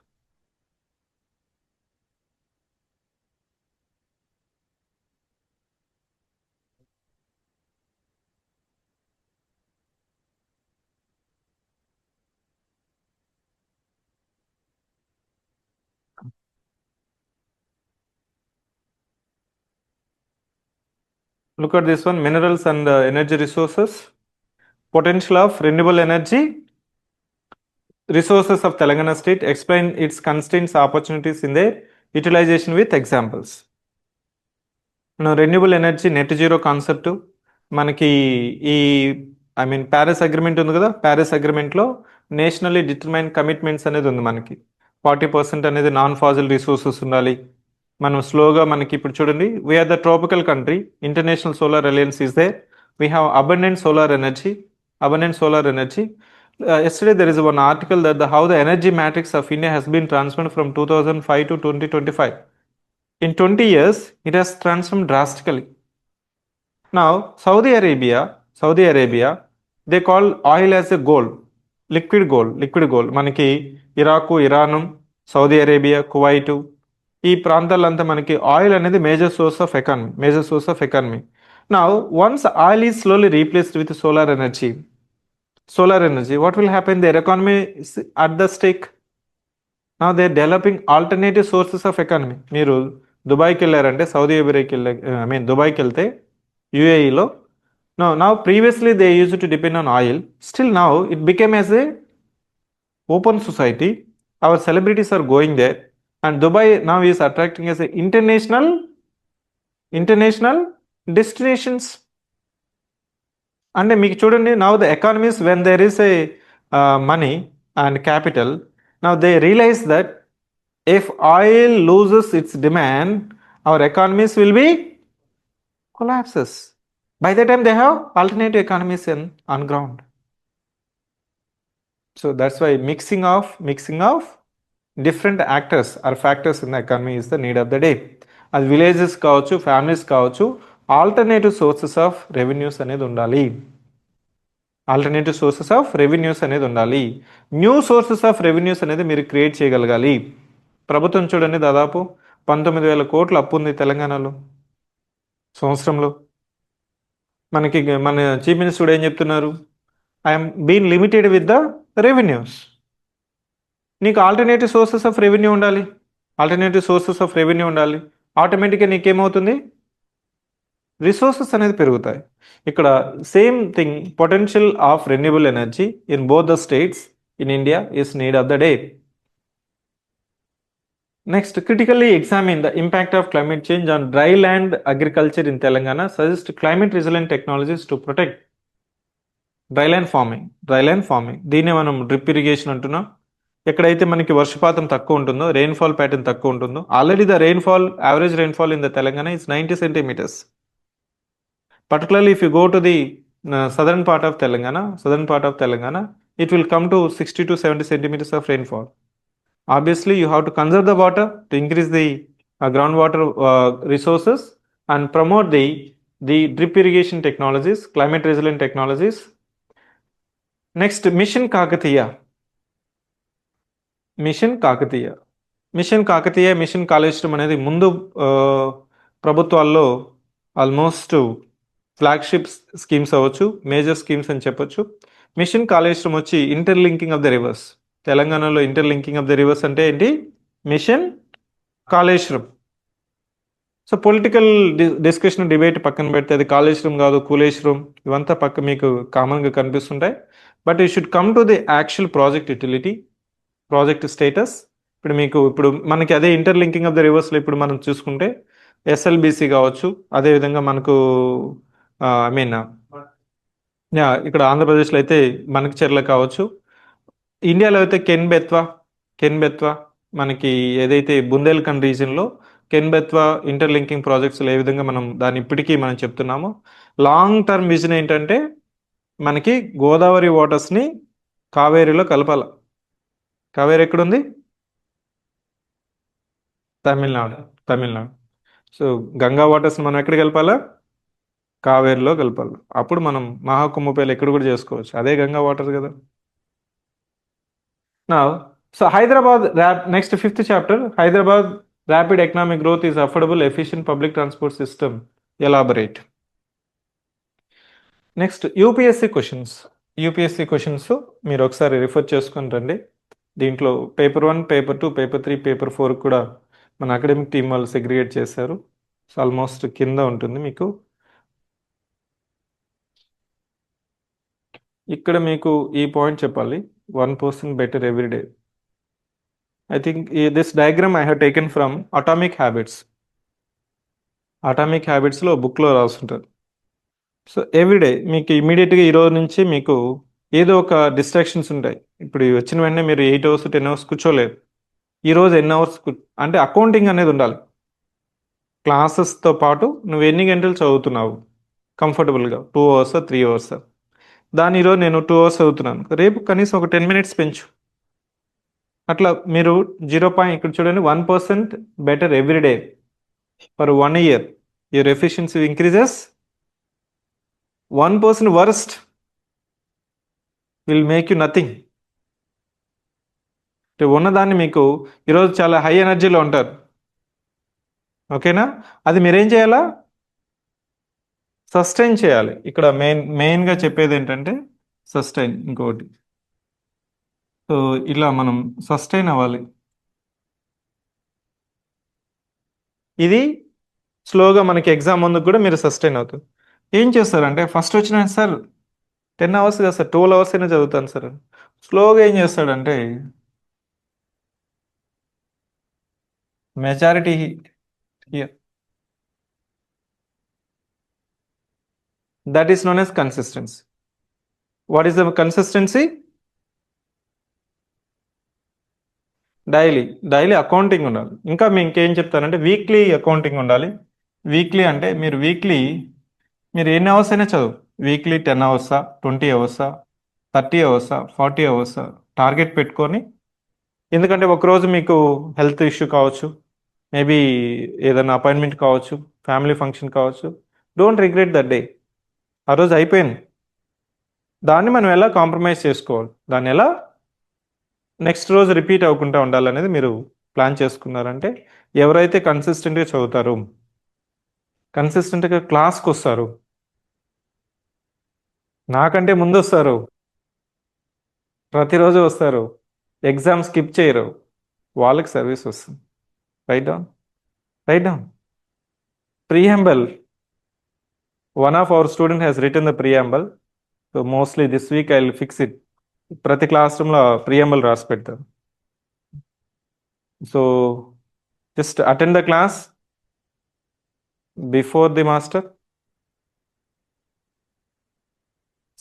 Look at this one, minerals and energy resources, potential of renewable energy resources of Telangana state, explain its constraints, opportunities in their utilization with examples. Now renewable energy net zero concept మనకి ఈ Paris agreement ఉంది కదా, Paris అగ్రిమెంట్లో nationally determine commitments అనేది ఉంది. మనకి 40% అనేది non Faasil resources ఉండాలి. మనం స్లోగా మనకి ఇప్పుడు చూడండి, we are the tropical country, international solar alliance is there, we have abundant solar energy. Yesterday there is one article that how the energy matrix of India has been transformed from 2005 to 2025. In 20 years it has transformed drastically. Now Saudi Arabia they call oil as a gold, liquid gold. మనకి Iraq, Iran, Saudi Arabia, Kuwait, ఈ ప్రాంతాలంతా మనకి oil అనేది major source of economy. Now once oil is slowly replaced with solar energy, what will happen? Their economy is at the stake. Now they are developing alternative sources of economy. మీరు దుబాయ్కి వెళ్ళారంటే, దుబాయ్కి వెళ్తే యూఏఈలో, now previously they used to depend on oil. Still now it became as a open society. Our celebrities are going there. And Dubai now is attracting as a international destinations. And మీకు చూడండి, now the economies, when there is a money and capital, Now they realize that if oil loses its demand, our economies will be collapses. By the time they have alternative economies on ground. So that's why mixing of different actors or factors in the economy is the need of the day. అది villages కావచ్చు, families కావచ్చు, alternative sources of revenues అనేది ఉండాలి. Alternative sources of revenues అనేది ఉండాలి. New sources of revenues అనేది మీరు create చేయగలగాలి. ప్రభుత్వం చూడండి, దాదాపు 19,000 కోట్ల అప్పు ఉంది తెలంగాణలో సంవత్సరంలో. మనకి మన చీఫ్ మినిస్టర్ కూడా ఏం చెప్తున్నారు? I'm been limited with the revenues. నీకు ఆల్టర్నేటివ్ సోర్సెస్ ఆఫ్ రెవెన్యూ ఉండాలి. ఆల్టర్నేటివ్ సోర్సెస్ ఆఫ్ రెవెన్యూ ఉండాలి. ఆటోమేటిక్గా నీకేమవుతుంది? రిసోర్సెస్ అనేది పెరుగుతాయి. ఇక్కడ same thing, potential of renewable energy in both the states in India is need of the day. Next, critically examine the impact of climate change on dry land agriculture in Telangana. Suggest climate resilient technologies to protect dry land farming. దీన్ని మనం drip irrigation అంటున్నాం. ఎక్కడైతే మనకి వర్షపాతం తక్కువ ఉంటుందో, rainfall pattern తక్కువ ఉంటుందో, already the average rainfall in the Telangana is 90 centimeters. Particularly if you go to the southern part of Telangana, it will come to 60 to 70 centimeters of rainfall. Obviously, you have to conserve the water to increase the groundwater resources and promote the drip irrigation technologies, climate resilient technologies. Next, Mission Kakatiya, Mission Kaleshwaram అనేది ముందు ప్రభుత్వాల్లో almost flagship schemes అవ్వచ్చు, major schemes అని చెప్పొచ్చు. Mission Kaleshwaram వచ్చి interlinking of the rivers. తెలంగాణలో interlinking of the rivers అంటే ఏంటి? Mission Kaleshwaram. So political discussion, debate పక్కన పెడితే అది కాళేశ్వరం కాదు, కూలేశ్వరం, ఇవంతా పక్క మీకు కామన్గా కనిపిస్తుంటాయి. But you should come to the actual project utility, project status. ఇప్పుడు మనకి అదే ఇంటర్లింకింగ్ ఆఫ్ ద రివర్స్లో ఇప్పుడు మనం చూసుకుంటే ఎస్ఎల్బిసి కావచ్చు, అదేవిధంగా మనకు ఇక్కడ ఆంధ్రప్రదేశ్లో అయితే మనకి చెర్ల కావచ్చు, ఇండియాలో అయితే కెన్ బెత్వా మనకి ఏదైతే బుందేల్ఖండ్ రీజియన్లో కెన్-బెత్వా ఇంటర్లింకింగ్ ప్రాజెక్ట్స్లో ఏ విధంగా మనం దాన్ని ఇప్పటికీ మనం చెప్తున్నాము. లాంగ్ టర్మ్ విజన్ ఏంటంటే మనకి గోదావరి వాటర్స్ని కావేరీలో కలపాల. కావేరీ ఎక్కడుంది? తమిళనాడు. సో గంగా వాటర్స్ని మనం ఎక్కడ కలపాలా? కావేరీలో కలపాలి. అప్పుడు మనం మహాకుంభపేలు ఎక్కడ కూడా చేసుకోవచ్చు, అదే గంగా వాటర్ కదా. Now, so Hyderabad, next 5th chapter, Hyderabad rapid economic growth is affordable, efficient public transport system. Elaborate. Next, UPSC questions మీరు ఒకసారి రిఫర్ చేసుకుని రండి. దీంట్లో పేపర్ 1, పేపర్ 2, పేపర్ 3, పేపర్ 4 కూడా మన అకాడమిక్ టీం వాళ్ళు సెగ్రిగేట్ చేశారు. సో ఆల్మోస్ట్ కింద ఉంటుంది మీకు. ఇక్కడ మీకు ఈ పాయింట్ చెప్పాలి, 1% better every day. I think this diagram I have taken from Atomic Habitsలో బుక్లో రాస్తుంటారు. సో ఎవ్రీడే మీకు ఇమీడియట్గా ఈరోజు నుంచి మీకు ఏదో ఒక డిస్ట్రాక్షన్స్ ఉంటాయి. ఇప్పుడు వచ్చిన వెంటనే మీరు 8 hours 10 hours కూర్చోలేరు. ఈరోజు ఎన్ని అవర్స్ అంటే అకౌంటింగ్ అనేది ఉండాలి. క్లాసెస్తో పాటు నువ్వు ఎన్ని గంటలు చదువుతున్నావు కంఫర్టబుల్గా, 2 hours 3 hours. దాని ఈరోజు నేను 2 hours చదువుతున్నాను, రేపు కనీసం ఒక 10 minutes పెంచు. అట్లా మీరు ఇక్కడ చూడండి, 1% better every day for 1 year. Your efficiency increases. 1% worst will make you nothing. ఉన్నదాన్ని మీకు ఈరోజు చాలా హై ఎనర్జీలో ఉంటారు, ఓకేనా? అది మీరేం చేయాలా? సస్టైన్ చేయాలి. ఇక్కడ మెయిన్గా చెప్పేది ఏంటంటే సస్టైన్. ఇంకోటి, సో ఇలా మనం సస్టైన్ అవ్వాలి. ఇది స్లోగా మనకి ఎగ్జామ్ ముందుకు కూడా మీరు సస్టైన్ అవుతుంది. ఏం చేస్తారంటే ఫస్ట్ వచ్చిన సార్ 10 hours కదా సార్, 12 hours అయినా చదువుతాను సార్. స్లోగా ఏం చేస్తాడంటే majority that is known as consistency. What is the consistency? Daily accounting ఉండాలి. ఇంకా మీ ఇంకేం చెప్తానంటే వీక్లీ అకౌంటింగ్ ఉండాలి. వీక్లీ అంటే మీరు ఎన్ని అవర్స్ అయినా చదువు. వీక్లీ 10 అవర్సా, 20 అవర్సా, 30 అవర్సా, 40 అవర్సా టార్గెట్ పెట్టుకొని, ఎందుకంటే ఒకరోజు మీకు హెల్త్ ఇష్యూ కావచ్చు, మేబీ ఏదైనా అపాయింట్మెంట్ కావచ్చు, ఫ్యామిలీ ఫంక్షన్ కావచ్చు. Don't regret that day. ఆ రోజు అయిపోయింది. దాన్ని మనం ఎలా కాంప్రమైజ్ చేసుకోవాలి, దాన్ని ఎలా నెక్స్ట్ రోజు రిపీట్ అవ్వకుండా ఉండాలనేది మీరు ప్లాన్ చేసుకున్నారంటే, ఎవరైతే కన్సిస్టెంట్గా చదువుతారు, కన్సిస్టెంట్గా క్లాస్కి వస్తారు, నాకంటే ముందు వస్తారు, ప్రతిరోజు వస్తారు, ఎగ్జామ్ స్కిప్ చేయరు, వాళ్ళకి సర్వీస్ వస్తుంది. Write down preamble. One of our student has written the preamble. So mostly this week I will fix it. ప్రతి క్లాస్ రూమ్లో ప్రీయాంబల్ రాసి పెడతారు. So just attend the class before the master.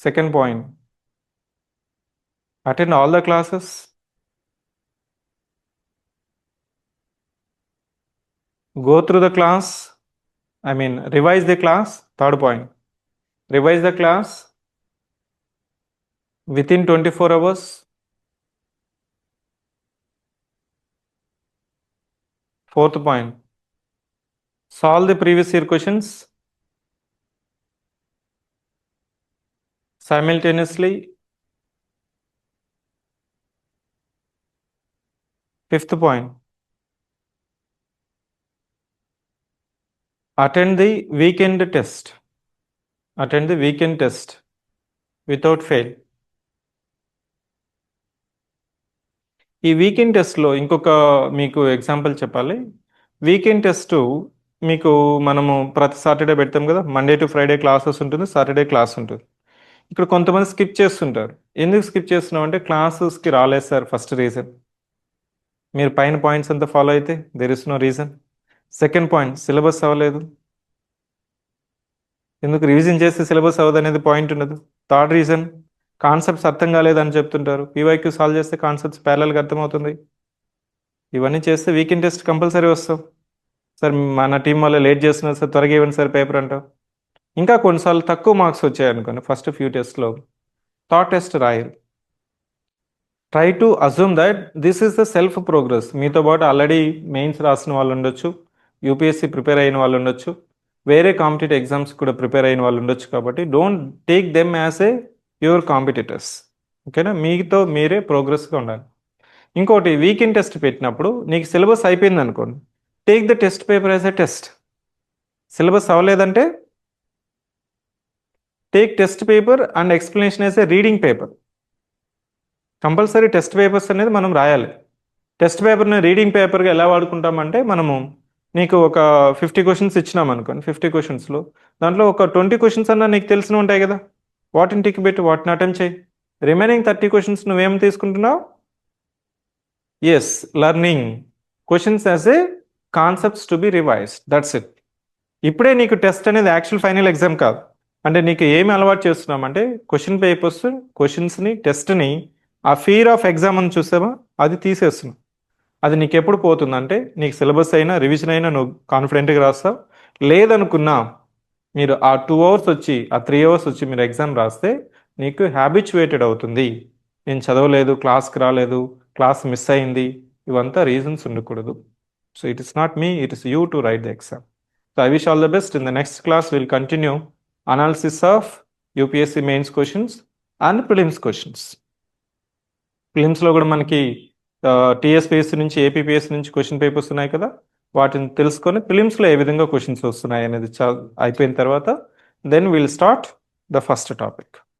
Second point, attend all the classes. Go through the class. Revise the class. Third point, revise the class within 24 hours. Fourth point, solve the previous year questions simultaneously. Fifth point, attend the weekend test. Attend the weekend test without fail. ఈ weekend టెస్ట్లో ఇంకొక మీకు example చెప్పాలి. Weekend test మీకు మనము ప్రతి Saturday పెడతాం కదా, మండే టు ఫ్రైడే క్లాసెస్ ఉంటుంది, సాటర్డే క్లాస్ ఉంటుంది. ఇక్కడ కొంతమంది స్కిప్ చేస్తుంటారు. ఎందుకు స్కిప్ చేస్తున్నాం అంటే క్లాసెస్కి రాలేదు సార్, ఫస్ట్ రీజన్. మీరు పైన పాయింట్స్ అంతా ఫాలో అయితే there is no reason. Second point, syllabus అవ్వలేదు. ఎందుకు రివిజన్ చేస్తే సిలబస్ అవ్వదు అనేది పాయింట్ ఉండదు. థర్డ్ రీజన్, కాన్సెప్ట్స్ అర్థం కాలేదని చెప్తుంటారు. పీవైక్యూ సాల్వ్ చేస్తే కాన్సెప్ట్స్ ప్యారలల్గా అర్థమవుతుంది. ఇవన్నీ చేస్తే వీకెండ్ టెస్ట్ కంపల్సరీ వస్తావు. సార్ మన టీం వల్ల లేట్ చేస్తున్నారు సార్, త్వరగా ఇవ్వండి సార్ పేపర్ అంటావు. ఇంకా కొన్నిసార్లు తక్కువ మార్క్స్ వచ్చాయి అనుకోండి ఫస్ట్ ఫ్యూ టెస్ట్లో, థర్డ్ టెస్ట్ రాయరు. Try to assume that this is the self progress. మీతో పాటు ఆల్రెడీ మెయిన్స్ రాసిన వాళ్ళు ఉండొచ్చు, యూపీఎస్సీ ప్రిపేర్ అయిన వాళ్ళు ఉండొచ్చు, వేరే కాంపిటేటివ్ ఎగ్జామ్స్ కూడా ప్రిపేర్ అయిన వాళ్ళు ఉండొచ్చు. కాబట్టి don't take them as a pure competitors. ఓకేనా, మీతో మీరే ప్రోగ్రెస్గా ఉండాలి. ఇంకోటి, వీకెండ్ టెస్ట్ పెట్టినప్పుడు నీకు సిలబస్ అయిపోయింది అనుకోండి, take the test paper as a test. Syllabus అవ్వలేదంటే take test paper and explanation as a reading paper. Compulsory test papers అనేది మనం రాయాలి. టెస్ట్ పేపర్ని రీడింగ్ పేపర్గా ఎలా వాడుకుంటామంటే, మనము నీకు ఒక 50 క్వశ్చన్స్ ఇచ్చినాం అనుకోండి, 50 క్వశ్చన్స్లో దాంట్లో ఒక 20 క్వశ్చన్స్ అన్నా నీకు తెలిసిన ఉంటాయి కదా, వాటిని టిక్ పెట్టి వాటిని అటెంప్ట్ చేయి. రిమైనింగ్ 30 క్వశ్చన్స్ నువ్వేం తీసుకుంటున్నావు? Yes, learning questions as a concepts to be revised, that's it. ఇప్పుడే నీకు టెస్ట్ అనేది యాక్చువల్ ఫైనల్ ఎగ్జామ్ కాదు. అంటే నీకు ఏమి అలవాటు చేస్తున్నామంటే క్వశ్చన్ పేపర్స్, క్వశ్చన్స్ని, టెస్ట్ని, ఆ ఫియర్ ఆఫ్ ఎగ్జామ్ అని చూసావా, అది తీసేస్తున్నావు. అది నీకు ఎప్పుడు పోతుందంటే నీకు సిలబస్ అయినా రివిజన్ అయినా నువ్వు కాన్ఫిడెంట్గా రాస్తావు. లేదనుకున్నా మీరు ఆ 2 అవర్స్ వచ్చి, ఆ 3 అవర్స్ వచ్చి మీరు ఎగ్జామ్ రాస్తే నీకు హ్యాబిచువేటెడ్ అవుతుంది. నేను చదవలేదు, క్లాస్కి రాలేదు, క్లాస్ మిస్ అయింది, ఇవంతా రీజన్స్ ఉండకూడదు. So it is not me, it is you to write the exam. So I wish all the best. In the next class will continue analysis of UPSC mains questions and prelims questions. ప్రిలిమ్స్లో కూడా మనకి TSPSC నుంచి, APPSC నుంచి question papers ఉన్నాయి కదా, వాటిని తెలుసుకొని ప్రిలిమ్స్లో ఏ విధంగా క్వశ్చన్స్ వస్తున్నాయి అనేది అయిపోయిన తర్వాత then will start the first topic.